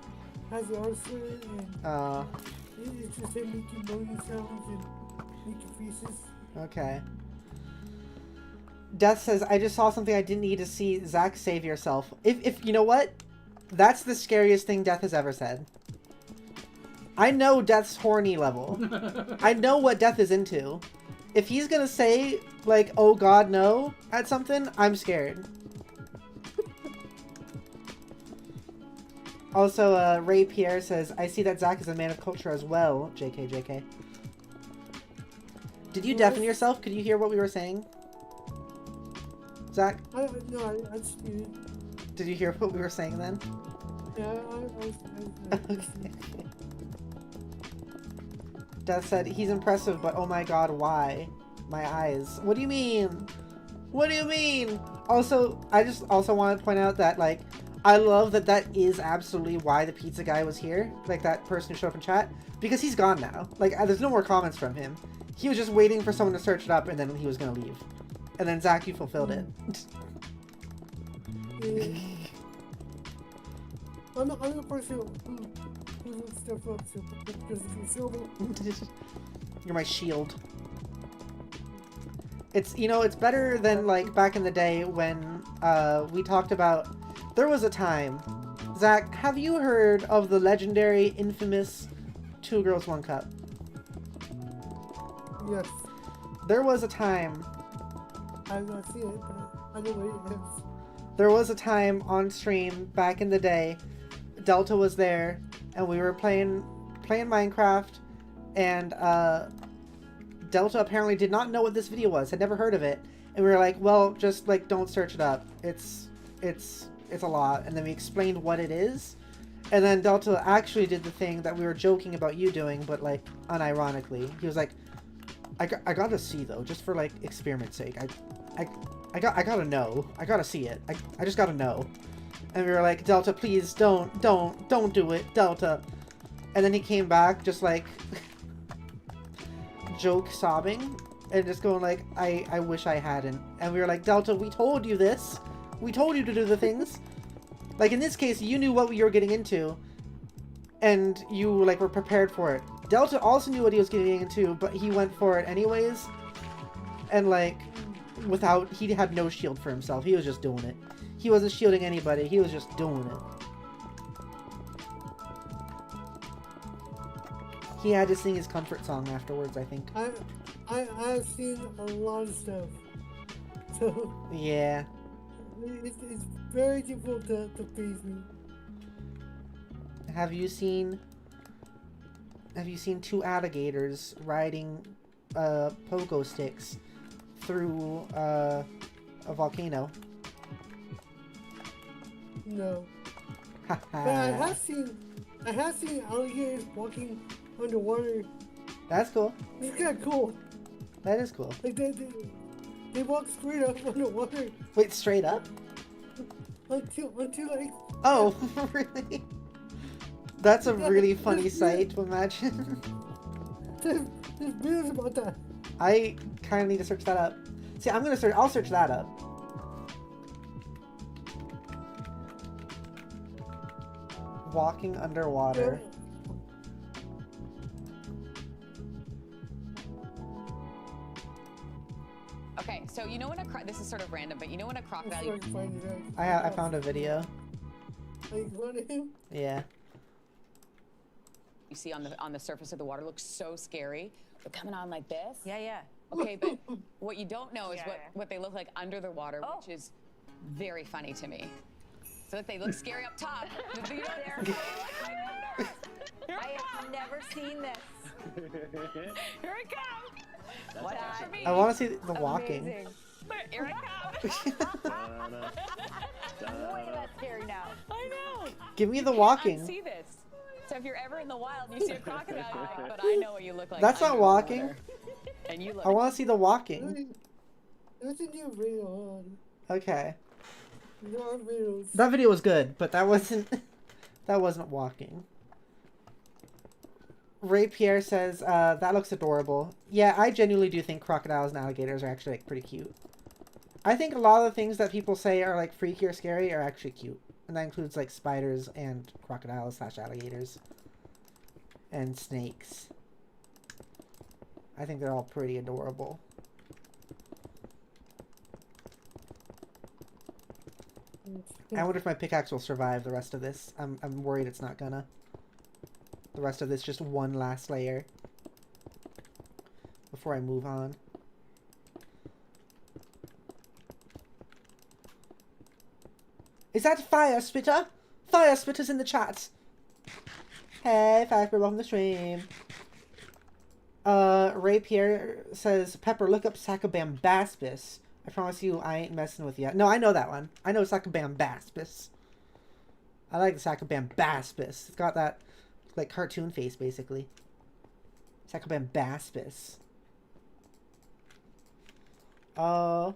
B: has arson and it's just him making moaning sounds and making faces.
A: Okay. Death says, I just saw something I didn't need to see. Zach, save yourself. If you know what? That's the scariest thing Death has ever said. I know Death's horny level. I know what Death is into. If he's gonna say, like, oh god, no, at something, I'm scared. Also, Ray Pierre says, I see that Zach is a man of culture as well. JK. Did you deafen yourself? Could you hear what we were saying? Zach?
B: No, I just did.
A: Did you hear what we were saying then?
B: Yeah,
A: Okay. Death said, he's impressive, but oh my god, why? My eyes. What do you mean? What do you mean? Also, I just also want to point out that, like, I love that is absolutely why the pizza guy was here. Like, that person who showed up in chat. Because he's gone now. Like, there's no more comments from him. He was just waiting for someone to search it up, and then he was gonna leave. And then, Zach, you fulfilled it.
B: I'm the person who step up because he's silver.
A: You're my shield. It's, you know, it's better than, like, back in the day when we talked about... There was a time... Zach, have you heard of the legendary, infamous 2 Girls 1 Cup?
B: Yes.
A: There was a time...
B: I've not seen it, but I know what it is.
A: There was a time on stream back in the day, Delta was there, and we were playing Minecraft, and Delta apparently did not know what this video was, had never heard of it, and we were like, well, just, like, don't search it up. It's a lot. And then we explained what it is, and then Delta actually did the thing that we were joking about you doing, but, like, unironically. He was like, I gotta see, though, just for, like, experiment's sake. I gotta know. I gotta see it. I just gotta know. And we were like, Delta, please, don't do it, Delta. And then he came back, just, like, joke sobbing, and just going like, I wish I hadn't. And we were like, Delta, we told you this. We told you to do the things. Like, in this case, you knew what you were getting into, and you, like, were prepared for it. Delta also knew what he was getting into, but he went for it anyways. And, like, he had no shield for himself. He was just doing it. He wasn't shielding anybody. He was just doing it. He had to sing his comfort song afterwards, I think.
B: I've seen a lot of stuff. So...
A: Yeah.
B: It's very difficult to please me.
A: Have you seen 2 alligators riding pogo sticks through a volcano?
B: No. But I have seen alligators walking underwater.
A: That's cool.
B: It's kind of cool.
A: That is cool.
B: Like they walk straight up underwater.
A: Wait, straight up?
B: On two legs.
A: Oh, really? That's a really funny sight to imagine.
B: There's videos about that.
A: I kind of need to search that up. See, I'll search that up. Walking underwater.
K: Okay, so you know when this is sort of random, but you know when a crocodile...
A: I found a video.
B: Like, what him?
A: Yeah.
K: You see on the surface of the water looks so scary. They're coming on like this.
L: Yeah, yeah.
K: Okay, but what you don't know is what they look like under the water, which is very funny to me. So if they look scary up top, you know,
L: I have never seen this.
K: Here it comes.
L: What?
A: I want to see the walking.
L: Amazing.
K: Here it comes.
L: Way less scary now.
K: I know.
A: Give me the
K: You
A: walking.
K: can't see this. So if you're ever in the wild and you see a crocodile, you're like, but I know what you look like.
A: That's not
K: under the
A: walking.
K: water. And you look.
A: I want to see the walking.
B: There's a new video on.
A: Okay.
B: There are videos.
A: That video was good, but that wasn't walking. Ray Pierre says, that looks adorable. Yeah, I genuinely do think crocodiles and alligators are actually like pretty cute. I think a lot of the things that people say are like freaky or scary are actually cute. And that includes like spiders and crocodiles / alligators. And snakes. I think they're all pretty adorable. I wonder if my pickaxe will survive the rest of this. I'm worried it's not gonna. The rest of this, just one last layer. Before I move on. Is that Fire Spitter? Fire Spitter's in the chat. Hey, Fire Spitter, welcome to the stream. Ray Pierre says, Pepper, look up Sacabambaspis. I promise you, I ain't messing with you. No, I know that one. I know Sacabambaspis. I like the Sacabambaspis. It's got that, like, cartoon face, basically. Sacabambaspis. Firefighter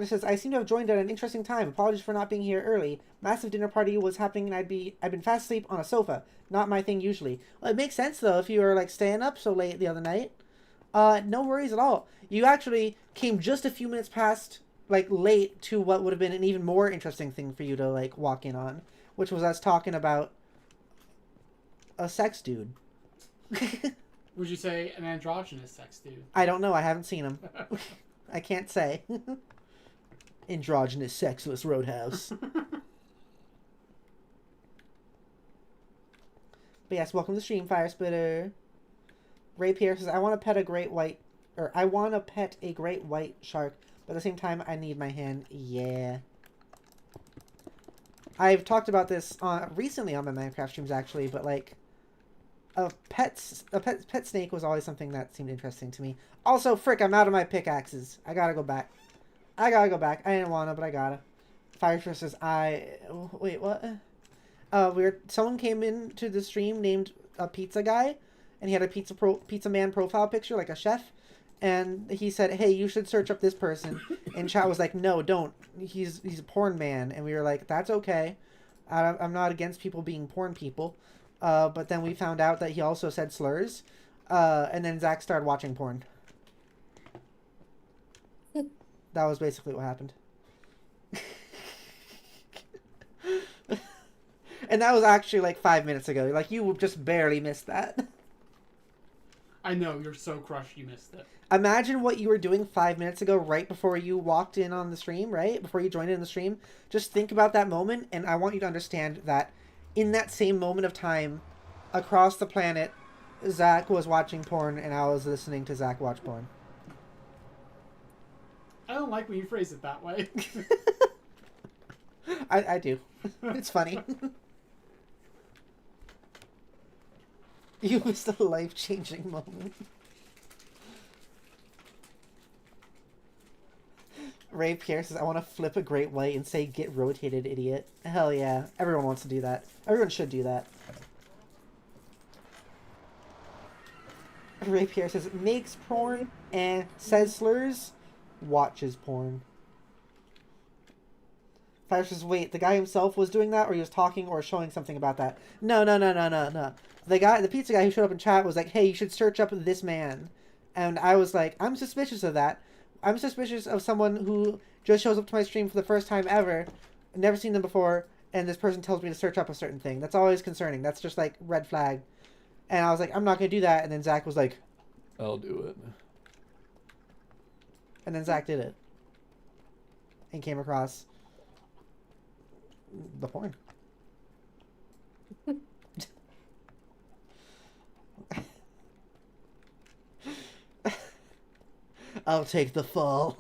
A: says, I seem to have joined at an interesting time. Apologies for not being here early. Massive dinner party was happening and I'd been fast asleep on a sofa. Not my thing usually. Well, it makes sense, though, if you were, like, staying up so late the other night. No worries at all. You actually came just a few minutes past, like, late to what would have been an even more interesting thing for you to, like, walk in on. Which was us talking about a sex dude.
C: Would you say an androgynous sex dude?
A: I don't know. I haven't seen him. I can't say. Androgynous sexless roadhouse. But yes, welcome to the stream, Fire Spitter. Ray Pierre says, I want to pet a great white shark, but at the same time, I need my hand. Yeah. I've talked about this recently on my Minecraft streams, actually, but, like, a pet snake was always something that seemed interesting to me. Also, frick, I'm out of my pickaxes. I gotta go back. I didn't wanna, but I gotta. Firefish says, wait, what? Someone came into the stream named a pizza guy, and he had a pizza man profile picture, like a chef, and he said, hey, you should search up this person. And chat was like, no, don't. He's a porn man. And we were like, that's okay. I'm not against people being porn people. But then we found out that he also said slurs. And then Zach started watching porn. That was basically what happened. And that was actually like 5 minutes ago. Like, you just barely missed that.
C: I know, you're so crushed you missed it.
A: Imagine what you were doing 5 minutes ago, right before you walked in on the stream, right? Before you joined in the stream. Just think about that moment, and I want you to understand that in that same moment of time, across the planet, Zach was watching porn, and I was listening to Zach watch porn.
C: I don't like when you phrase it that way.
A: I do. It's funny. You missed a life-changing moment. Ray Pierre says, I want to flip a great white and say, get rotated, idiot. Hell yeah. Everyone wants to do that. Everyone should do that. Ray Pierre says, makes porn and says slurs, watches porn. Fire says, wait, the guy himself was doing that, or he was talking or showing something about that? No. The pizza guy who showed up in chat was like, hey, you should search up this man. And I was like, I'm suspicious of that. I'm suspicious of someone who just shows up to my stream for the first time ever, never seen them before, and this person tells me to search up a certain thing. That's always concerning. That's just like red flag. And I was like, I'm not going to do that. And then Zach was like, I'll do it. And then Zach did it. And came across the porn. I'll take the fall.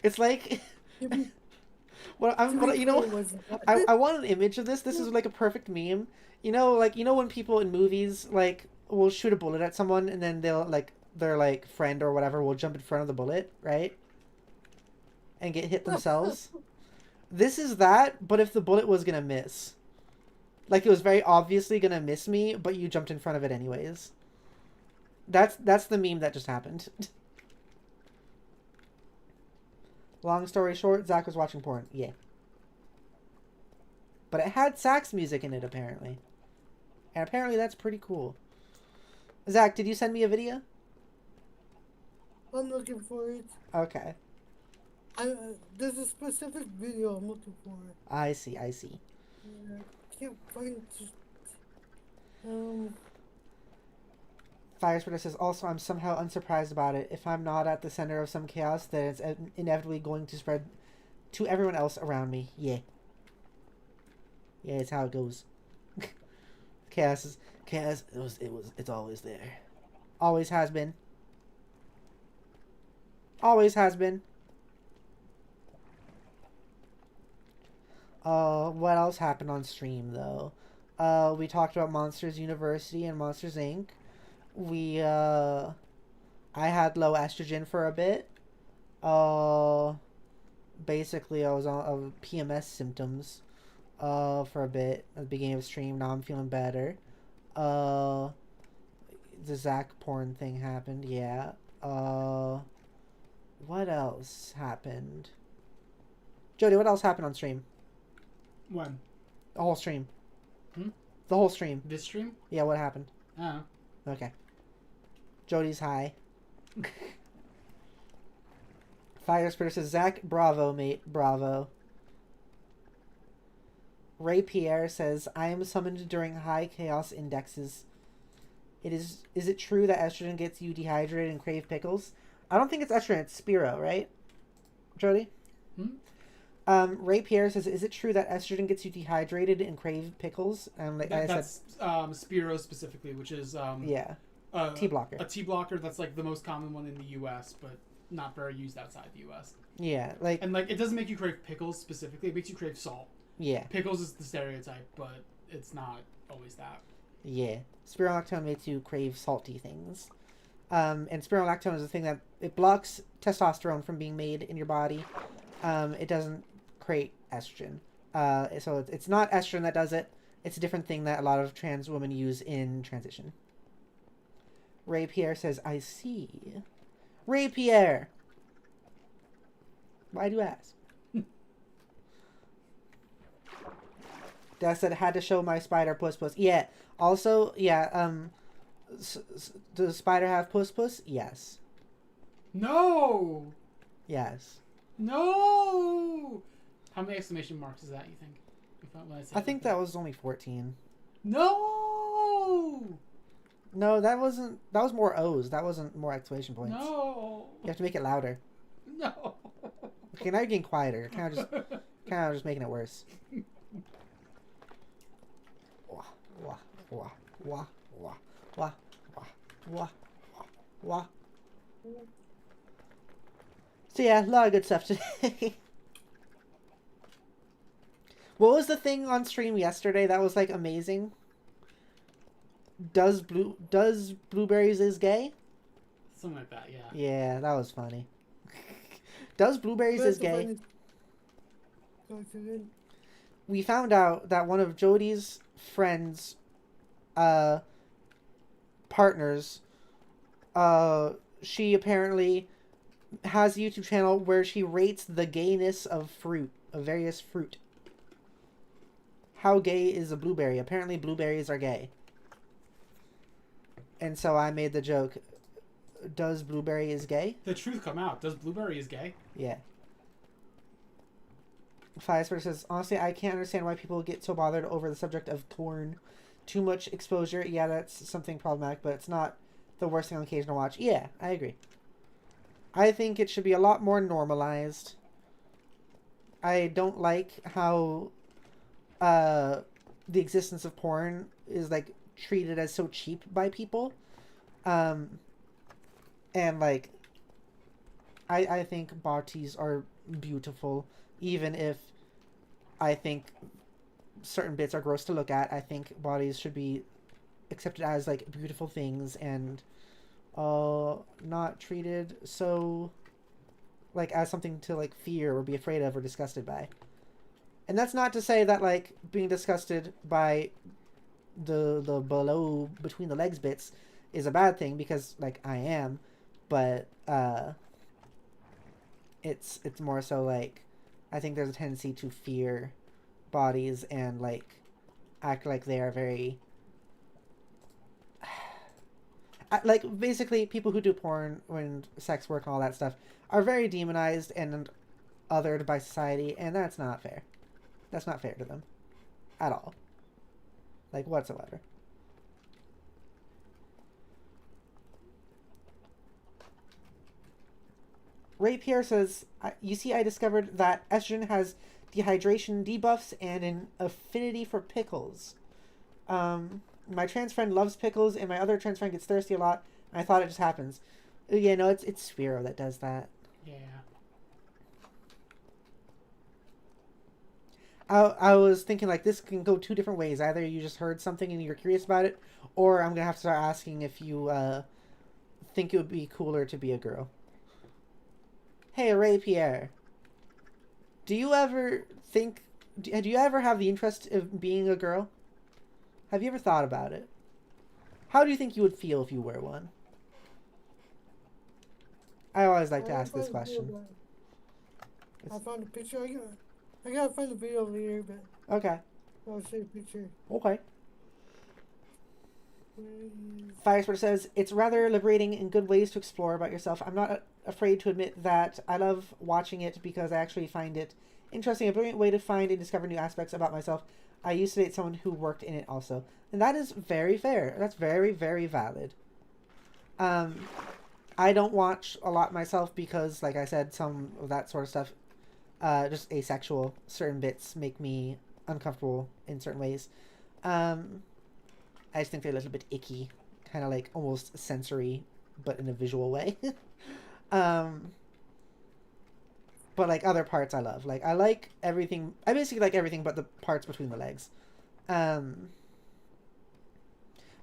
A: It's like... you know, I want an image of this. This is like a perfect meme. You know, like, you know when people in movies, like, will shoot a bullet at someone and then they'll, like, their, like, friend or whatever will jump in front of the bullet, right? And get hit themselves. This is that, but if the bullet was gonna miss. Like, it was very obviously gonna miss me, but you jumped in front of it anyways. That's the meme that just happened. Long story short, Zach was watching porn. Yeah. But it had sax music in it, apparently. And apparently that's pretty cool. Zach, did you send me a video?
B: I'm looking for it.
A: Okay.
B: There's a specific video I'm looking for.
A: I see.
B: I can't find it.
A: Fire Splitter says, also, I'm somehow unsurprised about it. If I'm not at the center of some chaos, then it's inevitably going to spread to everyone else around me. Yeah. Yeah, it's how it goes. Chaos, it's always there. Always has been. Always has been. What else happened on stream, though? We talked about Monsters University and Monsters, Inc. I had low estrogen for a bit. Basically, I was on PMS symptoms, for a bit at the beginning of the stream. Now I'm feeling better. The Zach porn thing happened, yeah. What else happened? Jody, what else happened on stream?
C: When?
A: The whole stream.
C: Hmm?
A: The whole stream.
C: This stream?
A: Yeah, what happened?
C: Oh.
A: Okay. Jody's high. Fire Spitter says, Zach, bravo, mate, bravo. Ray Pierre says, I am summoned during high chaos indexes. Is it true that estrogen gets you dehydrated and crave pickles? I don't think it's estrogen, it's Spiro, right? Jody? Ray Pierre says, is it true that estrogen gets you dehydrated and crave pickles?
C: That's Spiro specifically, which is...
A: yeah. T-blocker.
C: A T-blocker that's like the most common one in the U.S., but not very used outside the U.S.
A: Yeah, like...
C: And like, it doesn't make you crave pickles specifically, it makes you crave salt.
A: Yeah.
C: Pickles is the stereotype, but it's not always that.
A: Yeah. Spironolactone makes you crave salty things. And spironolactone is the thing that... It blocks testosterone from being made in your body. It doesn't create estrogen. So it's not estrogen that does it. It's a different thing that a lot of trans women use in transition. Ray Pierre says, I see. Ray Pierre! Why do you ask? That said, had to show my spider puss. Yeah. Also, yeah, does the spider have puss? Yes.
C: No!
A: Yes.
C: No! How many exclamation marks is that, you think?
A: I think that was only 14.
C: No!
A: No, that wasn't... That was more O's. That wasn't more exclamation points.
C: No!
A: You have to make it louder.
C: No!
A: Okay, now you're getting quieter. Kind of just making it worse. Wah, wah, wah, wah, wah, wah, wah, wah. So yeah, a lot of good stuff today. What was the thing on stream yesterday that was like amazing? does blueberries is gay?
C: Something like that, yeah.
A: Yeah, that was funny. Does blueberries is gay? We found out that one of Jody's friends, partners, she apparently has a YouTube channel where she rates the gayness of fruit, of various fruit. How gay is a blueberry? Apparently blueberries are gay. And so I made the joke, does blueberry is gay?
C: The truth come out. Does blueberry is gay?
A: Yeah. Firespear says, honestly, I can't understand why people get so bothered over the subject of porn. Too much exposure. Yeah, that's something problematic, but it's not the worst thing on occasion to watch. Yeah, I agree. I think it should be a lot more normalized. I don't like how the existence of porn is like treated as so cheap by people. And like I think bodies are beautiful, even if I think certain bits are gross to look at. I think bodies should be accepted as like beautiful things and not treated so like as something to like fear or be afraid of or disgusted by. And that's not to say that like being disgusted by the below between the legs bits is a bad thing, because like I am, but it's more so like I think there's a tendency to fear bodies and like act like they are very like basically people who do porn and sex work and all that stuff are very demonized and othered by society, and that's not fair. That's not fair to them at all, like whatsoever. Ray Pierre says, you see, I discovered that estrogen has dehydration debuffs and an affinity for pickles. My trans friend loves pickles, and my other trans friend gets thirsty a lot, and I thought it just happens. Yeah, no, it's Sphero that does that.
C: Yeah.
A: I was thinking, like, this can go two different ways. Either you just heard something and you're curious about it, or I'm going to have to start asking if you think it would be cooler to be a girl. Hey, Ray Pierre. Do you ever think... Do you ever have the interest of being a girl? Have you ever thought about it? How do you think you would feel if you were one? I always like to ask this question.
B: I found a picture. I gotta find the video later, but...
A: Okay.
B: I'll show you a picture.
A: Okay. Firesport says, it's rather liberating and good ways to explore about yourself. I'm not afraid to admit that I love watching it because I actually find it interesting, a brilliant way to find and discover new aspects about myself. I used to date someone who worked in it also. And that is very fair. That's very, very valid. I don't watch a lot myself because, like I said, some of that sort of stuff, just asexual. Certain bits make me uncomfortable in certain ways. I just think they're a little bit icky. Kind of like almost sensory, but in a visual way. But like other parts I love. Like I like everything. I basically like everything but the parts between the legs.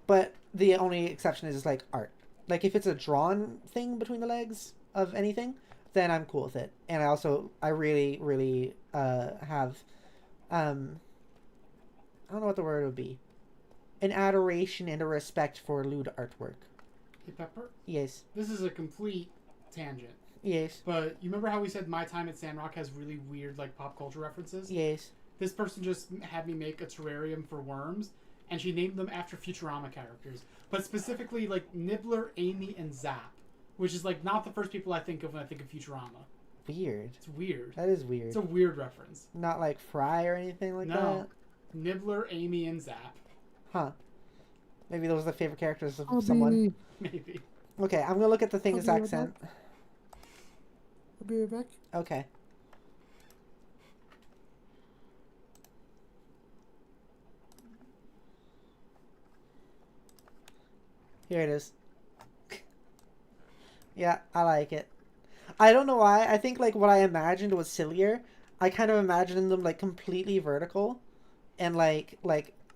A: But the only exception is like art. Like if it's a drawn thing between the legs of anything, then I'm cool with it. And I really, really have I don't know what the word would be. An adoration and a respect for lewd artwork.
C: Hey, Pepper?
A: Yes.
C: This is a complete tangent.
A: Yes.
C: But you remember how we said My Time at Sandrock has really weird like pop culture references?
A: Yes.
C: This person just had me make a terrarium for worms, and she named them after Futurama characters. But specifically like Nibbler, Amy, and Zap, which is like not the first people I think of when I think of Futurama.
A: Weird.
C: It's weird.
A: That is weird.
C: It's a weird reference.
A: Not like Fry or anything like that?
C: No. Nibbler, Amy, and Zap.
A: Huh. Maybe those are the favorite characters of someone.
C: Maybe.
A: Okay, I'm gonna look at the thing Zach sent.
B: I'll be right back.
A: Okay. Here it is. Yeah, I like it. I don't know why. I think like what I imagined was sillier. I kind of imagined them like completely vertical, and like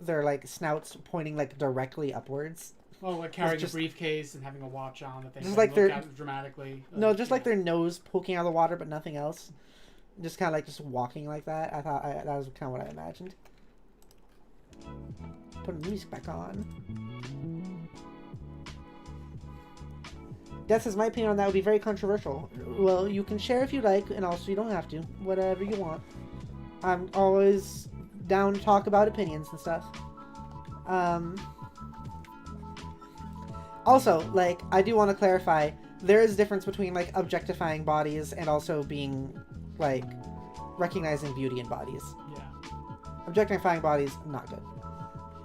A: their like snouts pointing like directly upwards.
C: Oh, like carrying a briefcase and having a watch on that they
A: just
C: can
A: like
C: look at dramatically.
A: No, just like their nose poking out of the water, but nothing else. Just kind of like just walking like that. I thought that was kind of what I imagined. Put the music back on. Death says, my opinion on that would be very controversial. Well, you can share if you like, and also you don't have to. Whatever you want. I'm always down to talk about opinions and stuff. Also, like, I do want to clarify, there is a difference between, like, objectifying bodies and also being, like, recognizing beauty in bodies.
C: Yeah.
A: Objectifying bodies, not good.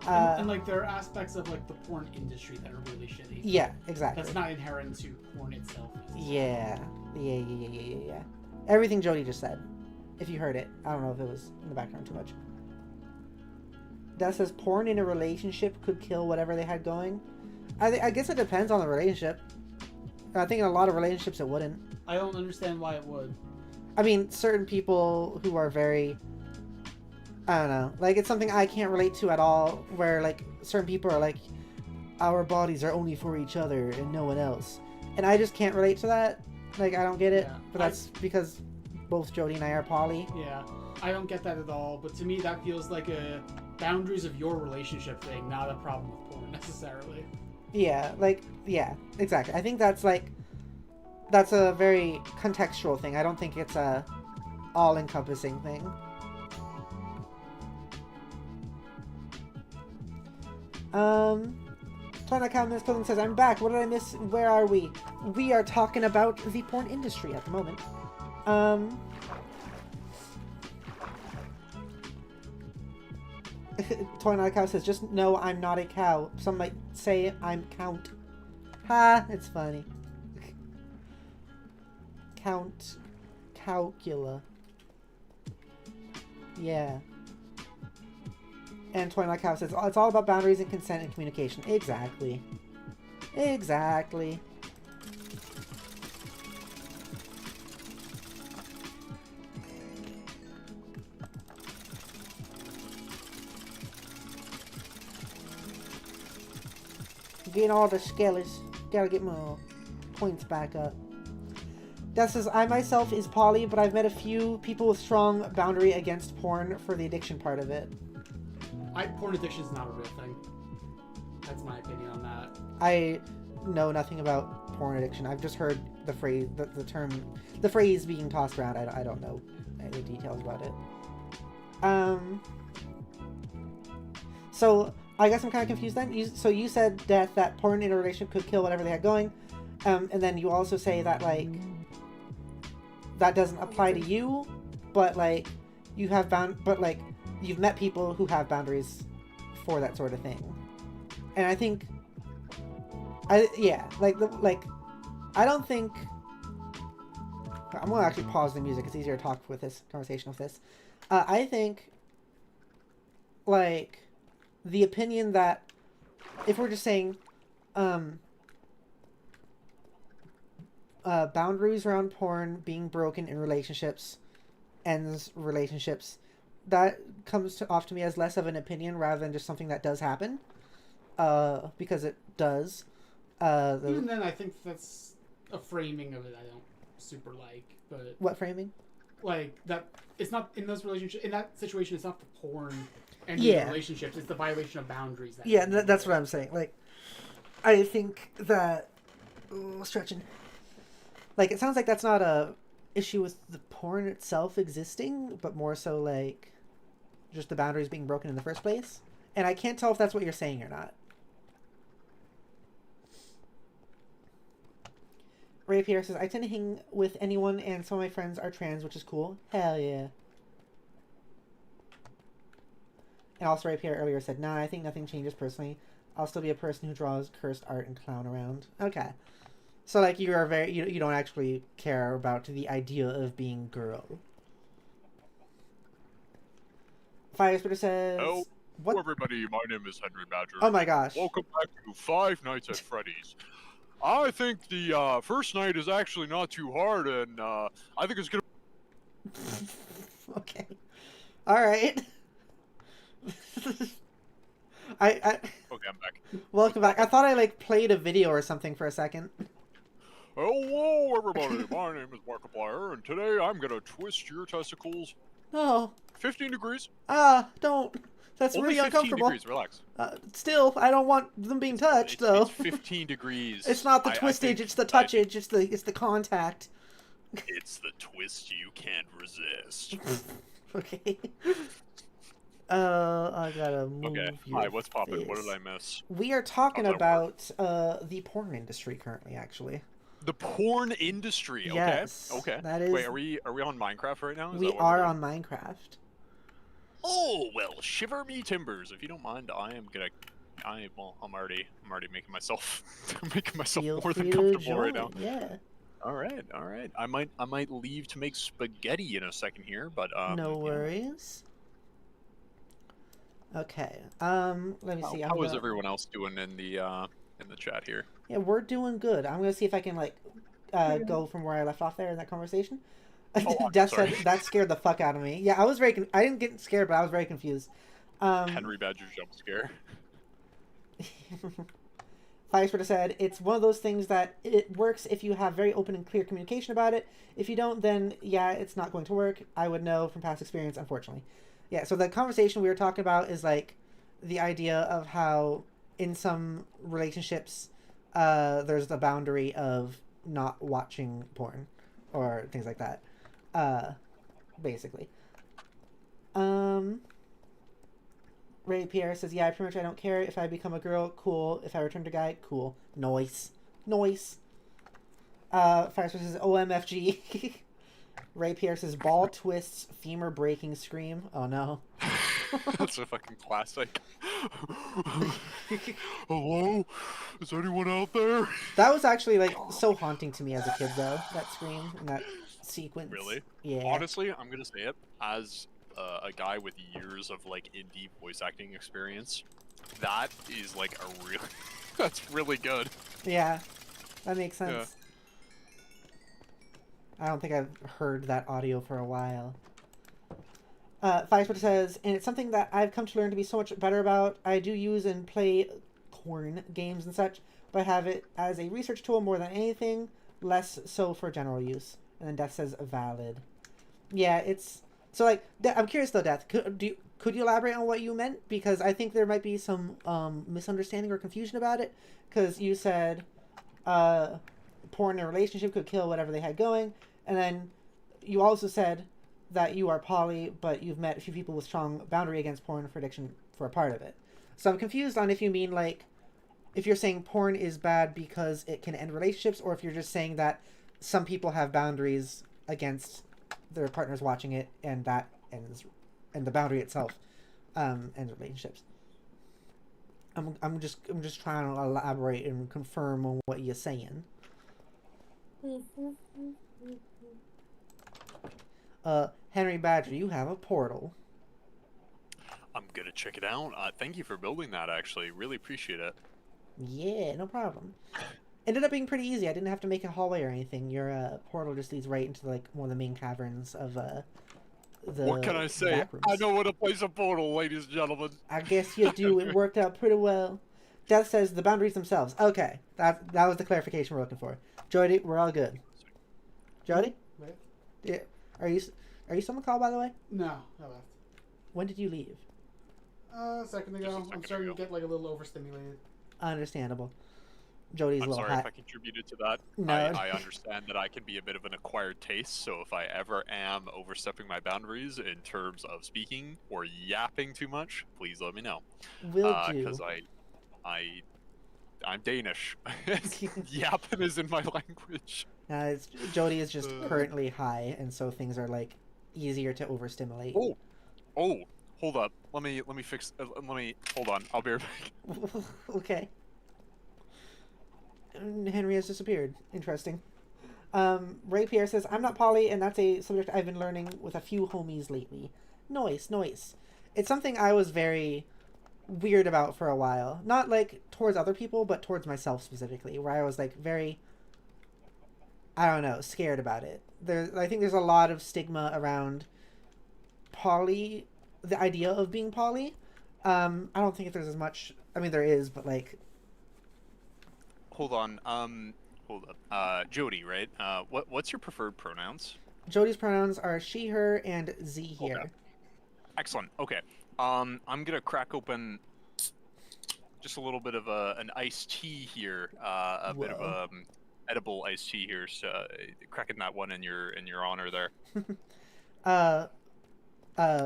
C: And like, there are aspects of, like, the porn industry that are really shitty.
A: Yeah, exactly.
C: That's not inherent to porn itself.
A: Yeah. Yeah. Everything Jody just said. If you heard it. I don't know if it was in the background too much. That says, porn in a relationship could kill whatever they had going. I guess it depends on the relationship. I think in a lot of relationships it wouldn't.
C: I don't understand why it would.
A: I mean, certain people who are very... I don't know. Like, it's something I can't relate to at all, where, like, certain people are like, our bodies are only for each other and no one else. And I just can't relate to that. Like, I don't get it. Yeah, but that's because both Jody and I are poly.
C: Yeah, I don't get that at all. But to me, that feels like a boundaries of your relationship thing, not a problem with porn, necessarily.
A: Yeah, like, yeah, exactly. I think that's, like, that's a very contextual thing. I don't think it's a all-encompassing thing. Tana Comments Clothing says, I'm back. What did I miss? Where are we? We are talking about the porn industry at the moment. Toy Not a Cow says, just know I'm not a cow. Some might say I'm Count. Ha! It's funny. Count Calcula. Yeah. And Toy Not a Cow says, it's all about boundaries and consent and communication. Exactly. Exactly. Getting all the skellies. Gotta get my points back up. That says, I myself is poly, but I've met a few people with strong boundary against porn for the addiction part of it.
C: Porn addiction is not a real thing. That's my opinion on that. I
A: know nothing about porn addiction. I've just heard the phrase, the phrase being tossed around. I don't know any details about it. So I guess I'm kind of confused then. So you said, Death, that porn in a relationship could kill whatever they had going, and then you also say that, like, that doesn't apply to you, but, like, you have but, like, you've met people who have boundaries for that sort of thing. And I think, I don't think, I'm going to actually pause the music. It's easier to talk with this conversation with this. I think, like, the opinion that, if we're just saying, boundaries around porn being broken in relationships ends relationships, that comes off to me as less of an opinion rather than just something that does happen, because it does.
C: Even then, I think that's a framing of it I don't super like. But
A: what framing?
C: Like, that it's not in those relationships. In that situation, it's not the porn and relationships. It's the violation of boundaries.
A: That's what I'm saying. Like, I think that stretching. Like, it sounds like that's not a issue with the porn itself existing, but more so like just the boundaries being broken in the first place. And I can't tell if that's what you're saying or not. Ray Pierre says, I tend to hang with anyone and some of my friends are trans, which is cool. Hell yeah. And also Ray Pierre earlier said, nah, I think nothing changes personally. I'll still be a person who draws cursed art and clown around. Okay. So, like, you are very, you don't actually care about the idea of being girl. Fire Spitter says...
M: Hello, everybody. My name is Henry Badger.
A: Oh my gosh.
M: Welcome back to Five Nights at Freddy's. I think the first night is actually not too hard, and I think it's gonna...
A: Okay. Alright.
M: Okay, I'm back.
A: Welcome back. I thought I like played a video or something for a second.
M: Hello, everybody. My name is Markiplier, and today I'm gonna twist your testicles.
A: Oh.
M: 15 degrees.
A: Don't. That's
M: Only
A: really
M: 15
A: uncomfortable.
M: degrees. Relax.
A: Still, I don't want them being touched, though.
M: It's 15 degrees.
A: It's not the twistage, it's the touchage, it's the contact.
M: It's the twist you can't resist.
A: Okay. I gotta move.
M: Okay.
A: Your
M: Hi, what's poppin'?
A: face.
M: What did I miss?
A: We are talking about the porn industry currently, actually.
M: The porn industry. Okay.
A: Yes,
M: Okay.
A: that is-
M: Wait, are we on Minecraft right now? Is
A: We
M: that what
A: are
M: we're
A: on Minecraft.
M: Oh well, shiver me timbers. If you don't mind, I'm already making myself
A: Feel
M: more than
A: free to
M: comfortable right now.
A: join, yeah.
M: All right. I might leave to make spaghetti in a second here, but
A: No worries. Okay. Let me see.
M: How is everyone else doing in the chat here?
A: Yeah, we're doing good. I'm gonna see if I can like go from where I left off there in that conversation.
M: Oh,
A: Death
M: sorry.
A: said that scared the fuck out of me. Yeah, I was very. I didn't get scared, but I was very confused.
M: Henry Badger jump scare.
A: Firespreader said it's one of those things that it works if you have very open and clear communication about it. If you don't, then yeah, it's not going to work. I would know from past experience, unfortunately. Yeah. So the conversation we were talking about is like the idea of how in some relationships, there's the boundary of not watching porn or things like that. Basically. Ray Pierre says, yeah, pretty much I don't care if I become a girl, cool. If I return to guy, cool. Noise. Firespreader says, OMFG. Ray Pierre says, ball twists, femur breaking scream. Oh no.
M: That's a fucking classic. Hello? Is anyone out there?
A: That was actually like so haunting to me as a kid though, that scream and that sequence.
M: Really?
A: Yeah.
M: Honestly, I'm gonna say it as a guy with years of like indie voice acting experience. That is like a real. That's really good.
A: Yeah, that makes sense.
M: Yeah.
A: I don't think I've heard that audio for a while. Firespreader says, and it's something that I've come to learn to be so much better about. I do use and play corn games and such, but I have it as a research tool more than anything, less so for general use. And then Death says, valid. Yeah, it's... So, like, I'm curious though, Death, could you elaborate on what you meant? Because I think there might be some misunderstanding or confusion about it. Because you said porn in a relationship could kill whatever they had going. And then you also said that you are poly, but you've met a few people with strong boundary against porn for addiction for a part of it. So I'm confused on if you mean, like, if you're saying porn is bad because it can end relationships, or if you're just saying that some people have boundaries against their partners watching it, and that ends, and the boundary itself ends relationships. I'm just trying to elaborate and confirm on what you're saying. Henry Badger, you have a portal.
M: I'm gonna check it out. Thank you for building that, actually. Really appreciate it.
A: Yeah, no problem. Ended up being pretty easy. I didn't have to make a hallway or anything. Your portal just leads right into like one of the main caverns of the.
M: What can I say?
A: back rooms.
M: I know what to place a portal, ladies and gentlemen.
A: I guess you do. It worked out pretty well. Death says the boundaries themselves. Okay, that was the clarification we're looking for. Jody, we're all good. Jody?
C: Right?
A: Yeah. Are you still on the call, by the way?
C: No, I left.
A: When did you leave?
C: A second ago. I'm starting to get like a little overstimulated.
A: Understandable. Jody's a
M: I'm
A: little
M: sorry
A: hot.
M: if I contributed to that.
A: No.
M: I understand that I can be a bit of an acquired taste, so if I ever am overstepping my boundaries in terms of speaking or yapping too much, please let me know.
A: Will do.
M: Because I'm Danish. Yapping is in my language.
A: Jody is just currently high, and so things are like easier to overstimulate.
M: Oh, hold up. Let me fix. Hold on. I'll be right back.
A: Okay. Henry has disappeared. Interesting. Ray Pierre says, I'm not poly, and that's a subject I've been learning with a few homies lately. Noise. It's something I was very weird about for a while. Not like towards other people, but towards myself specifically, where I was like very, I don't know, scared about it. I think there's a lot of stigma around poly, the idea of being poly, I don't think there's as much. I mean, there is, but like.
M: Hold on. Hold up. Jody, right? What's your preferred pronouns?
A: Jody's pronouns are she, her, and Z here.
M: Okay. Excellent. Okay. I'm gonna crack open just a little bit of an iced tea here. A bit of edible iced tea here. So cracking that one in your honor there.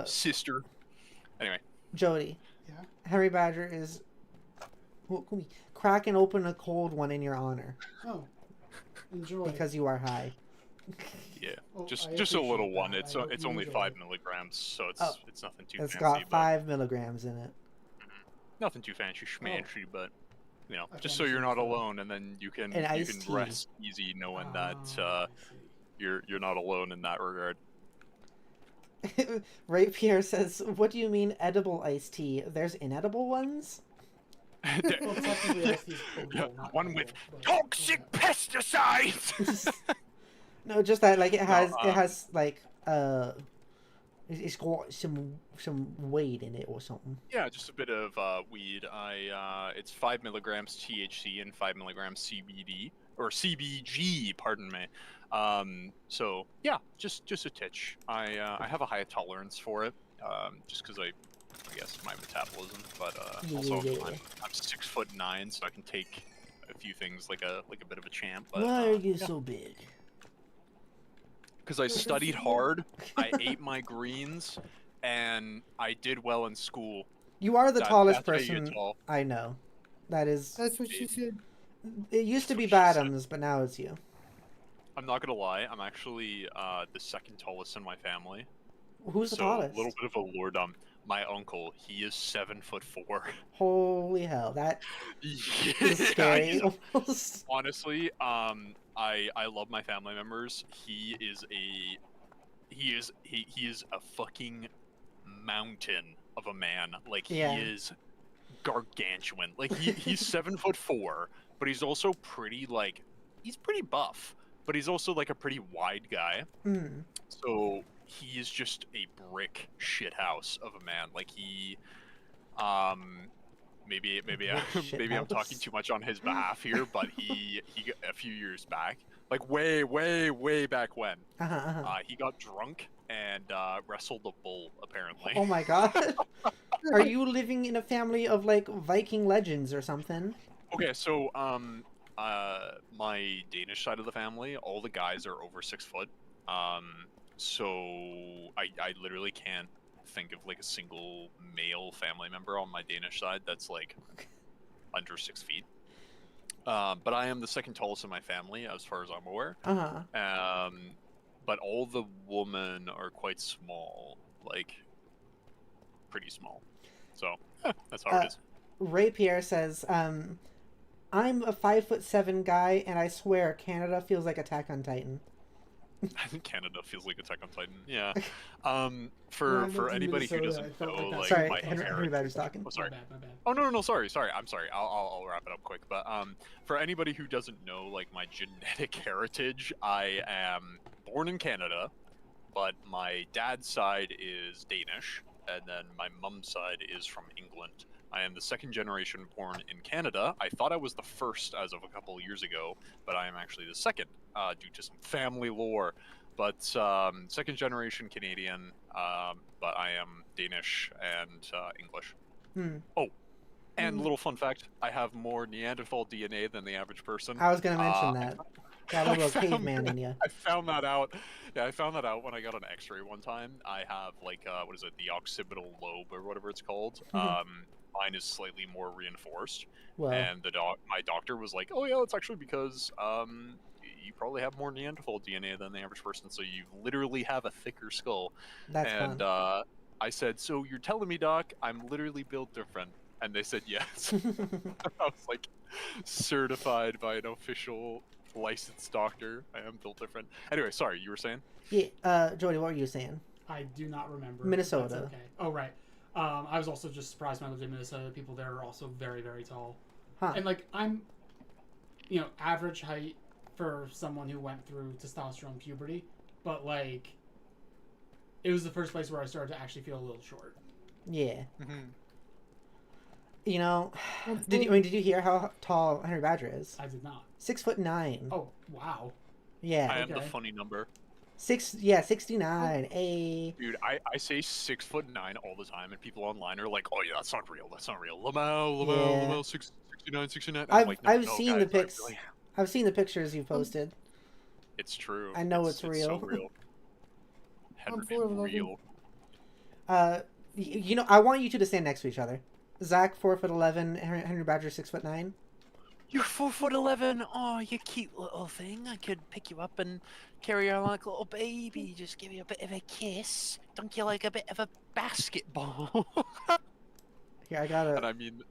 M: Sister. Anyway.
A: Jody.
C: Yeah.
A: Henry Badger is cracking open a cold one in your honor.
C: Oh. Enjoy.
A: Because you are high.
M: Yeah,
C: well,
M: just a little one. It's only 5 milligrams, so it's nothing too
A: it's
M: fancy.
A: It's got 5 milligrams in it.
M: Nothing too fancy schmancy, but you know, just so you're not alone, and then you can rest easy knowing that you're not alone in that regard.
A: Ray Pierre says, "What do you mean edible iced tea? There's inedible ones."
C: Well, technically, iced tea is
M: one with toxic pesticides.
A: No, just that like it has like it's got some weed in it or something.
M: Yeah, just a bit of weed. It's 5 milligrams THC and 5 milligrams CBD or CBG, pardon me. So yeah, just a titch. I have a high tolerance for it, just because I guess my metabolism, but also I'm 6'9", so I can take a few things like a bit of a champ. But,
A: why are you so big?
M: Because I studied hard, I ate my greens, and I did well in school.
A: You are the tallest
M: that's how you
A: person
M: get tall.
A: I know. That's
B: what she said.
A: It used to be Badams, but now it's you.
M: I'm not gonna lie, I'm actually the second tallest in my family.
A: Who's the tallest?
M: A little bit of a lordom. My uncle, he is 7'4".
A: Holy hell, that is scary.
M: Honestly, I love my family members. He is a fucking mountain of a man. Like he is gargantuan. Like he's 7'4", but he's also pretty he's pretty buff, but he's also like a pretty wide guy.
A: Mm.
M: So he is just a brick shithouse of a man. Like he, maybe I'm talking too much on his behalf here, but he a few years back, like way back when, he got drunk and wrestled a bull apparently.
A: Oh my god! Are you living in a family of like Viking legends or something?
M: Okay, so my Danish side of the family, all the guys are over 6 foot. So I literally can't think of like a single male family member on my Danish side that's like under 6 feet. But I am the second tallest in my family as far as I'm aware. But all the women are quite small, like pretty small. So that's how it is.
A: Ray Pierre says, I'm a 5'7" guy, and I swear Canada feels like Attack on Titan.
M: I think Canada feels like Attack on Titan. Yeah. For anybody who doesn't know, like
A: sorry,
M: my
A: Henry Badger's talking.
M: Oh, sorry.
C: My bad.
M: Oh no, sorry. I'm sorry. I'll wrap it up quick. But for anybody who doesn't know, like my genetic heritage, I am born in Canada, but my dad's side is Danish, and then my mom's side is from England. I am the second generation born in Canada. I thought I was the first as of a couple of years ago, but I am actually the second due to some family lore. But second generation Canadian, but I am Danish and English. Oh, and little fun fact, I have more Neanderthal DNA than the average person.
A: I was going to mention that. Got a little caveman in you.
M: I found that out. Yeah, I found that out when I got an X-ray one time. I have like what is it, the occipital lobe or whatever it's called. Mine is slightly more reinforced, and my doctor was like, "Oh yeah, it's actually because you probably have more Neanderthal DNA than the average person, so you literally have a thicker skull."
A: That's
M: and I said, "So you're telling me, doc, I'm literally built different?" And they said yes. I was like, certified by an official licensed doctor. I am built different. Anyway, sorry, you were saying?
A: Yeah, Jody, what were you saying?
C: I do not remember.
A: Minnesota.
C: That's okay. Oh right. I was also just surprised when I lived in Minnesota. The people there are also very, very tall.
A: Huh.
C: And like I'm, average height for someone who went through testosterone puberty, but like, it was the first place where I started to actually feel a little short.
A: Yeah. You know,
B: I'm
A: did you hear how tall Henry Badger is?
C: I did not.
A: 6'9".
C: Oh, wow.
A: Yeah.
M: I am the funny number.
A: 69. A.
M: Dude, I say 6'9" all the time, and people online are like, "Oh yeah, that's not real. That's not real." Lamau, 69. I'm like, no,
A: I've
M: no,
A: seen
M: guys,
A: the pics. I've seen the pictures you posted.
M: It's true.
A: I know it's real.
M: So real.
B: I'm 4'11".
A: You know, I want you two to stand next to each other. Zach 4'11", Henry Badger 6'9".
M: You're 4'11". Oh, you cute little thing. I could pick you up and carry you like a little baby. Just give you a bit of a kiss. Don't you like a bit of a basketball?
A: Here, I gotta.
M: And I mean,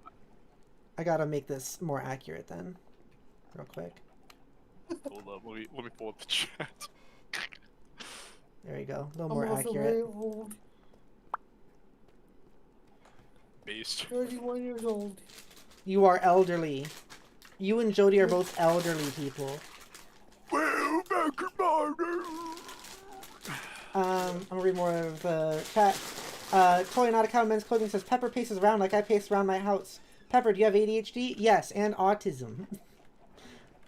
A: I gotta make this more accurate then, real quick.
M: hold up. Let me pull up the chat.
A: There you go. A little
B: I'm
A: more
B: also
A: accurate.
B: very old.
M: Based.
B: 31 years old.
A: You are elderly. You and Jody are both elderly people. I'm gonna read more of the chat. Toy Not a Cow Men's Clothing says Pepper paces around like I pace around my house. Pepper, do you have ADHD? Yes, and autism.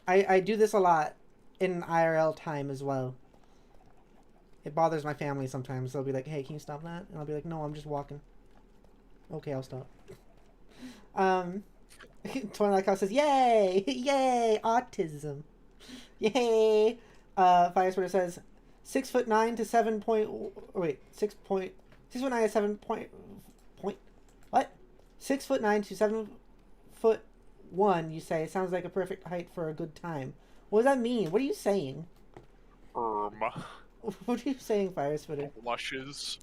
A: I do this a lot in IRL time as well. It bothers my family sometimes. They'll be like, "Hey, can you stop that?" And I'll be like, "No, I'm just walking." Okay, I'll stop. Toy Not a Cow says, "Yay! Yay! Autism! Yay!" Fire Splitter says 6'9" to 7 point. Wait, 6'9" to 7 point. What? 6'9" to 7'1". You say sounds like a perfect height for a good time. What does that mean? What are you saying? What are you saying, Fire Splitter?
M: Blushes.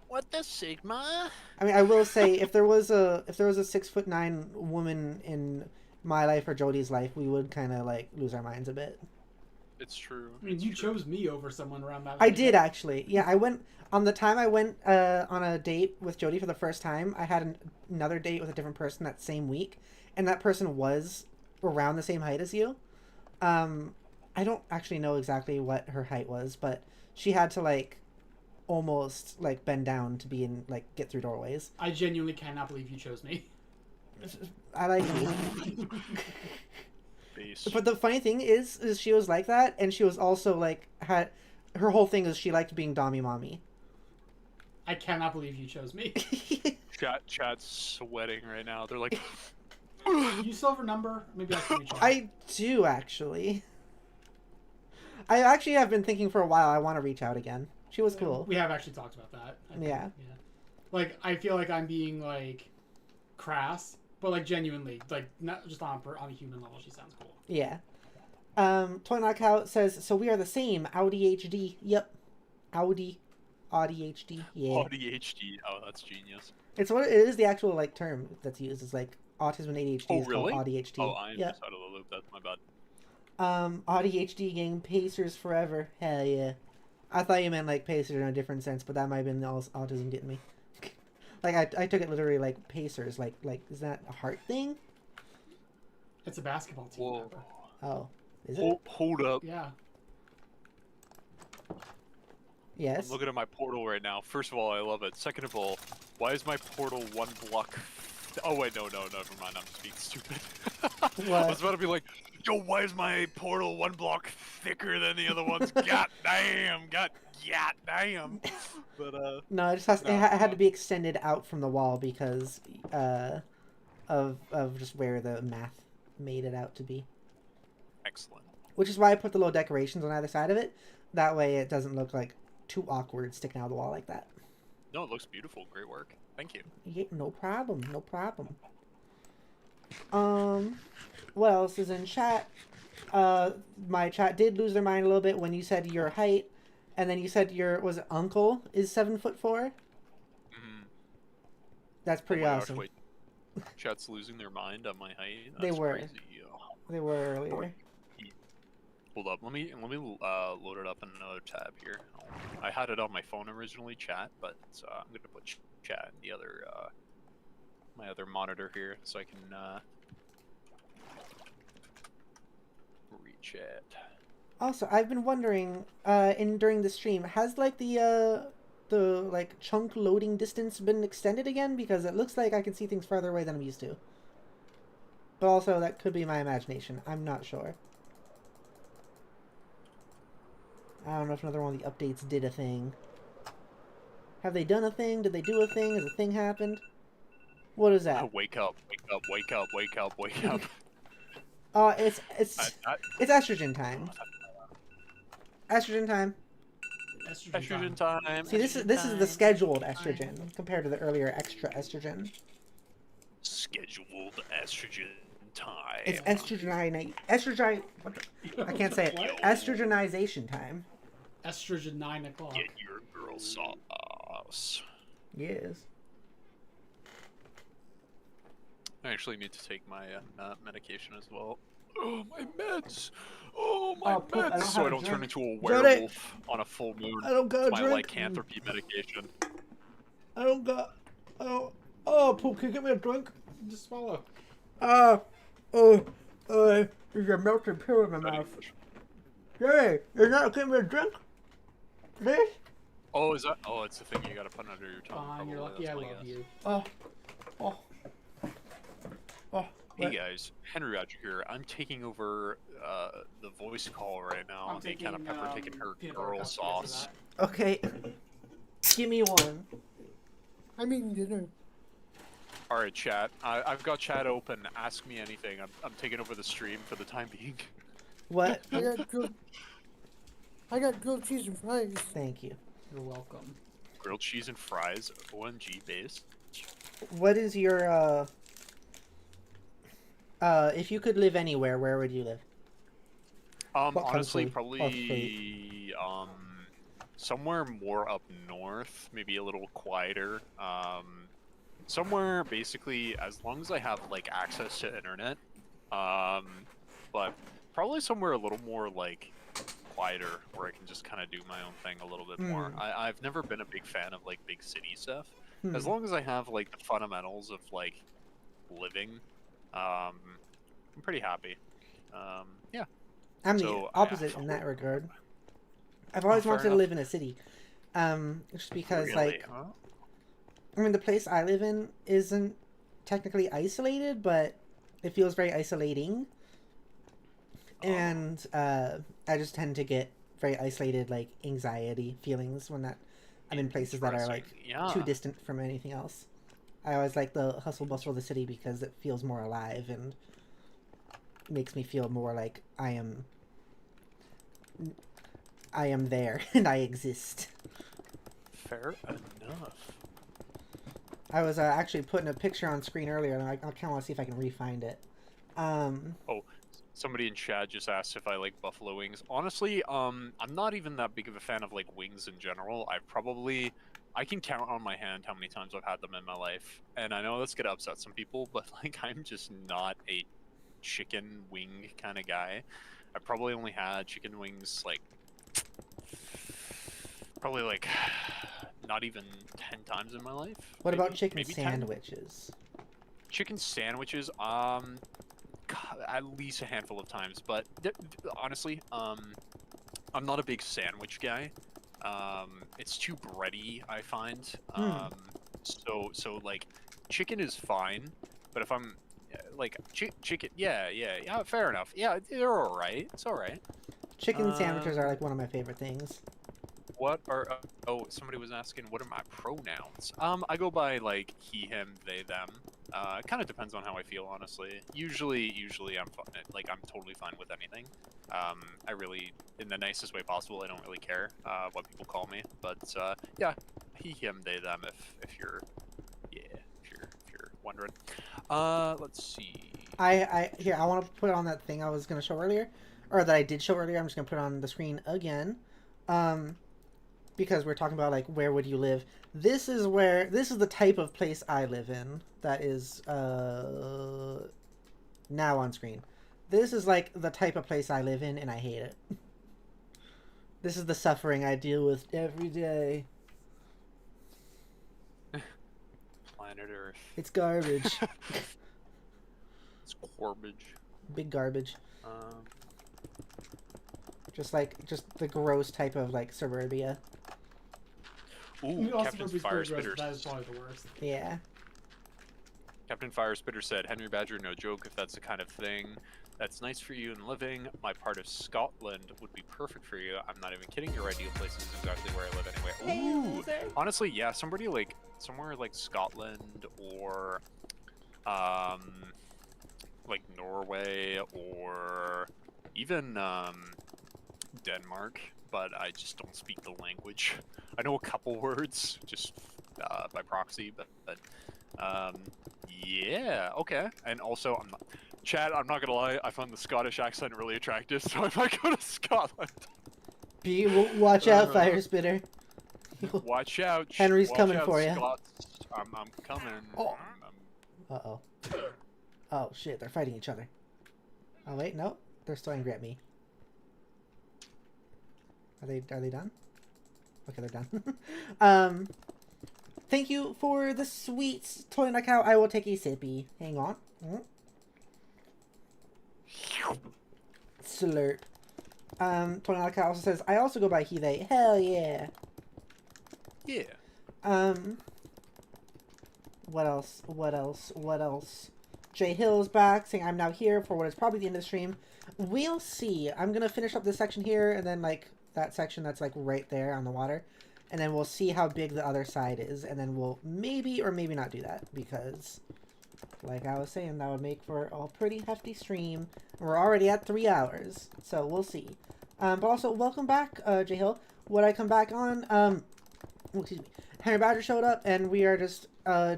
M: What the Sigma?
A: I mean, I will say if there was a 6'9" woman in my life or Jody's life, we would kind of like lose our minds a bit.
M: It's true.
C: I mean, you chose me over someone around that.
A: I did actually. Yeah, I went on the time I went on a date with Jody for the first time. I had another date with a different person that same week, and that person was around the same height as you. I don't actually know exactly what her height was, but she had to like almost like bend down to be in like get through doorways.
C: I genuinely cannot believe you chose me.
A: I like you. But the funny thing is she was like that, and she was also like had her whole thing is she liked being dommy mommy.
C: I cannot believe you chose me.
M: Chat's sweating right now. They're like,
C: you still have her number? Maybe I can reach out.
A: I do actually. I actually have been thinking for a while. I want to reach out again. She was cool.
C: We have actually talked about that. I think.
A: Yeah.
C: Like I feel like I'm being like crass, but like genuinely, like not just on a human level, she sounds cool.
A: Yeah. Toy Knockout says, "So we are the same. Audi HD. Yep. Audi. ADHD. Yeah.
M: ADHD. Oh, that's genius.
A: It's what it is. The actual like term that's used is like autism and ADHD.
M: Oh,
A: is
M: really?
A: called ADHD.
M: Oh, I am
A: Yep.
M: just out of the loop. That's my bad.
A: ADHD gang Pacers forever. Hell yeah. I thought you meant like Pacers in a different sense, but that might have been the autism getting me. Like I took it literally like Pacers. Like is that a heart thing?
C: It's a basketball team.
M: Whoa.
A: Oh, is it?
M: Hold up.
C: Yeah.
A: Yes.
M: I'm looking at my portal right now. First of all, I love it. Second of all, why is my portal one block? Oh wait, no, never mind. I'm just being stupid. I was about to be like, yo, why is my portal one block thicker than the other ones? God damn. But
A: No, it just has, it had to be extended out from the wall because of just where the math made it out to be.
M: Excellent. Which
A: is why I put the little decorations on either side of it. That way it doesn't look like too awkward sticking out of the wall like that.
M: No, it looks beautiful. Great work. Thank you.
A: Yeah, no problem. No problem. What else is in chat? My chat did lose their mind a little bit when you said your height, and then you said your uncle is 7'4".
M: Mm-hmm.
A: That's pretty awesome.
M: Gosh, wait. Chat's losing their mind on my height. That's
A: They were.
M: Crazy.
A: They were earlier.
M: Hold up. Let me load it up in another tab here. I had it on my phone originally, chat, but I'm gonna put chat in the other my other monitor here so I can reach it.
A: Also, I've been wondering, during the stream, has like the the like chunk loading distance been extended again? Because it looks like I can see things farther away than I'm used to. But also, that could be my imagination. I'm not sure. I don't know if another one of the updates did a thing. Have they done a thing? Did they do a thing? Has a thing happened? What is that?
M: Wake up, wake up, wake up, wake up, wake up.
A: It's estrogen time. Estrogen time.
M: Estrogen time.
A: See, this is the scheduled estrogen compared to the earlier extra estrogen.
M: Scheduled estrogen time.
A: It's estrogen. I can't say it. Estrogenization time.
C: Estrogen 9 o'clock.
M: Get your girl sauce.
A: Yes.
M: I actually need to take my medication as well. Oh, my meds! Oh, my meds! So I don't turn into a werewolf on a full moon.
A: I don't got a
M: my
A: drink.
M: lycanthropy medication.
A: I don't got... Oh, Poop, can you get me a drink?
C: Just swallow.
A: There's a melted pill in my mouth. Hey, you're not getting me a drink? Please?
M: Oh, is that? Oh, it's the thing you gotta put under your tongue.
C: Fine, you're lucky I love you.
M: Hey guys, Henry Roger here. I'm taking over the voice call right now.
C: I'm
M: They kind of Pepper taking her girl sauce.
A: Okay. Give me one.
B: I'm eating dinner.
M: All right, chat. I've got chat open. Ask me anything. I'm taking over the stream for the time being.
A: What?
B: I got grilled cheese and fries.
A: Thank you.
C: You're welcome.
M: Grilled cheese and fries. OMG base.
A: What is your if you could live anywhere, where would you live?
M: Honestly, probably somewhere more up north, maybe a little quieter. Somewhere basically, as long as I have like access to internet. But probably somewhere a little more like quieter, where I can just kind of do my own thing a little bit more. I've never been a big fan of like big city stuff. As long as I have like the fundamentals of like living, I'm pretty happy. Yeah.
A: I'm the opposite in that regard. I've always wanted to live in a city. Just because like I mean the place I live in isn't technically isolated, but it feels very isolating. And I just tend to get very isolated, like anxiety feelings when I'm in places that are like too distant from anything else. I always like the hustle bustle of the city because it feels more alive and makes me feel more like I am there and I exist.
M: Fair enough.
A: I was actually putting a picture on screen earlier, and I kind of want to see if I can re-find it.
M: Oh, somebody in chat just asked if I like buffalo wings. Honestly, I'm not even that big of a fan of like wings in general. I can count on my hand how many times I've had them in my life, and I know that's gonna upset some people, but like I'm just not a chicken wing kind of guy. I probably only had chicken wings like probably like not even 10 times in my life.
A: What about chicken
M: maybe
A: sandwiches?
M: 10? Chicken sandwiches, at least a handful of times, but honestly, I'm not a big sandwich guy. It's too bready, I find. So like, chicken is fine, but if I'm like chicken, yeah, fair enough. Yeah, they're all right. It's all right.
A: Chicken sandwiches are like one of my favorite things.
M: What are oh, somebody was asking what are my pronouns? I go by like he, him, they, them. It kind of depends on how I feel, honestly. Usually I'm like I'm totally fine with anything. I really, in the nicest way possible, I don't really care what people call me. But yeah, he, him, they, them. If you're wondering. Let's see.
A: Here, I want to put on that thing I was gonna show earlier, or that I did show earlier. I'm just gonna put it on the screen again. Because we're talking about like where would you live. This is the type of place I live in that is now on screen. This is like the type of place I live in and I hate it. This is the suffering I deal with every day.
M: Planet Earth.
A: It's garbage.
M: It's garbage.
A: Big garbage. Just the gross type of like suburbia.
M: Ooh,
C: Also
M: Captain
C: for
M: Fire
C: Spitter,
M: Spitter.
C: that is probably the worst.
A: Yeah.
M: Captain Fire Spitter said, Henry Badger, no joke, if that's the kind of thing that's nice for you in living, my part of Scotland would be perfect for you. I'm not even kidding, your ideal place is exactly where I live anyway. Ooh, honestly, yeah, somewhere like Scotland or, like Norway or even, Denmark, but I just don't speak the language. I know a couple words, just, by proxy, but yeah, okay. And also, Chad, I'm not gonna lie, I found the Scottish accent really attractive, so I might go to Scotland.
A: Watch out, Fire Spitter.
M: Watch out.
A: Henry's
M: watch
A: coming
M: out,
A: for you.
M: Scots. I'm coming.
A: Oh. Uh-oh. Oh, shit, they're fighting each other. Oh, wait, no. They're still angry at me. Are they done? Okay, they're done. Thank you for the sweets, Toy Nut Cow. I will take a sippy. Hang on. Slurp. Toy Nut Cow also says, I also go by he, they. Hell yeah.
M: Yeah.
A: What else? Jay Hill's back saying I'm now here for what is probably the end of the stream. We'll see. I'm gonna finish up this section here and then like that section that's like right there on the water. And then we'll see how big the other side is. And then we'll maybe or maybe not do that. Because, like I was saying, that would make for a pretty hefty stream. We're already at 3 hours. So we'll see. But also, welcome back, Jay Hill. Would I come back on? Excuse me. Henry Badger showed up. And we are just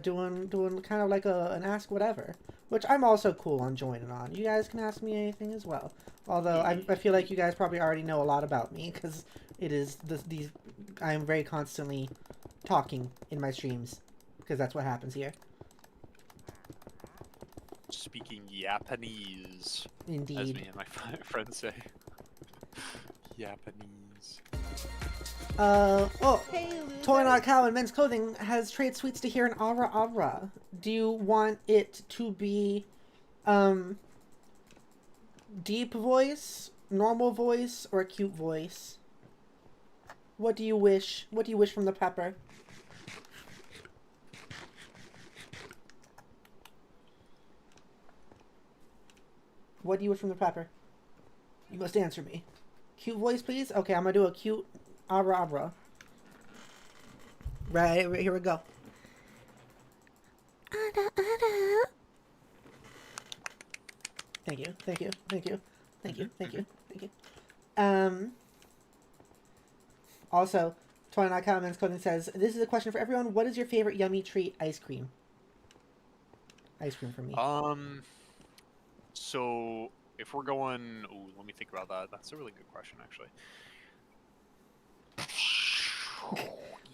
A: doing kind of like an Ask Whatever. Which I'm also cool on joining on. You guys can ask me anything as well. Although, I feel like you guys probably already know a lot about me. Because it is these... I am very constantly talking in my streams, because that's what happens here.
M: Speaking Japanese.
A: Indeed.
M: As me and my friends say. Japanese.
A: Toy Not Cow in Men's Clothing has trade sweets to hear an Ara Ara. Do you want it to be, deep voice, normal voice, or a cute voice? What do you wish? What do you wish from the pepper? What do you wish from the pepper? You must answer me. Cute voice, please? Okay, I'm gonna do a cute Ara Ara. Right, here we go. Ara Ara. Thank you, thank you, thank you, thank you, thank you, thank you. Also, Toy Not Comments Clothing says, this is a question for everyone. What is your favorite yummy treat? Ice cream. Ice cream for me.
M: So if we're going, ooh, let me think about that. That's a really good question, actually.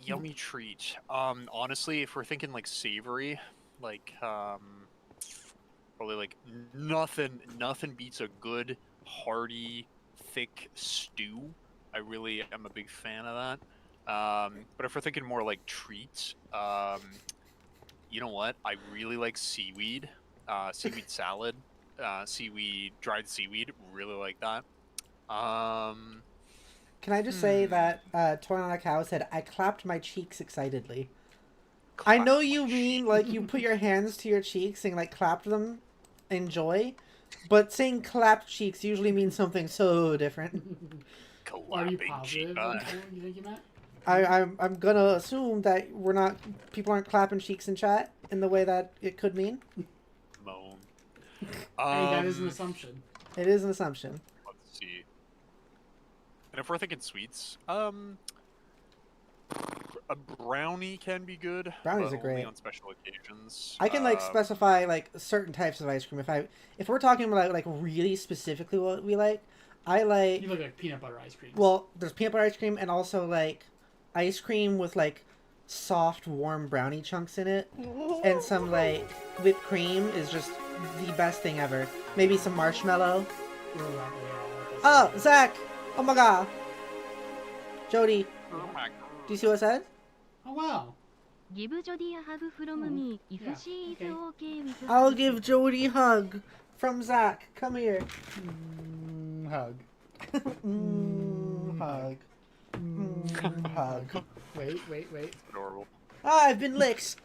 M: Yummy treat. Honestly, if we're thinking like savory, like probably like nothing beats a good hearty thick stew. I really am a big fan of that. But if we're thinking more like treats, you know what? I really like seaweed, seaweed salad, dried seaweed. Really like that.
A: Can I just say that Toy on a Cow said, I clapped my cheeks excitedly. I know you mean like you put your hands to your cheeks and like clapped them in joy, but saying clapped cheeks usually means something so different.
C: Are you positive? You think you meant?
A: I'm gonna assume that people aren't clapping cheeks in chat in the way that it could mean.
M: Moan.
C: Hey, that is an assumption.
A: It is an assumption.
M: Let's see. And if we're thinking sweets, a brownie can be good.
A: Brownies
M: but
A: are great.
M: Only on special occasions.
A: I can like specify like certain types of ice cream. If we're talking about like really specifically what we like, I like.
C: You look like peanut butter ice cream.
A: Well, there's peanut butter ice cream and also like ice cream with like soft, warm brownie chunks in it, and some like whipped cream is just the best thing ever. Maybe some marshmallow. Oh, Zach! Oh my god! Jody,
M: Oh my god.
A: do you see what it says?
C: Oh wow.
N: Give Jody a hug from me if she is okay with it.
A: I'll give Jody a hug from Zach. Come here.
C: Hug.
A: Hug. Hug.
C: Wait.
M: Adorable.
A: Ah, I've been licked.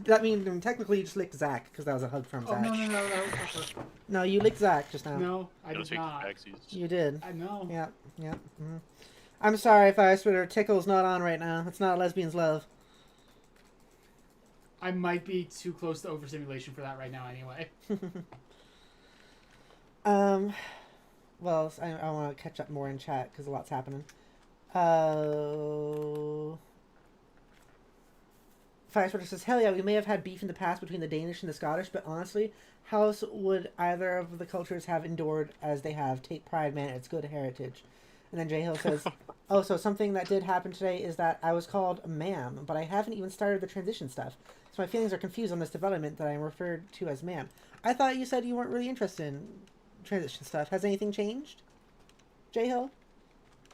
A: That means technically you just licked Zach because that was a hug from
C: Oh,
A: Zach.
C: no, that was Pepper.
A: No, you licked Zach just now.
C: No, I did not.
A: You did.
C: I know.
A: Yep. Mm. I'm sorry, Fire Spitter. Tickle's not on right now. It's not lesbian's love.
C: I might be too close to overstimulation for that right now anyway.
A: Well, I want to catch up more in chat because a lot's happening. Firestarter says, hell yeah, we may have had beef in the past between the Danish and the Scottish, but honestly, how else would either of the cultures have endured as they have? Take pride, man, it's good heritage. And then J Hill says, oh, so something that did happen today is that I was called ma'am, but I haven't even started the transition stuff. So my feelings are confused on this development that I am referred to as ma'am. I thought you said you weren't really interested in transition stuff. Has anything changed, J Hill?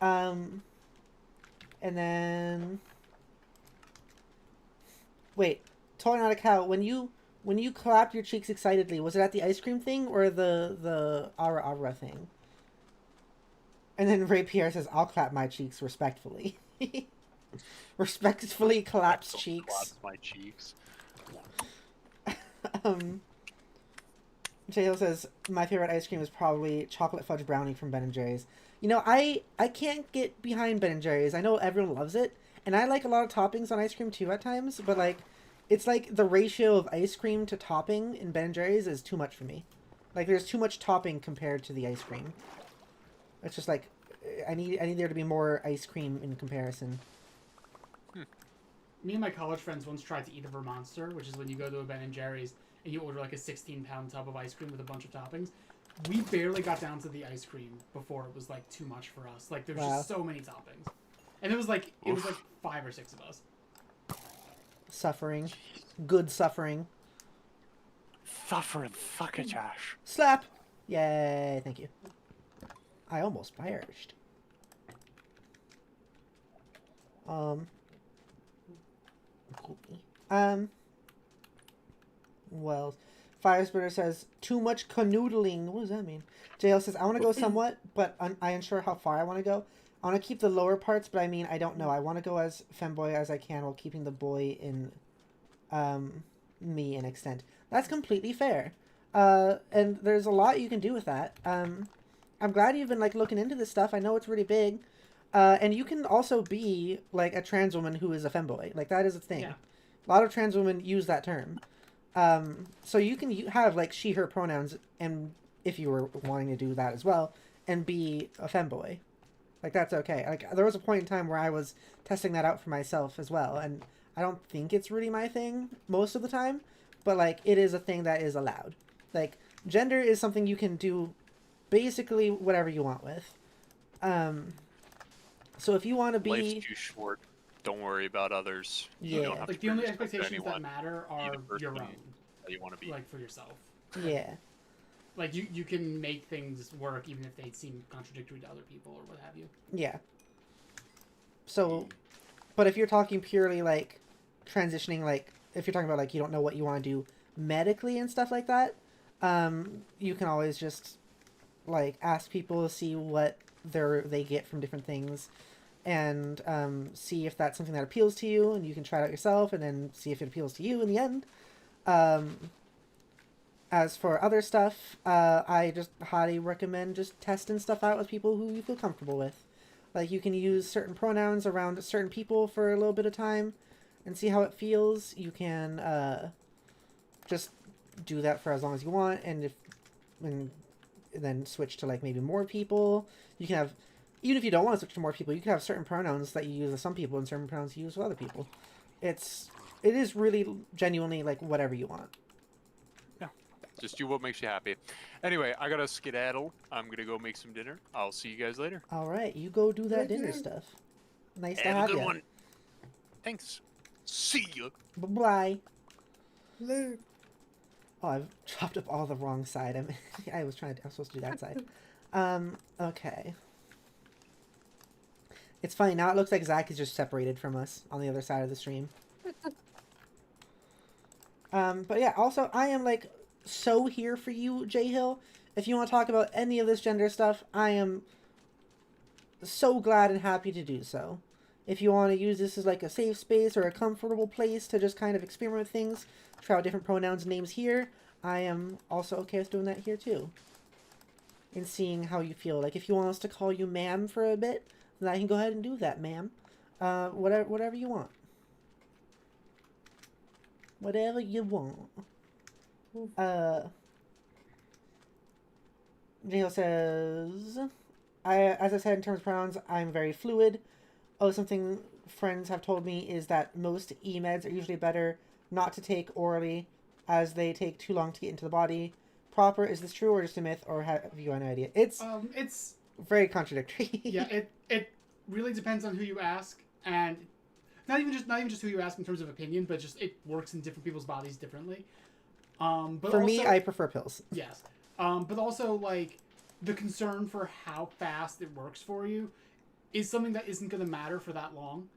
A: And then... Wait, totally not a cow. When you clapped your cheeks excitedly, was it at the ice cream thing or the Ara Ara thing? And then Ray Pierre says, I'll clap my cheeks respectfully. Respectfully claps cheeks.
M: Claps my cheeks.
A: J.O. says, my favorite ice cream is probably chocolate fudge brownie from Ben & Jerry's. You know, I can't get behind Ben & Jerry's. I know everyone loves it. And I like a lot of toppings on ice cream too at times, but like, it's like the ratio of ice cream to topping in Ben & Jerry's is too much for me. Like, there's too much topping compared to the ice cream. It's just like, I need there to be more ice cream in comparison.
C: Me and my college friends once tried to eat a Vermonster, which is when you go to a Ben & Jerry's and you order like a 16-pound tub of ice cream with a bunch of toppings. We barely got down to the ice cream before it was like too much for us. Like, there's just so many toppings. And it was like 5 or 6 of us.
A: Suffering. Good suffering.
M: Suffering, fuck it, Josh.
A: Slap! Yay, thank you. I almost perished. Well, Firesplitter says, too much canoodling. What does that mean? JL says, I want to go somewhat, but I unsure how far I want to go. I want to keep the lower parts, but I mean, I don't know. I want to go as femboy as I can while keeping the boy in me an extent. That's completely fair. And there's a lot you can do with that. I'm glad you've been like looking into this stuff. I know it's really big. And you can also be like a trans woman who is a femboy. Like, that is a thing. Yeah. A lot of trans women use that term. So you can have like she, her pronouns, and if you were wanting to do that as well, and be a femboy. Like, that's okay. Like, there was a point in time where I was testing that out for myself as well, and I don't think it's really my thing most of the time, but, like, it is a thing that is allowed. Like, gender is something you can do basically whatever you want with. So if you want to be...
M: Life's too short. Don't worry about others.
A: Yeah.
M: You don't have
C: like,
M: to
C: the only
M: respect
C: expectations
M: anyone.
C: that matter are your own.
M: That you want to be.
C: Like, for yourself.
A: Yeah.
C: Like, you can make things work even if they seem contradictory to other people or what have you.
A: Yeah. So, but if you're talking purely, like, transitioning, like, if you're talking about, like, you don't know what you want to do medically and stuff like that, you can always just, like, ask people to see what they get from different things and see if that's something that appeals to you, and you can try it out yourself and then see if it appeals to you in the end. As for other stuff, I just highly recommend just testing stuff out with people who you feel comfortable with. Like, you can use certain pronouns around certain people for a little bit of time and see how it feels. You can just do that for as long as you want, and then switch to, like, maybe more people. You can have, even if you don't want to switch to more people, you can have certain pronouns that you use with some people and certain pronouns you use with other people. It is really genuinely, like, whatever you want.
M: Just do what makes you happy. Anyway, I gotta skedaddle. I'm gonna go make some dinner. I'll see you guys later.
A: All right, you go do that dinner stuff. Nice to have
M: a good
A: you.
M: one. Thanks. See ya.
A: Bye-bye.
B: Later.
A: Oh, I've chopped up all the wrong side. I was supposed to do that side. Okay. It's funny, now it looks like Zach is just separated from us on the other side of the stream. But yeah, also, I am, like, so here for you, J Hill. If you want to talk about any of this gender stuff, I am so glad and happy to do so. If you want to use this as like a safe space or a comfortable place to just kind of experiment with things, try out different pronouns and names here, I am also okay with doing that here too. And seeing how you feel. Like if you want us to call you ma'am for a bit, then I can go ahead and do that, ma'am. Whatever you want. Whatever you want. Neil says, as I said in terms of pronouns, I'm very fluid. Oh, something friends have told me is that most e-meds are usually better not to take orally as they take too long to get into the body. Proper, is this true or just a myth, or have you any idea? It's very contradictory.
C: Yeah, it really depends on who you ask, and not even just who you ask in terms of opinion, but just it works in different people's bodies differently. But
A: for me, I prefer pills.
C: Yes. But also, like, the concern for how fast it works for you is something that isn't going to matter for that long.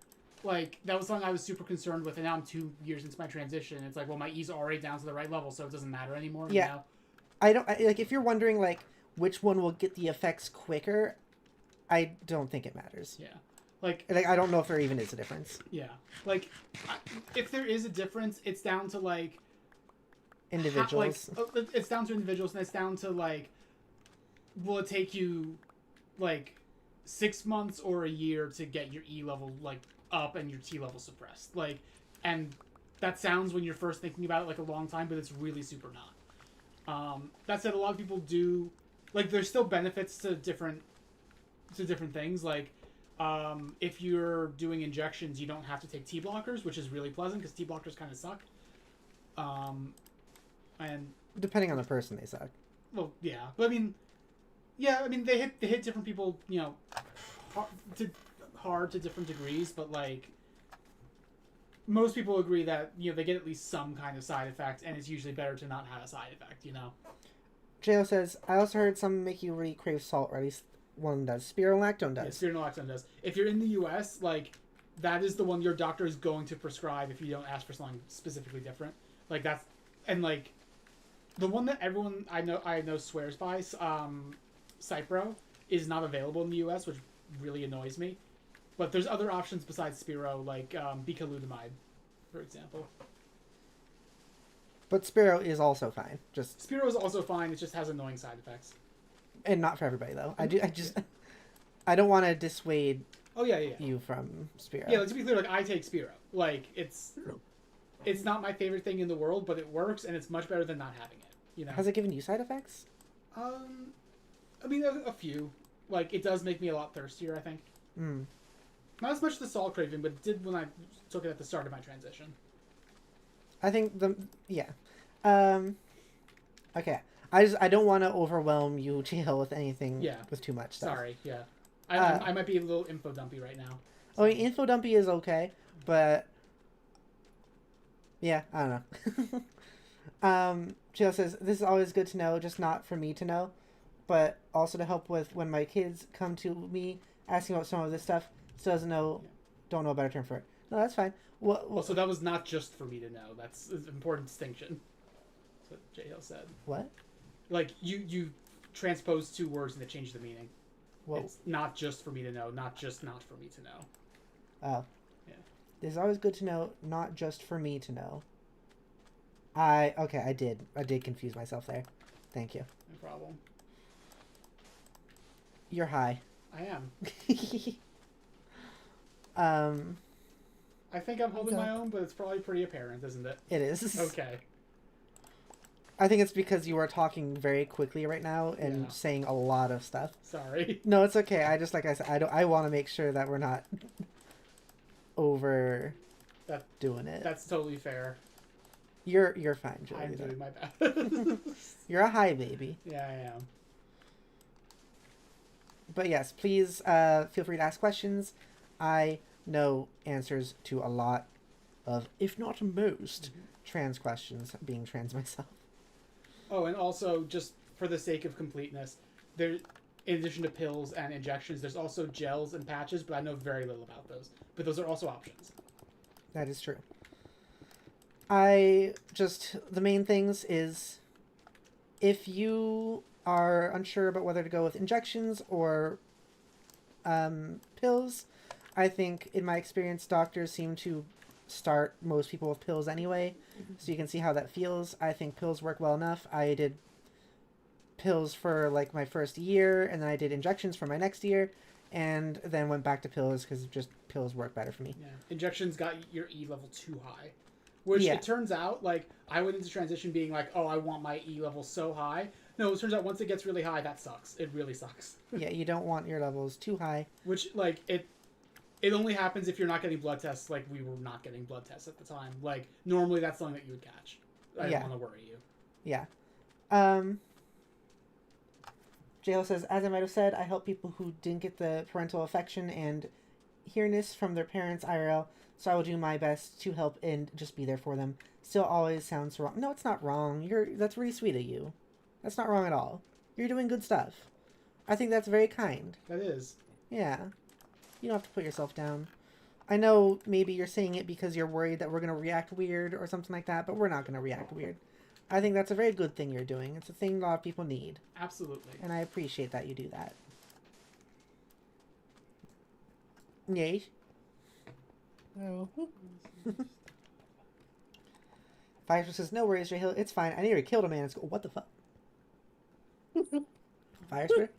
C: Like, that was something I was super concerned with, and now I'm 2 years into my transition. It's like, well, my E's are already down to the right level, so it doesn't matter anymore.
A: Yeah.
C: You know?
A: Like, if you're wondering, like, which one will get the effects quicker, I don't think it matters.
C: Yeah. Like,
A: I don't know if there even is a difference.
C: Yeah. Like, if there is a difference, it's down to, like...
A: individuals.
C: It's down to individuals, and it's down to, like, will it take you, like, 6 months or a year to get your E level, like, up and your T level suppressed? Like, and that sounds, when you're first thinking about it, like a long time, but it's really super not. That said, a lot of people do, like, there's still benefits to different things. Like, if you're doing injections, you don't have to take T blockers, which is really pleasant because T blockers kind of suck. And
A: depending on the person, they suck.
C: Well, yeah, but I mean, they hit different people, you know, hard to different degrees, but like most people agree that, you know, they get at least some kind of side effect, and it's usually better to not have a side effect, you know.
A: Jo says, I also heard some make you really crave salt, or at least one does. Spironolactone does.
C: Yeah, spironolactone does. If you're in the U.S., like, that is the one your doctor is going to prescribe if you don't ask for something specifically different. Like, that's, and like, the one that everyone I know swears by, Cipro, is not available in the U.S., which really annoys me. But there's other options besides Spiro, like bicalutamide, for example.
A: But Spiro is also fine.
C: Spiro is also fine. It just has annoying side effects.
A: And not for everybody though. I don't want to dissuade.
C: Oh yeah.
A: You from Spiro.
C: Yeah, like, to be clear, like I take Spiro. Like it's not my favorite thing in the world, but it works, and it's much better than not having it. You know.
A: Has it given you side effects?
C: I mean a few. Like it does make me a lot thirstier, I think. Not as much the salt craving, but it did when I took it at the start of my transition.
A: I think okay. I don't want to overwhelm you, Jill, with anything with too much stuff.
C: Sorry, yeah. I might be a little info dumpy right now.
A: So. Oh, info dumpy is okay, but yeah, I don't know. Jill says, this is always good to know, just not for me to know, but also to help with when my kids come to me asking about some of this stuff. Still don't know a better term for it. No, that's fine. Well,
C: so that was not just for me to know. That's an important distinction. That's what J. Hill said.
A: What?
C: Like, you transpose two words and it changed the meaning.
A: Whoa.
C: It's not just for me to know, not just not for me to know.
A: Oh.
C: Yeah.
A: This is always good to know, not just for me to know. I did confuse myself there. Thank you.
C: No problem.
A: You're high.
C: I am.
A: I
C: think I'm holding my own, but it's probably pretty apparent, isn't it?
A: It is.
C: Okay.
A: I think it's because you are talking very quickly right now and saying a lot of stuff.
C: Sorry.
A: No, it's okay. Like I said, I want to make sure that we're not doing it.
C: That's totally fair.
A: You're fine, Joey.
C: I'm doing my best.
A: You're a high baby.
C: Yeah, I am.
A: But yes, please feel free to ask questions. I know answers to a lot of, if not most, trans questions, being trans myself.
C: Oh, and also, just for the sake of completeness, there, in addition to pills and injections, there's also gels and patches, but I know very little about those. But those are also options.
A: That is true. The main things is, if you are unsure about whether to go with injections or pills. I think, in my experience, doctors seem to start most people with pills anyway, so you can see how that feels. I think pills work well enough. I did pills for like my first year, and then I did injections for my next year, and then went back to pills because just pills work better for me.
C: Yeah, injections got your E level too high, which it turns out, like, I went into transition being like, oh, I want my E level so high. No, it turns out once it gets really high, that sucks. It really sucks.
A: Yeah, you don't want your levels too high.
C: Which, like, it only happens if you're not getting blood tests. Like, we were not getting blood tests at the time. Like, normally that's something that you would catch. I don't want to worry you.
A: Yeah. JL says, as I might have said, I help people who didn't get the parental affection and hearness from their parents IRL, so I will do my best to help and just be there for them. Still always sounds wrong. No, it's not wrong. That's really sweet of you. That's not wrong at all. You're doing good stuff. I think that's very kind.
C: That is.
A: Yeah. You don't have to put yourself down. I know maybe you're saying it because you're worried that we're going to react weird or something like that, but we're not going to react weird. I think that's a very good thing you're doing. It's a thing a lot of people need.
C: Absolutely.
A: And I appreciate that you do that. Yay.
B: No.
A: Fire says, no worries, J Hill. It's fine. I nearly killed a man in school. What the fuck? Fire Spitter?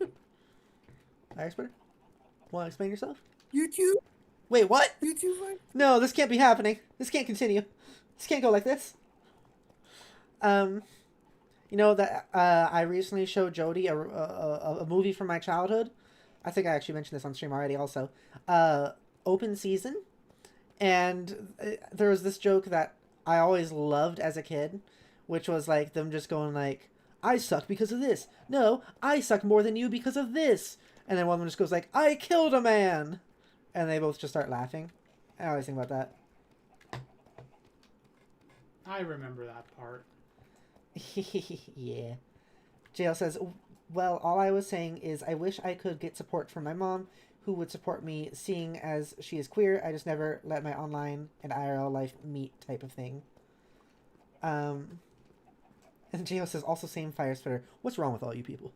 A: Fire Spitter? Want to explain yourself?
B: YouTube?
A: Wait, what?
B: YouTube?
A: No, this can't be happening. This can't continue. This can't go like this. You know that I recently showed Jody a movie from my childhood. I think I actually mentioned this on stream already also. Open Season. And there was this joke that I always loved as a kid, which was like them just going like, I suck because of this. No, I suck more than you because of this. And then one of them just goes like, I killed a man. And they both just start laughing. I always think about that.
C: I remember that part.
A: Yeah. JL says, well, all I was saying is I wish I could get support from my mom, who would support me, seeing as she is queer. I just never let my online and IRL life meet type of thing. And JL says, also same fire spitter. What's wrong with all you people?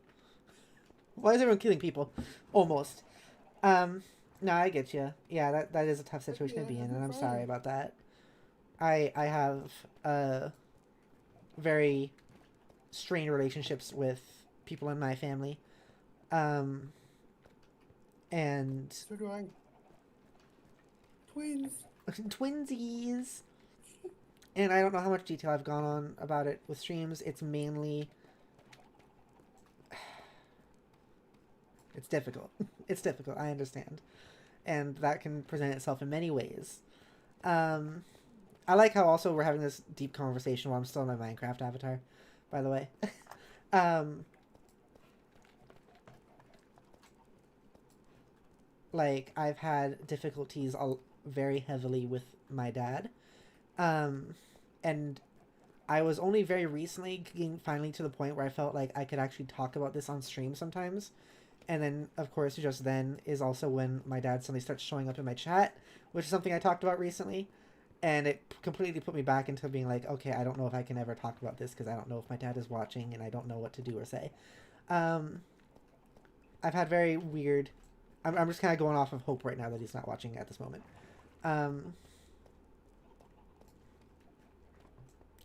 A: Why is everyone killing people? Almost. No, I get you. Yeah, that is a tough situation to be in, and I'm sorry about that. I have very strained relationships with people in my family. And
B: so do I. Twins.
A: Twinsies. And I don't know how much detail I've gone on about it with streams. It's mainly... It's difficult. It's difficult, I understand. And that can present itself in many ways. I like how also we're having this deep conversation while I'm still in my Minecraft avatar, by the way. Like, I've had difficulties very heavily with my dad. And I was only very recently getting finally to the point where I felt like I could actually talk about this on stream sometimes. And then, of course, just then is also when my dad suddenly starts showing up in my chat, which is something I talked about recently. And it completely put me back into being like, okay, I don't know if I can ever talk about this because I don't know if my dad is watching and I don't know what to do or say. I've had very weird... I'm just kind of going off of hope right now that he's not watching at this moment.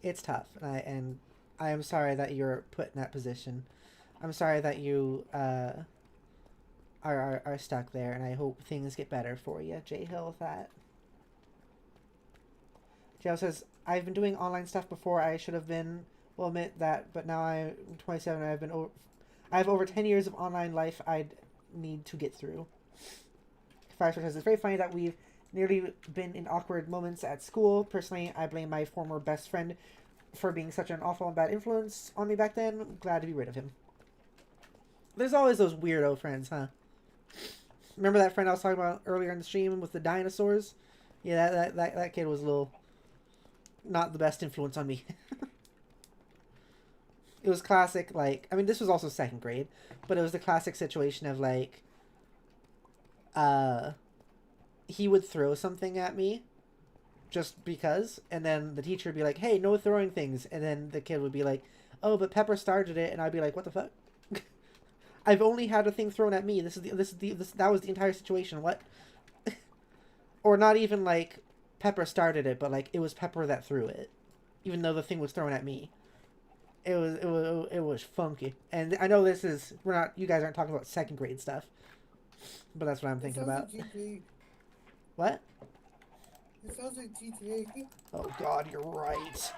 A: It's tough, and I am sorry that you're put in that position. I'm sorry that you are stuck there, and I hope things get better for you, J Hill, with that. Jill says, I've been doing online stuff before I should have been, will admit that, but now I'm 27 and I have over 10 years of online life I'd need to get through. Firestar says, it's very funny that we've nearly been in awkward moments at school. Personally, I blame my former best friend for being such an awful and bad influence on me back then. I'm glad to be rid of him. There's always those weirdo friends, huh? Remember that friend I was talking about earlier in the stream with the dinosaurs? Yeah, that kid was a little... not the best influence on me. It was classic, like... I mean, this was also second grade, but it was the classic situation of, like... he would throw something at me just because, and then the teacher would be like, hey, no throwing things, and then the kid would be like, oh, but Pepper started it, and I'd be like, what the fuck? I've only had a thing thrown at me. That was the entire situation. What? Or not even like Pepper started it, but like it was Pepper that threw it, even though the thing was thrown at me. It was funky. And I know you guys aren't talking about second grade stuff, but that's what I'm thinking about.
B: GTA.
A: What?
B: It sounds like GTA.
A: Oh God, you're right.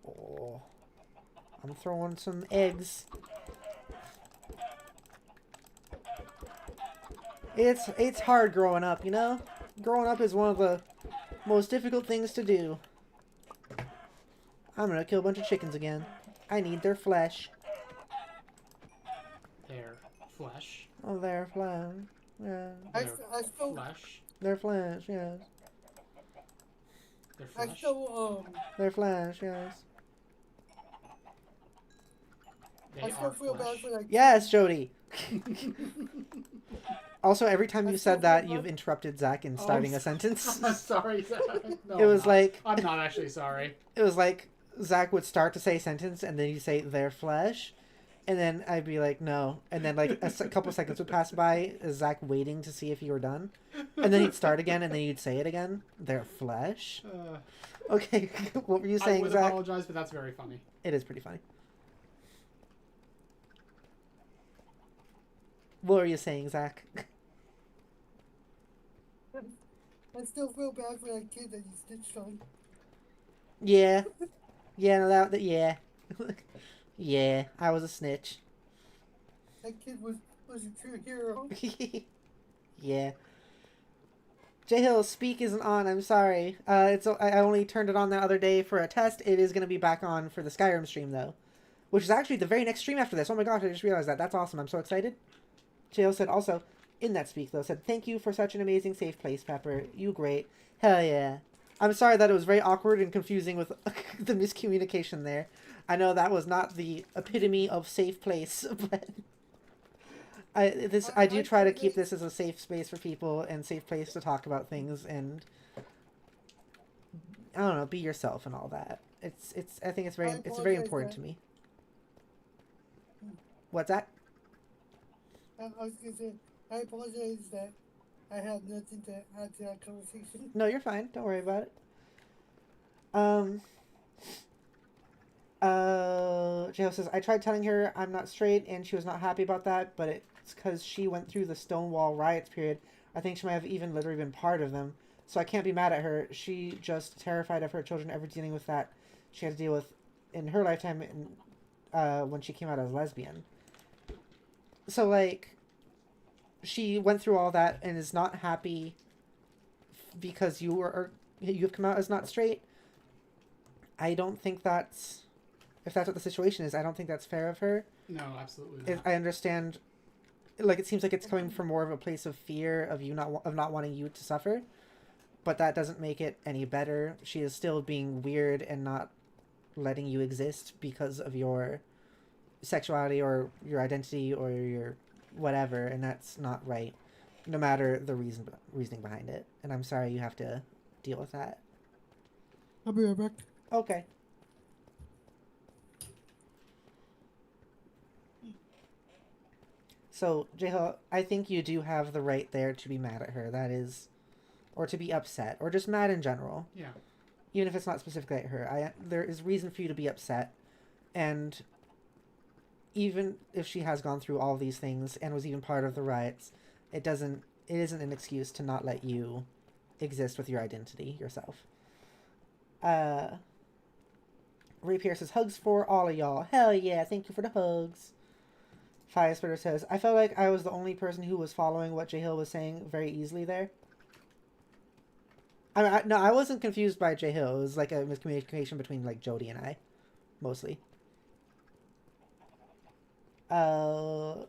A: Oh, I'm throwing some eggs. It's hard growing up, you know? Growing up is one of the most difficult things to do. I'm gonna kill a bunch of chickens again. I need their flesh.
C: Their flesh.
A: Oh, their flesh. Yeah.
B: I still
C: flesh.
A: Their flesh, yes.
C: Their flesh.
B: I still
A: Their flesh, yes.
B: I still feel bad for that.
A: Yes, Jody. Also, every time you said that, you've interrupted Zach in starting a sentence.
C: I'm sorry, Zach. No,
A: It was like...
C: I'm not actually sorry.
A: It was like Zach would start to say a sentence, and then he'd say, their flesh. And then I'd be like, no. And then like a couple seconds would pass by, Zach waiting to see if you were done. And then he'd start again, and then you'd say it again. Their flesh. Okay, what were you saying, Zach?
C: I apologize, but that's very funny.
A: It is pretty funny. What were you saying, Zach?
B: I still feel bad for that kid that you snitched on.
A: Yeah. Yeah, no, yeah. Yeah, I was a snitch.
B: That kid was a true hero.
A: Yeah. J-Hill, speak isn't on, I'm sorry. I only turned it on the other day for a test. It is going to be back on for the Skyrim stream, though. Which is actually the very next stream after this. Oh my gosh, I just realized that. That's awesome. I'm so excited. J-Hill said also, in that speak, though, said, thank you for such an amazing safe place, Pepper. You great. Hell yeah. I'm sorry that it was very awkward and confusing with the miscommunication there. I know that was not the epitome of safe place, but I do try to keep this as a safe space for people and safe place to talk about things and I don't know, be yourself and all that. I think it's very important to me. What's that?
B: I was gonna say, I apologize that I had nothing to add to that conversation.
A: No, you're fine. Don't worry about it. J-Ho says, I tried telling her I'm not straight and she was not happy about that, but it's because she went through the Stonewall riots period. I think she might have even literally been part of them. So I can't be mad at her. She just terrified of her children ever dealing with that she had to deal with in her lifetime when she came out as lesbian. So, like, she went through all that and is not happy because you've come out as not straight. I don't think that's... If that's what the situation is, I don't think that's fair of her.
C: No, absolutely not.
A: I understand... Like, it seems like it's coming from more of a place of fear of not wanting you to suffer. But that doesn't make it any better. She is still being weird and not letting you exist because of your sexuality or your identity or your whatever, and that's not right, no matter the reasoning behind it. And I'm sorry you have to deal with that.
B: I'll be right back.
A: Okay. So, J-Ho, I think you do have the right there to be mad at her. That is... Or to be upset. Or just mad in general.
C: Yeah.
A: Even if it's not specifically at her. There is reason for you to be upset. And even if she has gone through all these things and was even part of the riots, it isn't an excuse to not let you exist with your identity yourself. Ray Pierce says, hugs for all of y'all. Hell yeah, thank you for the hugs. Fire Spitter says, I felt like I was the only person who was following what J-Hill was saying very easily there. I mean, no, I wasn't confused by J-Hill. It was like a miscommunication between, like, Jody and I. Mostly. Fire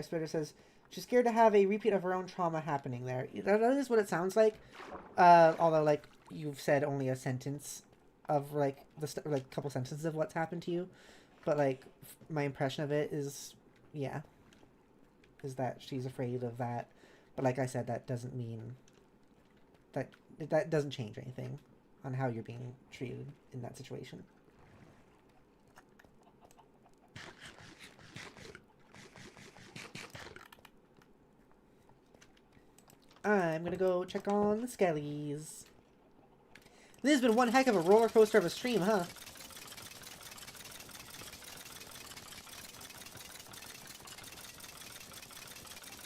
A: Spitter says, she's scared to have a repeat of her own trauma happening there. That is what it sounds like. Although, like, you've said only a sentence of, like, a couple sentences of what's happened to you. But, like, my impression of it is, yeah, is that she's afraid of that. But like I said, that doesn't mean that that doesn't change anything on how you're being treated in that situation. I'm gonna go check on the skellies. This has been one heck of a roller coaster of a stream, huh?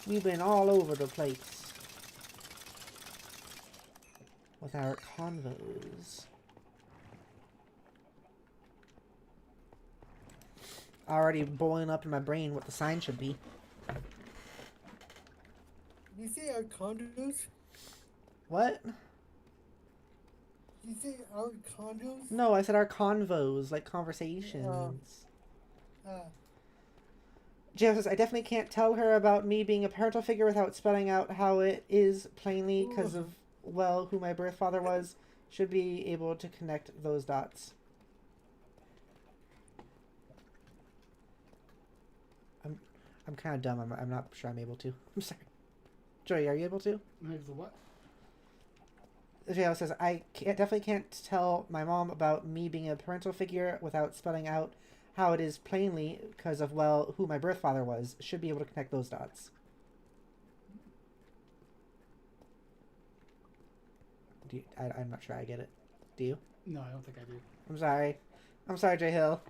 A: We've been all over the place with our convos. Already boiling up in my brain what the sign should be.
B: You say our condos?
A: What?
B: You say our condos?
A: No, I said our convos, like conversations. Jeff says, I definitely can't tell her about me being a parental figure without spelling out how it is plainly because of, well, who my birth father was. Should be able to connect those dots. I'm kind of dumb. I'm not sure I'm able to. I'm sorry. Joey, are you able to?
C: Maybe the what?
A: J.O. says, definitely can't tell my mom about me being a parental figure without spelling out how it is plainly because of, well, who my birth father was. Should be able to connect those dots. I'm not sure I get it. Do you?
C: No, I don't think I do.
A: I'm sorry. I'm sorry, J. Hill.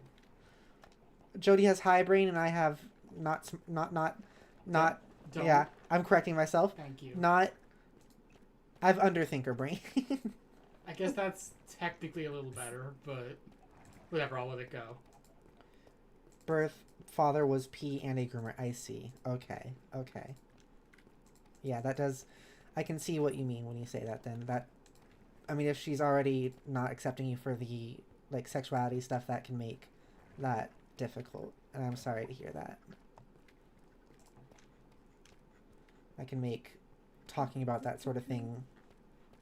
A: Jody has high brain and I have not.
C: Don't.
A: Yeah, I'm correcting myself.
C: Thank you.
A: I have underthinker brain.
C: I guess that's technically a little better, but whatever, I'll let it go.
A: Birth father was P and a groomer. I see. Okay. Yeah, that does... I can see what you mean when you say that then. I mean, if she's already not accepting you for the, like, sexuality stuff, that can make that difficult. And I'm sorry to hear that. I can make talking about that sort of thing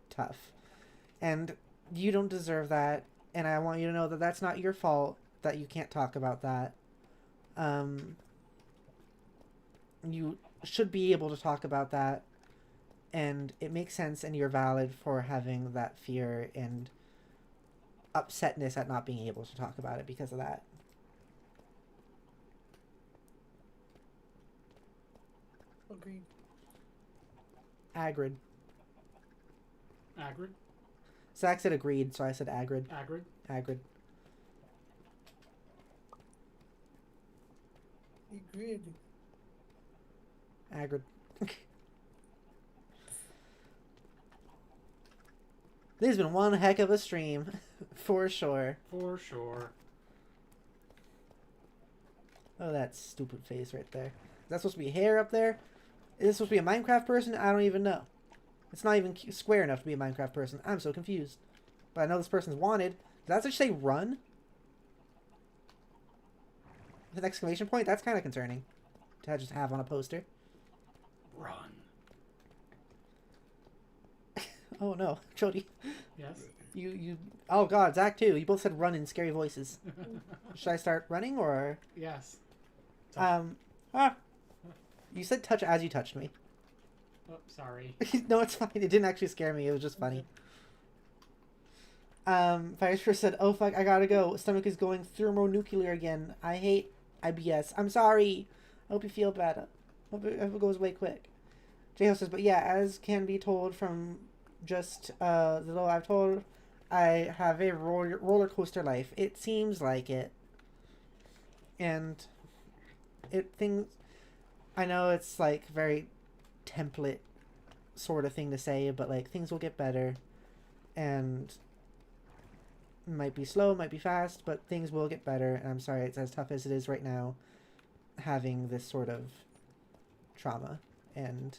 A: tough. And you don't deserve that. And I want you to know that that's not your fault that you can't talk about that. You should be able to talk about that. And it makes sense and you're valid for having that fear and upsetness at not being able to talk about it because of that.
B: Agreed.
A: Agrid.
C: Agrid?
A: Zach said agreed, so I said agrid.
C: Agrid?
A: Agrid.
B: Agreed.
A: Agrid. This has been one heck of a stream. For sure.
C: For sure.
A: Oh, that stupid face right there. Is that supposed to be hair up there? Is this supposed to be a Minecraft person? I don't even know. It's not even square enough to be a Minecraft person. I'm so confused. But I know this person's wanted. Does that actually say run? With an exclamation point? That's kind of concerning. To just have on a poster.
C: Run.
A: Oh no. Jody.
C: Yes?
A: You oh god, Zach too. You both said run in scary voices. Should I start running or?
C: Yes.
A: You said touch as you touched me.
C: Oh, sorry.
A: No, it's fine. It didn't actually scare me. It was just funny. Firespear said, oh fuck, I gotta go. Stomach is going thermonuclear again. I hate IBS. I'm sorry. I hope you feel better. Hope it goes away quick. J-Ho says, but yeah, as can be told from just the little I've told, I have a roller coaster life. It seems like it. And I know it's like very template sort of thing to say, but like things will get better and it might be slow, might be fast, but things will get better. And I'm sorry it's as tough as it is right now having this sort of trauma and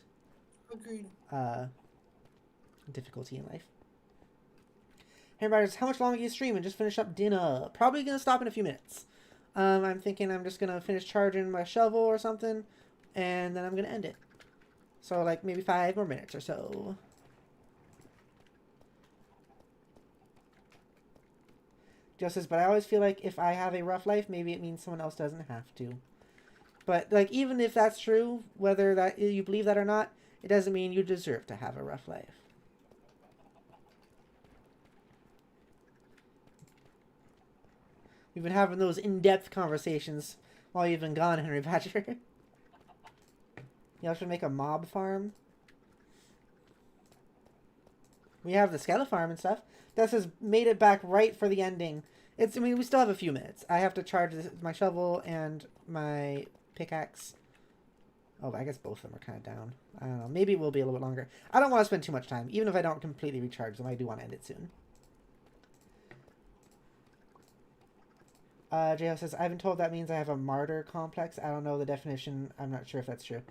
B: Agreed.
A: difficulty in life. Hey everybody, how much longer are you streaming? Just finish up dinner. Probably gonna stop in a few minutes. I'm thinking I'm just gonna finish charging my shovel or something and then I'm gonna end it. So like maybe 5 more minutes or so. Just says, but I always feel like if I have a rough life, maybe it means someone else doesn't have to. But like even if that's true, whether that you believe that or not, it doesn't mean you deserve to have a rough life. We've been having those in-depth conversations while you've been gone, Henry Badger. Y'all should make a mob farm. We have the skeleton farm and stuff. That has made it back right for the ending. I mean, we still have a few minutes. I have to charge my shovel and my pickaxe. Oh, I guess both of them are kind of down. I don't know. Maybe it will be a little bit longer. I don't want to spend too much time. Even if I don't completely recharge them, I do want to end it soon. J.O. says, I've been told that means I have a martyr complex. I don't know the definition. I'm not sure if that's true.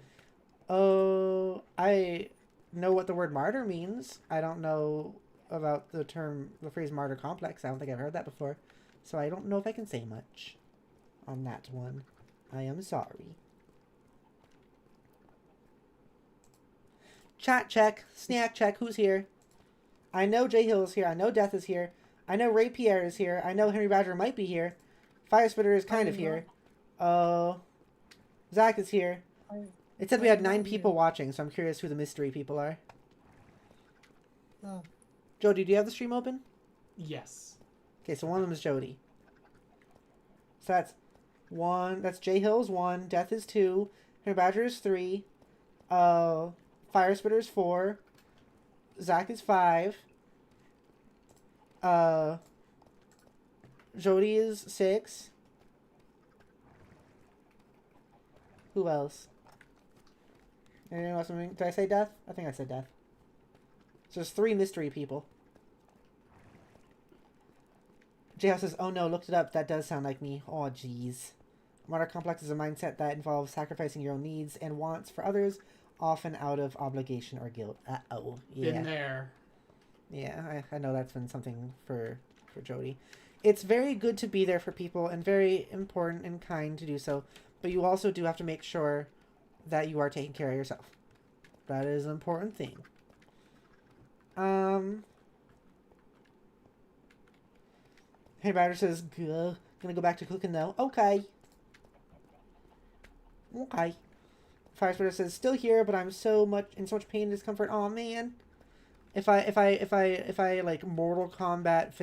A: Oh, I know what the word martyr means. I don't know about the phrase martyr complex. I don't think I've heard that before. So I don't know if I can say much on that one. I am sorry. Chat check. Snack check. Who's here? I know J Hill is here. I know Death is here. I know Ray Pierre is here. I know Henry Badger might be here. Fire Spitter is kind of here. Zach is here. It said we had 9 people watching, so I'm curious who the mystery people are. Jody, do you have the stream open?
C: Yes.
A: Okay, so one of them is Jody. So that's 1. That's J Hill's 1. Death is 2. Henry Badger is 3. Fire Spitter is 4. Zach is 5. Jody is 6. Who else? Anyone else? Did I say Death? I think I said Death. So there's 3 mystery people. J-House says, oh no, looked it up. That does sound like me. Oh, jeez. Martyr complex is a mindset that involves sacrificing your own needs and wants for others, often out of obligation or guilt. Uh-oh. Yeah.
C: Been there.
A: Yeah, I know that's been something for Jody. It's very good to be there for people and very important and kind to do so, but you also do have to make sure that you are taking care of yourself. That is an important thing. Hey, Ryder says, gonna go back to cooking though. Okay. Okay. Fire Spitter says, still here, but I'm in so much pain and discomfort. Oh man. If I like Mortal Kombat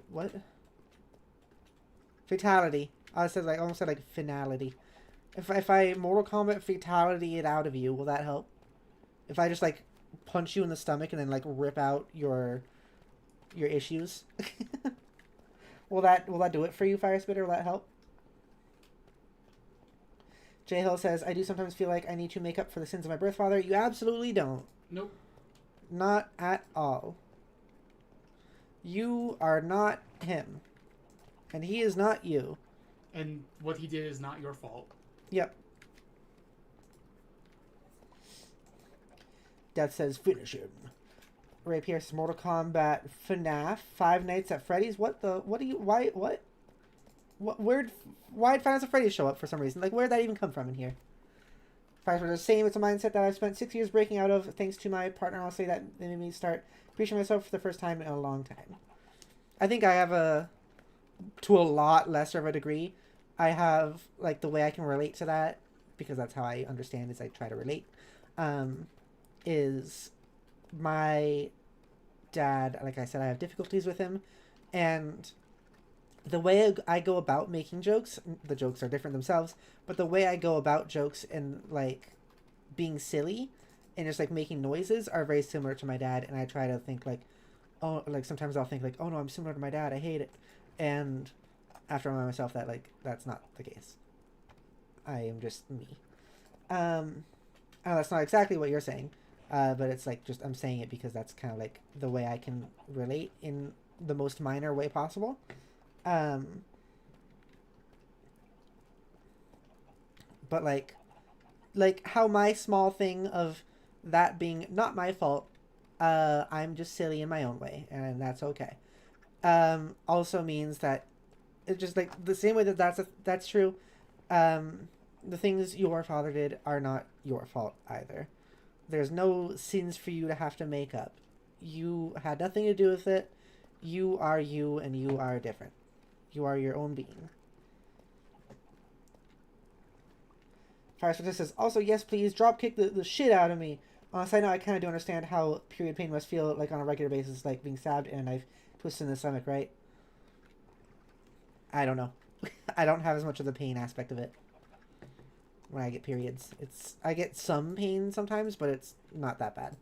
A: what? Fatality. I almost said like finality. If I Mortal Kombat fatality it out of you, will that help? If I just like punch you in the stomach and then like rip out your issues, will that do it for you, Fire Spitter? Will that help? J Hill says, I do sometimes feel like I need to make up for the sins of my birth father. You absolutely don't.
C: Nope.
A: Not at all. You are not him. And he is not you.
C: And what he did is not your fault.
A: Yep. Death says, finish him. Ray Pierce, Mortal Kombat, FNAF, Five Nights at Freddy's. Why did Five Nights at Freddy's show up for some reason? Like, where'd that even come from in here? Firefighter is saying it's a mindset that I've spent 6 years breaking out of, thanks to my partner. I'll say that they made me start appreciating myself for the first time in a long time. I think I have to a lot lesser of a degree, I have, like, the way I can relate to that, because that's how I understand is I try to relate, is my dad, like I said, I have difficulties with him, and the way I go about making jokes, the jokes are different themselves, but the way I go about jokes and, like, being silly and just, like, making noises are very similar to my dad, and I try to think, like, oh, like, sometimes I'll think, like, oh, no, I'm similar to my dad, I hate it, and after I remind myself that, like, that's not the case. I am just me. I know that's not exactly what you're saying, but it's, like, just, I'm saying it because that's kind of, like, the way I can relate in the most minor way possible. But like how my small thing of that being not my fault, I'm just silly in my own way, and that's okay. Also means that it's just like the same way that that's true. The things your father did are not your fault either. There's no sins for you to have to make up. You had nothing to do with it. You are you, and you are different. You are your own being. Firestarter says, also, yes, please, dropkick the shit out of me. On a side note, I kind of do understand how period pain must feel like on a regular basis, like being stabbed and a knife twisted in the stomach, right? I don't know. I don't have as much of the pain aspect of it when I get periods. I get some pain sometimes, but it's not that bad.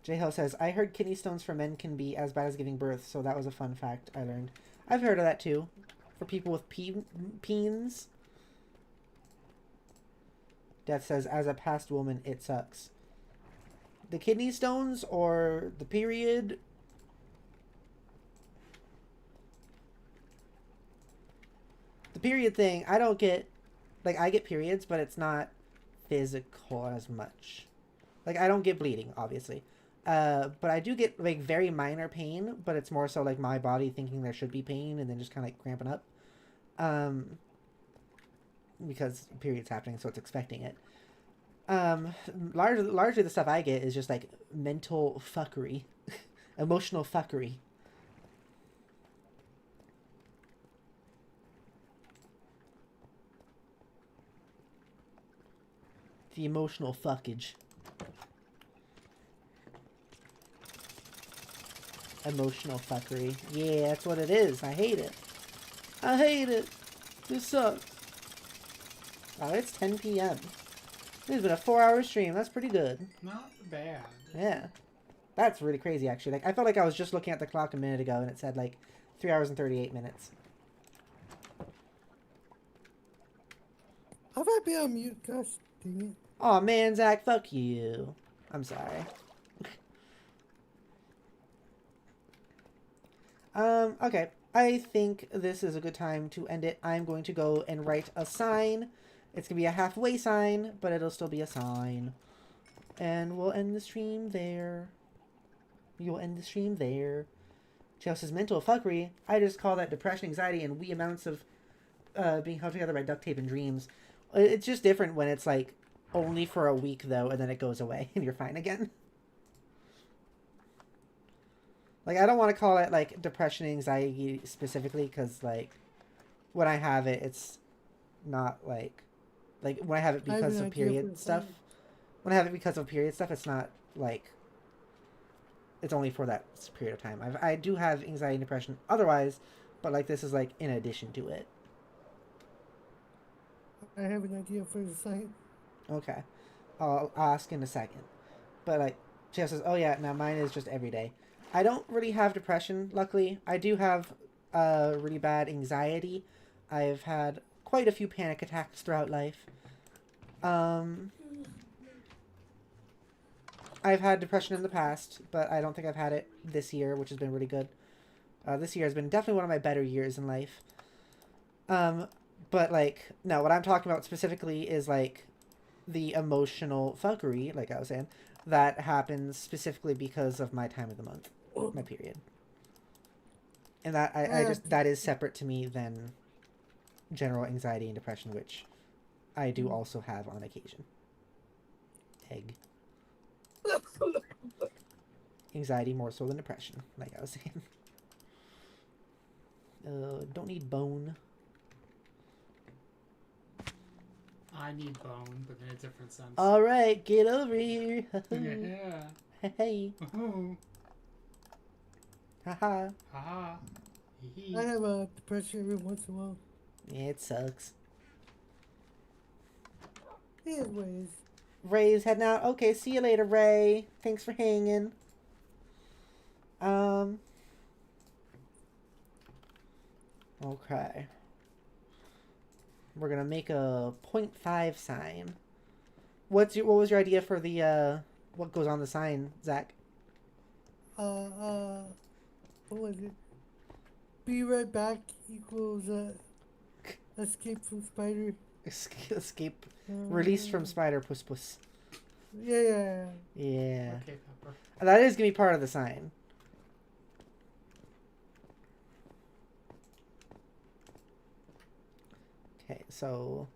A: J-Ho says, I heard kidney stones for men can be as bad as giving birth, so that was a fun fact I learned. I've heard of that too. For people with peens. Death says, as a past woman, it sucks. The kidney stones or the period? The period thing, I don't get... Like, I get periods, but it's not physical as much. Like, I don't get bleeding, obviously. But I do get, like, very minor pain, but it's more so, like, my body thinking there should be pain and then just kind of, like, cramping up. Because period's happening, so it's expecting it. Largely the stuff I get is just, like, mental fuckery. Emotional fuckery. The emotional fuckage. Emotional fuckery. Yeah, that's what it is. I hate it. I hate it. This sucks. Oh, it's 10 p.m. This has been a 4-hour stream. That's pretty good.
C: Not bad.
A: Yeah. That's really crazy, actually. Like, I felt like I was just looking at the clock a minute ago, and it said, like, 3 hours and 38 minutes.
B: How about I be on mute? Gosh, dang it.
A: Aw, man, Zach, fuck you. I'm sorry. Okay. I think this is a good time to end it. I'm going to go and write a sign. It's going to be a halfway sign, but it'll still be a sign. And we'll end the stream there. You'll end the stream there. Chelsea's mental fuckery. I just call that depression, anxiety, and wee amounts of being held together by duct tape and dreams. It's just different when it's like only for a week, though, and then it goes away and you're fine again. Like, I don't want to call it, like, depression, anxiety specifically, because, like, when I have it, it's not, like, when I have it because of period stuff. When I have it because of period stuff, it's not, like, it's only for that period of time. I do have anxiety and depression otherwise, but, like, this is, like, in addition to it.
B: I have an idea for the site.
A: Okay. I'll ask in a second. But, like, Jeff says, oh, yeah, now mine is just every day. I don't really have depression, luckily. I do have really bad anxiety. I've had quite a few panic attacks throughout life. I've had depression in the past, but I don't think I've had it this year, which has been really good. This year has been definitely one of my better years in life. But, like, no, what I'm talking about specifically is, like, the emotional fuckery, like I was saying, that happens specifically because of my time of the month. My period. And that I just that is separate to me than general anxiety and depression, which I do also have on occasion. Egg. Anxiety more so than depression, like I was saying. Don't need bone.
C: I need bone, but in a different sense.
A: Alright, get over here.
C: Yeah.
A: Hey. Haha.
C: Haha.
B: I have a depression every once in a while.
A: Yeah, it sucks.
B: Anyways.
A: Ray's heading out. Okay, see you later, Ray. Thanks for hanging. Okay. We're gonna make a 0.5 sign. What was your idea for the what goes on the sign, Zach?
B: What was it? Be right back equals escape from spider.
A: Escape. Release from spider puss puss.
B: Yeah.
A: Yeah.
C: Okay, Pepper.
A: That is gonna be part of the sign. Okay, so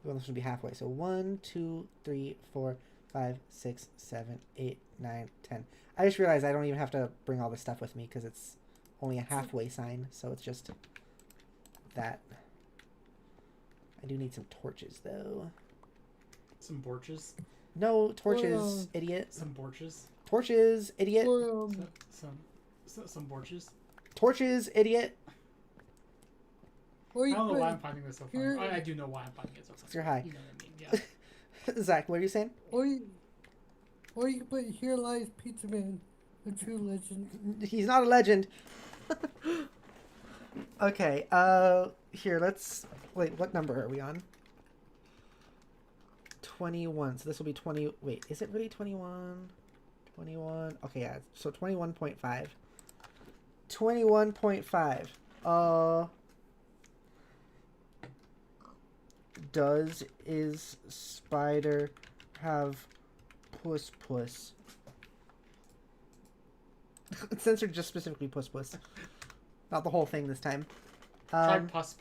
A: well, this should be halfway. So 1, 2, 3, 4, 5, 6, 7, 8, 9, 10. I just realized I don't even have to bring all this stuff with me because it's only a halfway sign, so it's just that. I do need some torches, though.
C: Some borches?
A: No, torches, idiot.
C: Some borches?
A: Torches, idiot.
C: Some Some torches.
A: Torches, idiot.
C: I don't know why I'm finding this so funny. I do know why I'm finding it so funny.
A: You're high.
C: You know what I mean? Yeah.
A: Zach, what are you saying?
B: Or you can put Here Lies Pizza Man, a true legend.
A: He's not a legend. Okay, here, let's... Wait, what number are we on? 21. So this will be 20... Wait, is it really 21? 21... Okay, yeah, so 21.5. 21.5. Is spider have puss? It's censored just specifically puss. Not the whole thing this time.
C: Try pus.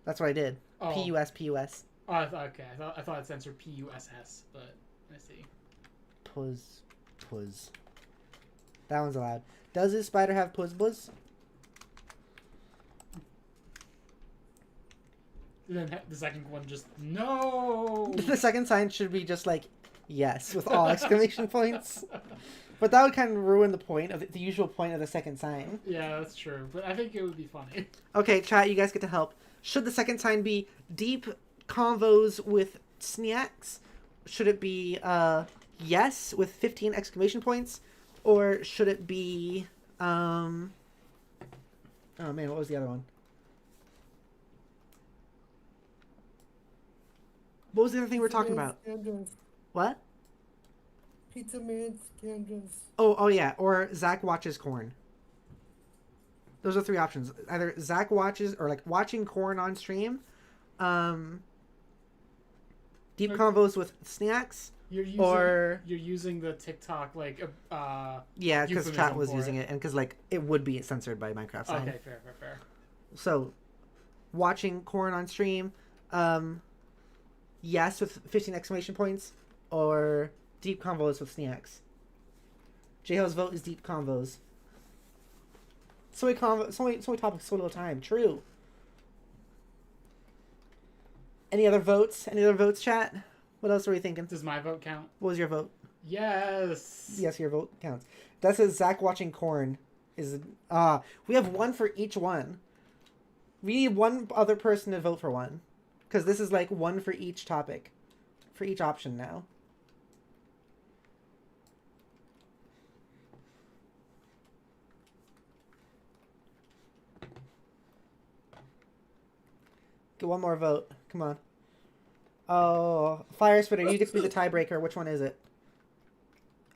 A: That's what I did.
C: Oh.
A: Pus.
C: Oh, okay. I thought it censored PUSS, but I see.
A: Puss. That one's allowed. Does his spider have puss?
C: Then the second one just no.
A: The second sign should be just like yes with all exclamation points. But that would kind of ruin the point of the usual point of the second sign.
C: Yeah, that's true. But I think it would be funny.
A: Okay, chat, you guys get to help. Should the second sign be deep convos with snacks? Should it be yes with 15 exclamation points? Or should it be oh man, what was the other one? What was the other thing we were talking about? What?
B: Pizza Man scandals.
A: Oh yeah, or Zach watches corn. Those are 3 options. Either Zach watches or like watching corn on stream, deep convos with snacks,
C: You're using the TikTok like
A: yeah, because chat was using it and because like it would be censored by Minecraft sign.
C: Okay, fair.
A: So, watching corn on stream, yes with 15 exclamation points, or deep convos with snacks. J-Ho's vote is deep convos. So many topics, so little time. True. Any other votes? Any other votes, chat? What else are we thinking?
C: Does my vote count?
A: What was your vote?
C: Yes.
A: Yes, your vote counts. That says Zach watching corn is... we have one for each one. We need one other person to vote for one. Because this is like one for each topic. For each option now. Get one more vote. Come on. Oh, Fire Spitter, you get to be the tiebreaker. Which one is it?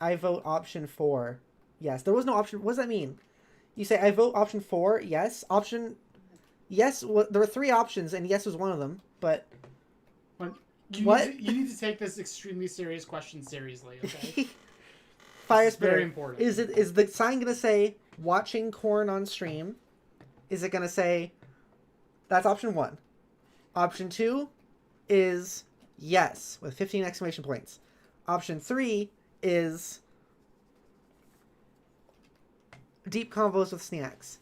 A: I vote option 4. Yes, there was no option. What does that mean? You say, I vote option 4, yes. Option... Yes, well, there were 3 options, and yes was one of them, but...
C: You need to take this extremely serious question seriously, okay?
A: Fire Spitter,
C: very important.
A: Is the sign going to say, watching corn on stream? Is it going to say... That's option 1. Option 2 is yes, with 15 exclamation points. Option 3 is deep convos with snacks.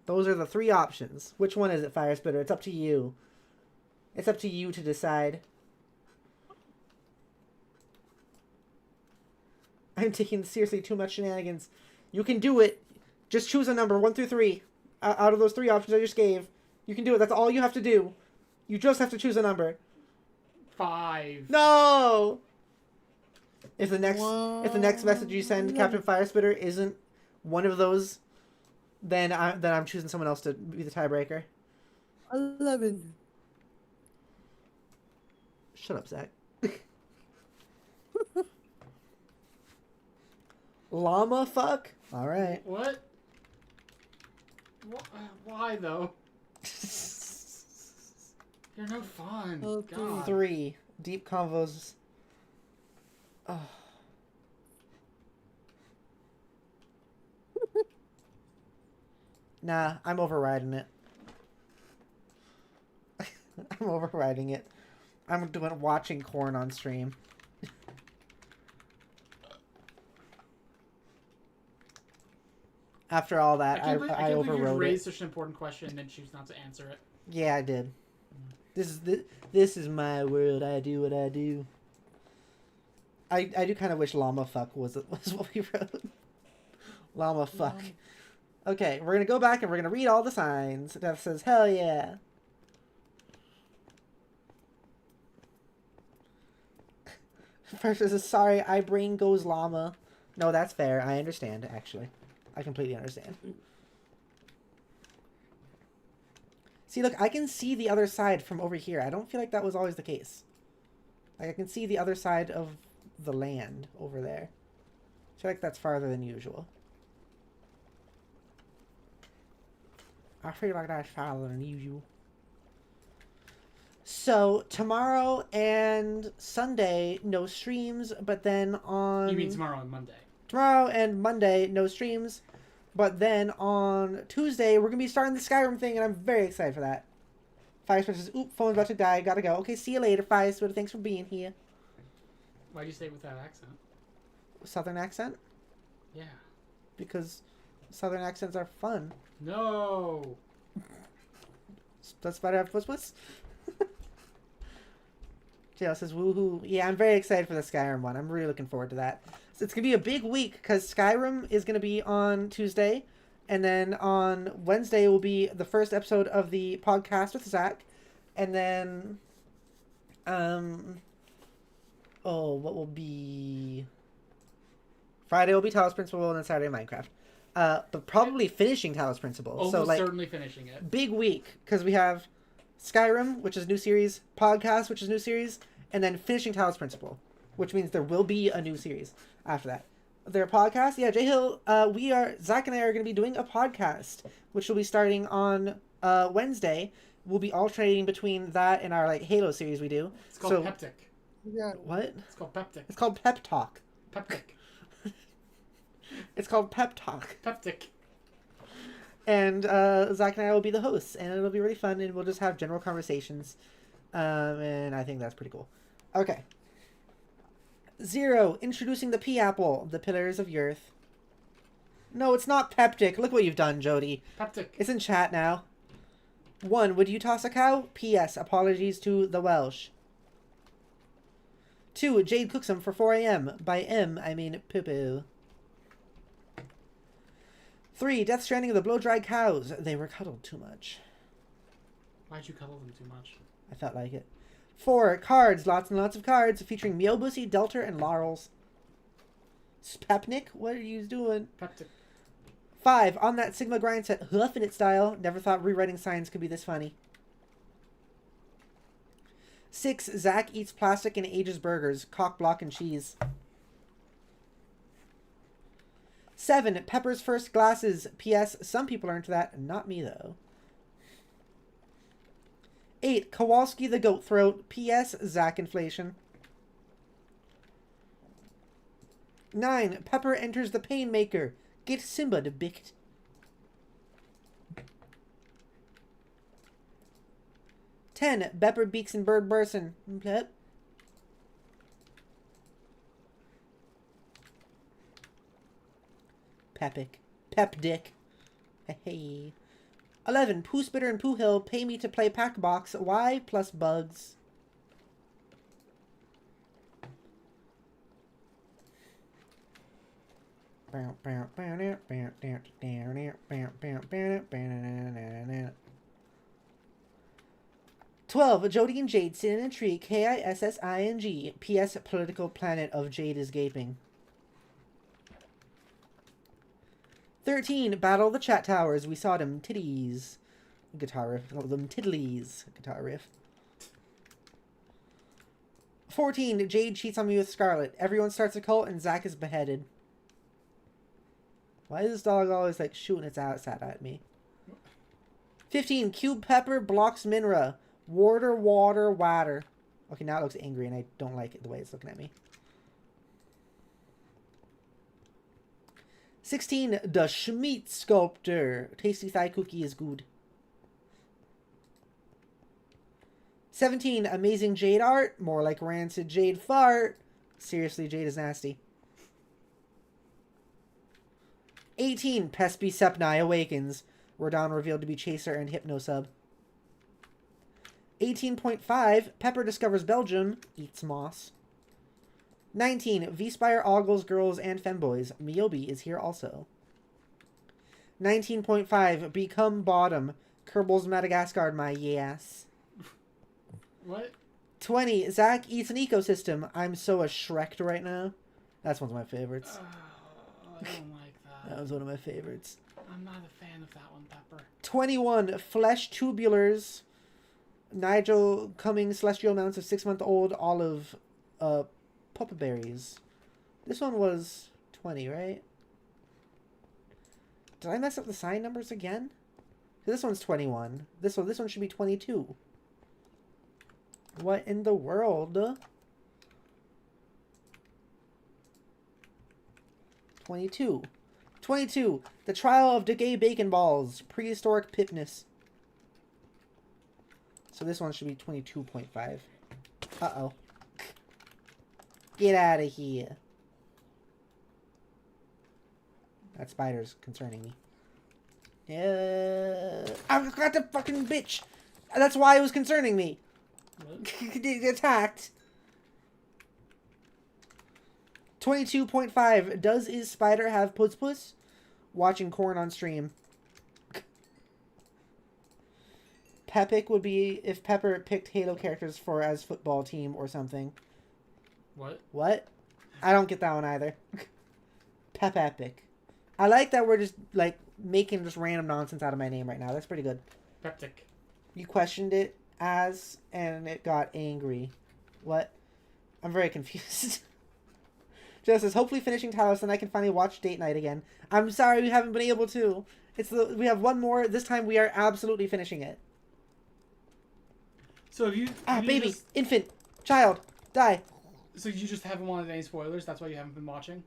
A: Those are the 3 options. Which one is it, Fire Spitter? It's up to you. It's up to you to decide. I'm taking seriously too much shenanigans. You can do it. Just choose a number, 1 through 3. Out of those 3 options I just gave. You can do it. That's all you have to do. You just have to choose a number.
C: 5.
A: No! If the next message you send Captain Firespitter isn't one of those, then I'm choosing someone else to be the tiebreaker.
B: 11.
A: Shut up, Zach. Llama fuck? Alright.
C: What? Why though? You're no fun. God.
A: 3. Deep convos. Oh. Nah, I'm overriding it. I'm overriding it. I'm doing watching corn on stream. After all that, I overrode
C: you raised
A: it.
C: such an important question and then choose not to answer it.
A: Yeah, I did. This is my world. I do what I do. I do kind of wish llama fuck was what we wrote. Llama fuck. Okay, we're gonna go back and we're gonna read all the signs. Death says, hell yeah. First says, sorry, I brain goes llama. No, that's fair. I understand, actually. I completely understand. See, look, I can see the other side from over here. I don't feel like that was always the case. Like, I can see the other side of the land over there. I feel like that's farther than usual. I feel like that's farther than usual. So, tomorrow and Sunday, no streams, but then on...
C: You mean tomorrow and Monday?
A: Tomorrow and Monday, no streams. But then on Tuesday, we're going to be starting the Skyrim thing, and I'm very excited for that. Feist says, oop, phone's about to die, gotta go. Okay, see you later, Feist. Thanks for being here.
C: Why'd you say it with that accent?
A: Southern accent?
C: Yeah.
A: Because Southern accents are fun.
C: No!
A: That's better. What's? JL says, woohoo. Yeah, I'm very excited for the Skyrim one. I'm really looking forward to that. So it's going to be a big week because Skyrim is going to be on Tuesday. And then on Wednesday will be the first episode of the podcast with Zach. And then, what will be... Friday will be Talos Principle and then Saturday Minecraft. But probably finishing Talos Principle.
C: Almost certainly finishing it.
A: Big week because we have Skyrim, which is a new series, podcast, which is a new series, and then finishing Talos Principle, which means there will be a new series after that. Their podcast, yeah, Jay Hill, Zach and I are going to be doing a podcast, which will be starting on Wednesday. We'll be alternating between that and our like Halo series we do.
C: It's called Peptic.
A: Yeah. What?
C: It's called Peptic.
A: It's called Pep Talk.
C: Peptic.
A: It's called Pep Talk.
C: Peptic.
A: And Zach and I will be the hosts, and it'll be really fun, and we'll just have general conversations. And I think that's pretty cool. Okay. 0, introducing the pea apple, the pillars of Yurth. No, it's not Peptic. Look what you've done, Jody.
C: Peptic.
A: It's in chat now. 1, would you toss a cow? P.S. Apologies to the Welsh. 2, Jade cooks them for 4 a.m. By M, I mean poo-poo. 3, Death Stranding of the blow-dried cows. They were cuddled too much.
C: Why'd you cuddle them too much?
A: I felt like it. 4, cards. Lots and lots of cards featuring Meowbussy, Delter, and Laurels. Spapnik, what are you doing?
C: Peptic.
A: 5, on that Sigma grind set, huffing it style. Never thought rewriting signs could be this funny. 6, Zach eats plastic and ages burgers. Cock, block, and cheese. 7, Pepper's first glasses. P.S. Some people are into that. Not me, though. 8, Kowalski the goat throat. P.S. Zach inflation. 9, Pepper enters the pain maker. Get Simba to bict. 10, Pepper beaks and bird person. Pep. Pepic. Pep dick. Hey. 11, Pooh Spitter and Pooh Hill pay me to play Packbox. Y plus bugs. "12, Jody and Jade sit in a tree. Kissing. P.S. Political planet of Jade is gaping. 13, Battle the Chat Towers. We saw them titties. Guitar riff. Oh, them tiddlies. Guitar riff. 14, Jade cheats on me with Scarlet. Everyone starts a cult and Zach is beheaded. Why is this dog always like shooting its outside at me? 15, Cube Pepper blocks Minra. Water, water. Okay, now it looks angry and I don't like it the way it's looking at me. 16, the Schmeat Sculptor. Tasty thigh cookie is good. 17, amazing Jade art. More like rancid Jade fart. Seriously, Jade is nasty. 18, Pespy Sepni awakens. Rodon revealed to be Chaser and Hypnosub. 18.5, Pepper discovers Belgium. Eats moss. 19. V-Spire all girls and femboys. Miyobi is here also. 19.5. Become bottom. Kerbals Madagascar, my yes.
C: What?
A: 20. Zach eats an ecosystem. I'm so a Shrek right now. That's one of my favorites.
C: I don't like that.
A: That was one of my favorites.
C: I'm not a fan of that one, Pepper.
A: 21. Flesh tubulars. Nigel Cummings celestial amounts of 6-month-old olive puppaberries. This one was 20, right? Did I mess up the sign numbers again? This one's 21. This one should be 22. What in the world? 22. 22. The Trial of the Gay Bacon Balls. Prehistoric Pipness. So this one should be 22.5. Uh-oh. Get out of here. That spider's concerning me. I got the fucking bitch. That's why it was concerning me. It attacked. 22.5. Does is spider have puss? Watching corn on stream. Pepic would be if Pepper picked Halo characters for as football team or something.
C: What?
A: What? I don't get that one either. Pep Epic. I like that we're just, like, making just random nonsense out of my name right now. That's pretty good.
C: Peptic.
A: You questioned it as, and it got angry. What? I'm very confused. Justice, hopefully finishing Talos, then I can finally watch Date Night again. I'm sorry we haven't been able to. We have one more. This time we are absolutely finishing it.
C: So if you...
A: baby. Infant. Child. Die.
C: So you just haven't wanted any spoilers? That's why you haven't been watching?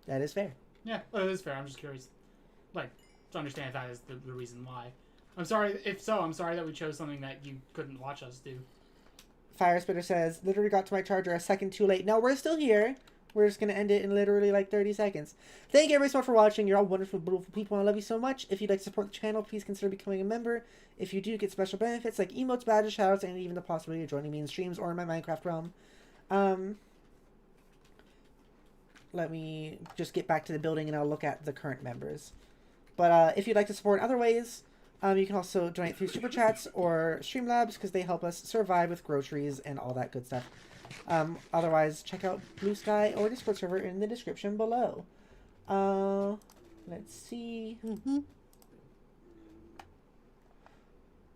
A: That is fair.
C: Yeah, well, it is fair. I'm just curious. Like, to understand if that is the reason why. I'm sorry. If so, I'm sorry that we chose something that you couldn't watch us do.
A: Fire Spitter says, literally got to my charger a second too late. No, we're still here. We're just going to end it in literally like 30 seconds. Thank you everybody so much for watching. You're all wonderful, beautiful people. I love you so much. If you'd like to support the channel, please consider becoming a member. If you do, get special benefits like emotes, badges, shoutouts, and even the possibility of joining me in streams or in my Minecraft realm. Let me just get back to the building and I'll look at the current members. But if you'd like to support in other ways, you can also donate through Super Chats or Streamlabs because they help us survive with groceries and all that good stuff. Otherwise, check out Blue Sky or Discord server in the description below. Let's see.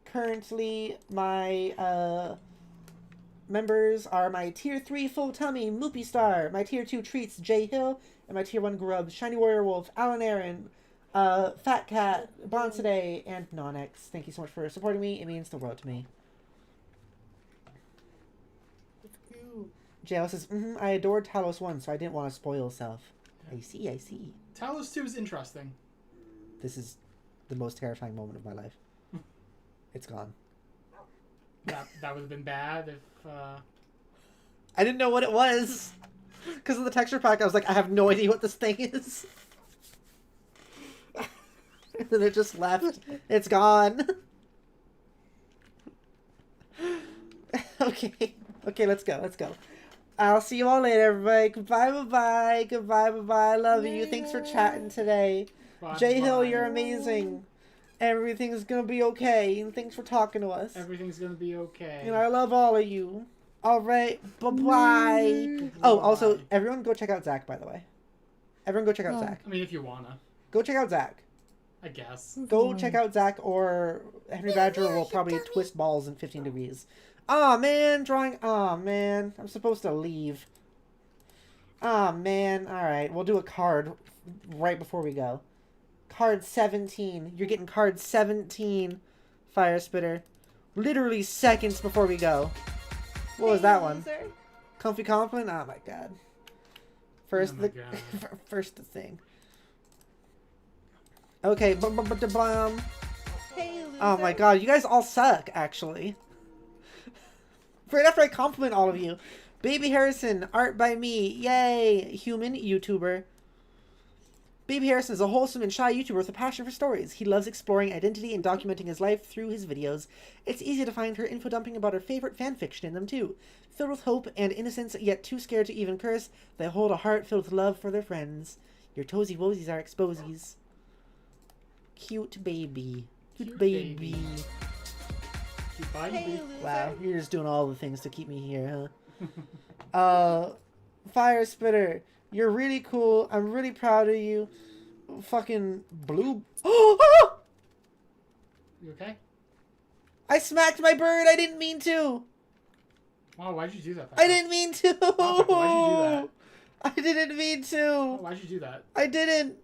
A: Currently, my members are my Tier 3 Full Tummy, Moopy Star, my Tier 2 Treats, Jay Hill, and my Tier 1 Grubs, Shiny Warrior Wolf, Alan Aaron, Fat Cat, Bonsiday, and Nonex. Thank you so much for supporting me. It means the world to me. JL says, I adored Talos 1, so I didn't want to spoil self. I see, I see.
C: Talos 2 is interesting.
A: This is the most terrifying moment of my life. It's gone.
C: That would have been bad if,
A: I didn't know what it was. Because of the texture pack, I was like, I have no idea what this thing is. And then it just left. It's gone. Okay. Okay, let's go. Let's go. I'll see you all later, everybody. Goodbye, bye-bye. Goodbye, bye-bye. I love you. Thanks for chatting today.
C: Bye,
A: Jay
C: bye.
A: Hill, you're amazing. Everything's gonna be okay. And thanks for talking to us.
C: Everything's gonna be okay.
A: And I love all of you. Alright, bye-bye. Oh, also, everyone go check out Zach, by the way. Everyone go check out Zach.
C: I mean, if you wanna.
A: Go check out Zach.
C: I guess.
A: Go check out Zach, or Henry Badger will probably twist balls in 15 degrees. Aw, man, drawing. Aw, man. I'm supposed to leave. Aw, man. Alright, we'll do a card right before we go. Card 17. You're getting card 17, Fire Spitter. Literally seconds before we go. What was that one? Comfy Compliment? Oh my god. First first the thing. Okay, bum.
L: Hey,
A: Oh my god, you guys all suck, actually. Right after I compliment all of you. Baby Harrison, art by me. Yay! Human YouTuber. Baby Harrison is a wholesome and shy YouTuber with a passion for stories. He loves exploring identity and documenting his life through his videos. It's easy to find her info dumping about her favorite fanfiction in them too. Filled with hope and innocence, yet too scared to even curse, they hold a heart filled with love for their friends. Your toesy woesies are exposies. Cute baby. Cute baby.
C: Hey,
A: wow, you're just doing all the things to keep me here, huh? Fire Spitter, you're really cool. I'm really proud of you. Fucking blue. Oh!
C: You okay?
A: I smacked my bird. I didn't mean to.
C: Wow, why'd you do that?
A: I didn't mean to.
C: Wow, why'd you do that?
A: I didn't mean to.
C: Oh, why'd you do that?
A: I didn't.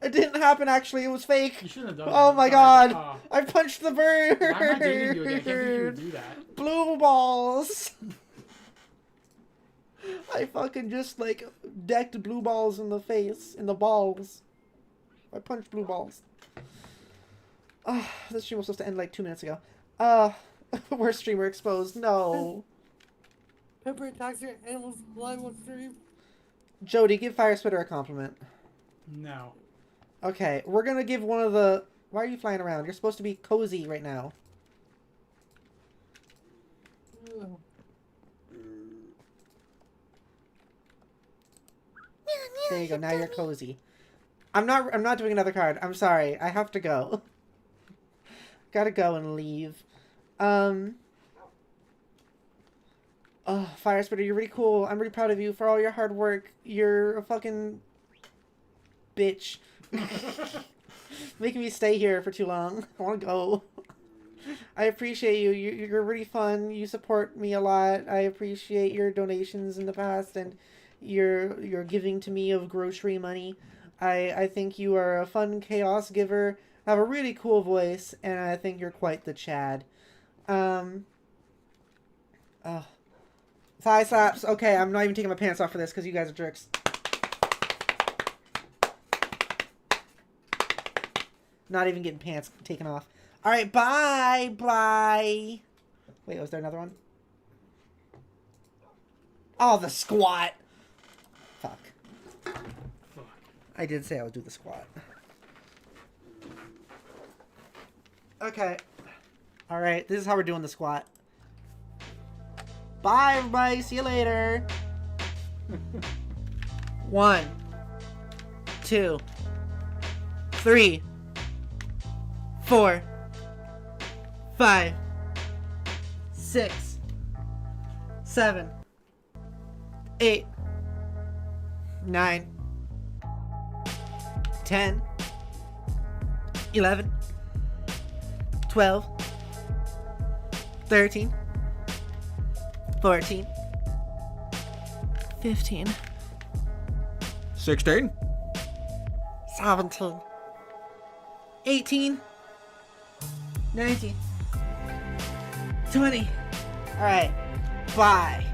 A: It didn't happen, actually. It was fake.
C: You shouldn't have done
A: Oh
C: that.
A: my god. I punched the bird.
C: Why am I dating you again? I can't believe you would do that.
A: Blue balls. I fucking just, like, decked blue balls in the face. In the balls. I punched blue balls. This stream was supposed to end, like, 2 minutes ago. Worst streamer exposed. No.
B: Pepper attacks your animals live on stream.
A: Jody, give Fire Spitter a compliment.
C: No.
A: Okay, we're gonna give one of the... Why are you flying around? You're supposed to be cozy right now. There you go, now you're cozy. I'm not doing another card. I'm sorry. I have to go. Gotta go and leave. Oh, Fire Spitter, you're really cool. I'm really proud of you for all your hard work. You're a fucking bitch. Making me stay here for too long. I want to go. I appreciate you. You're really fun. You support me a lot. I appreciate your donations in the past and your giving to me of grocery money. I think you are a fun chaos giver. Have a really cool voice, and I think you're quite the Chad. Thigh slaps. Okay, I'm not even taking my pants off for this because you guys are jerks. Not even getting pants taken off. All right, bye, bye. Wait, was there another one? Oh, the squat. Fuck. I did say I would do the squat. Okay. All right, this is how we're doing the squat. Bye, everybody. See you later. 1, 2, 3, 4, 5, 6, 7, 8, 9, 10, 11, 12, 13, 14, 15, 16, 17, 18, 19, 20. Alright, bye.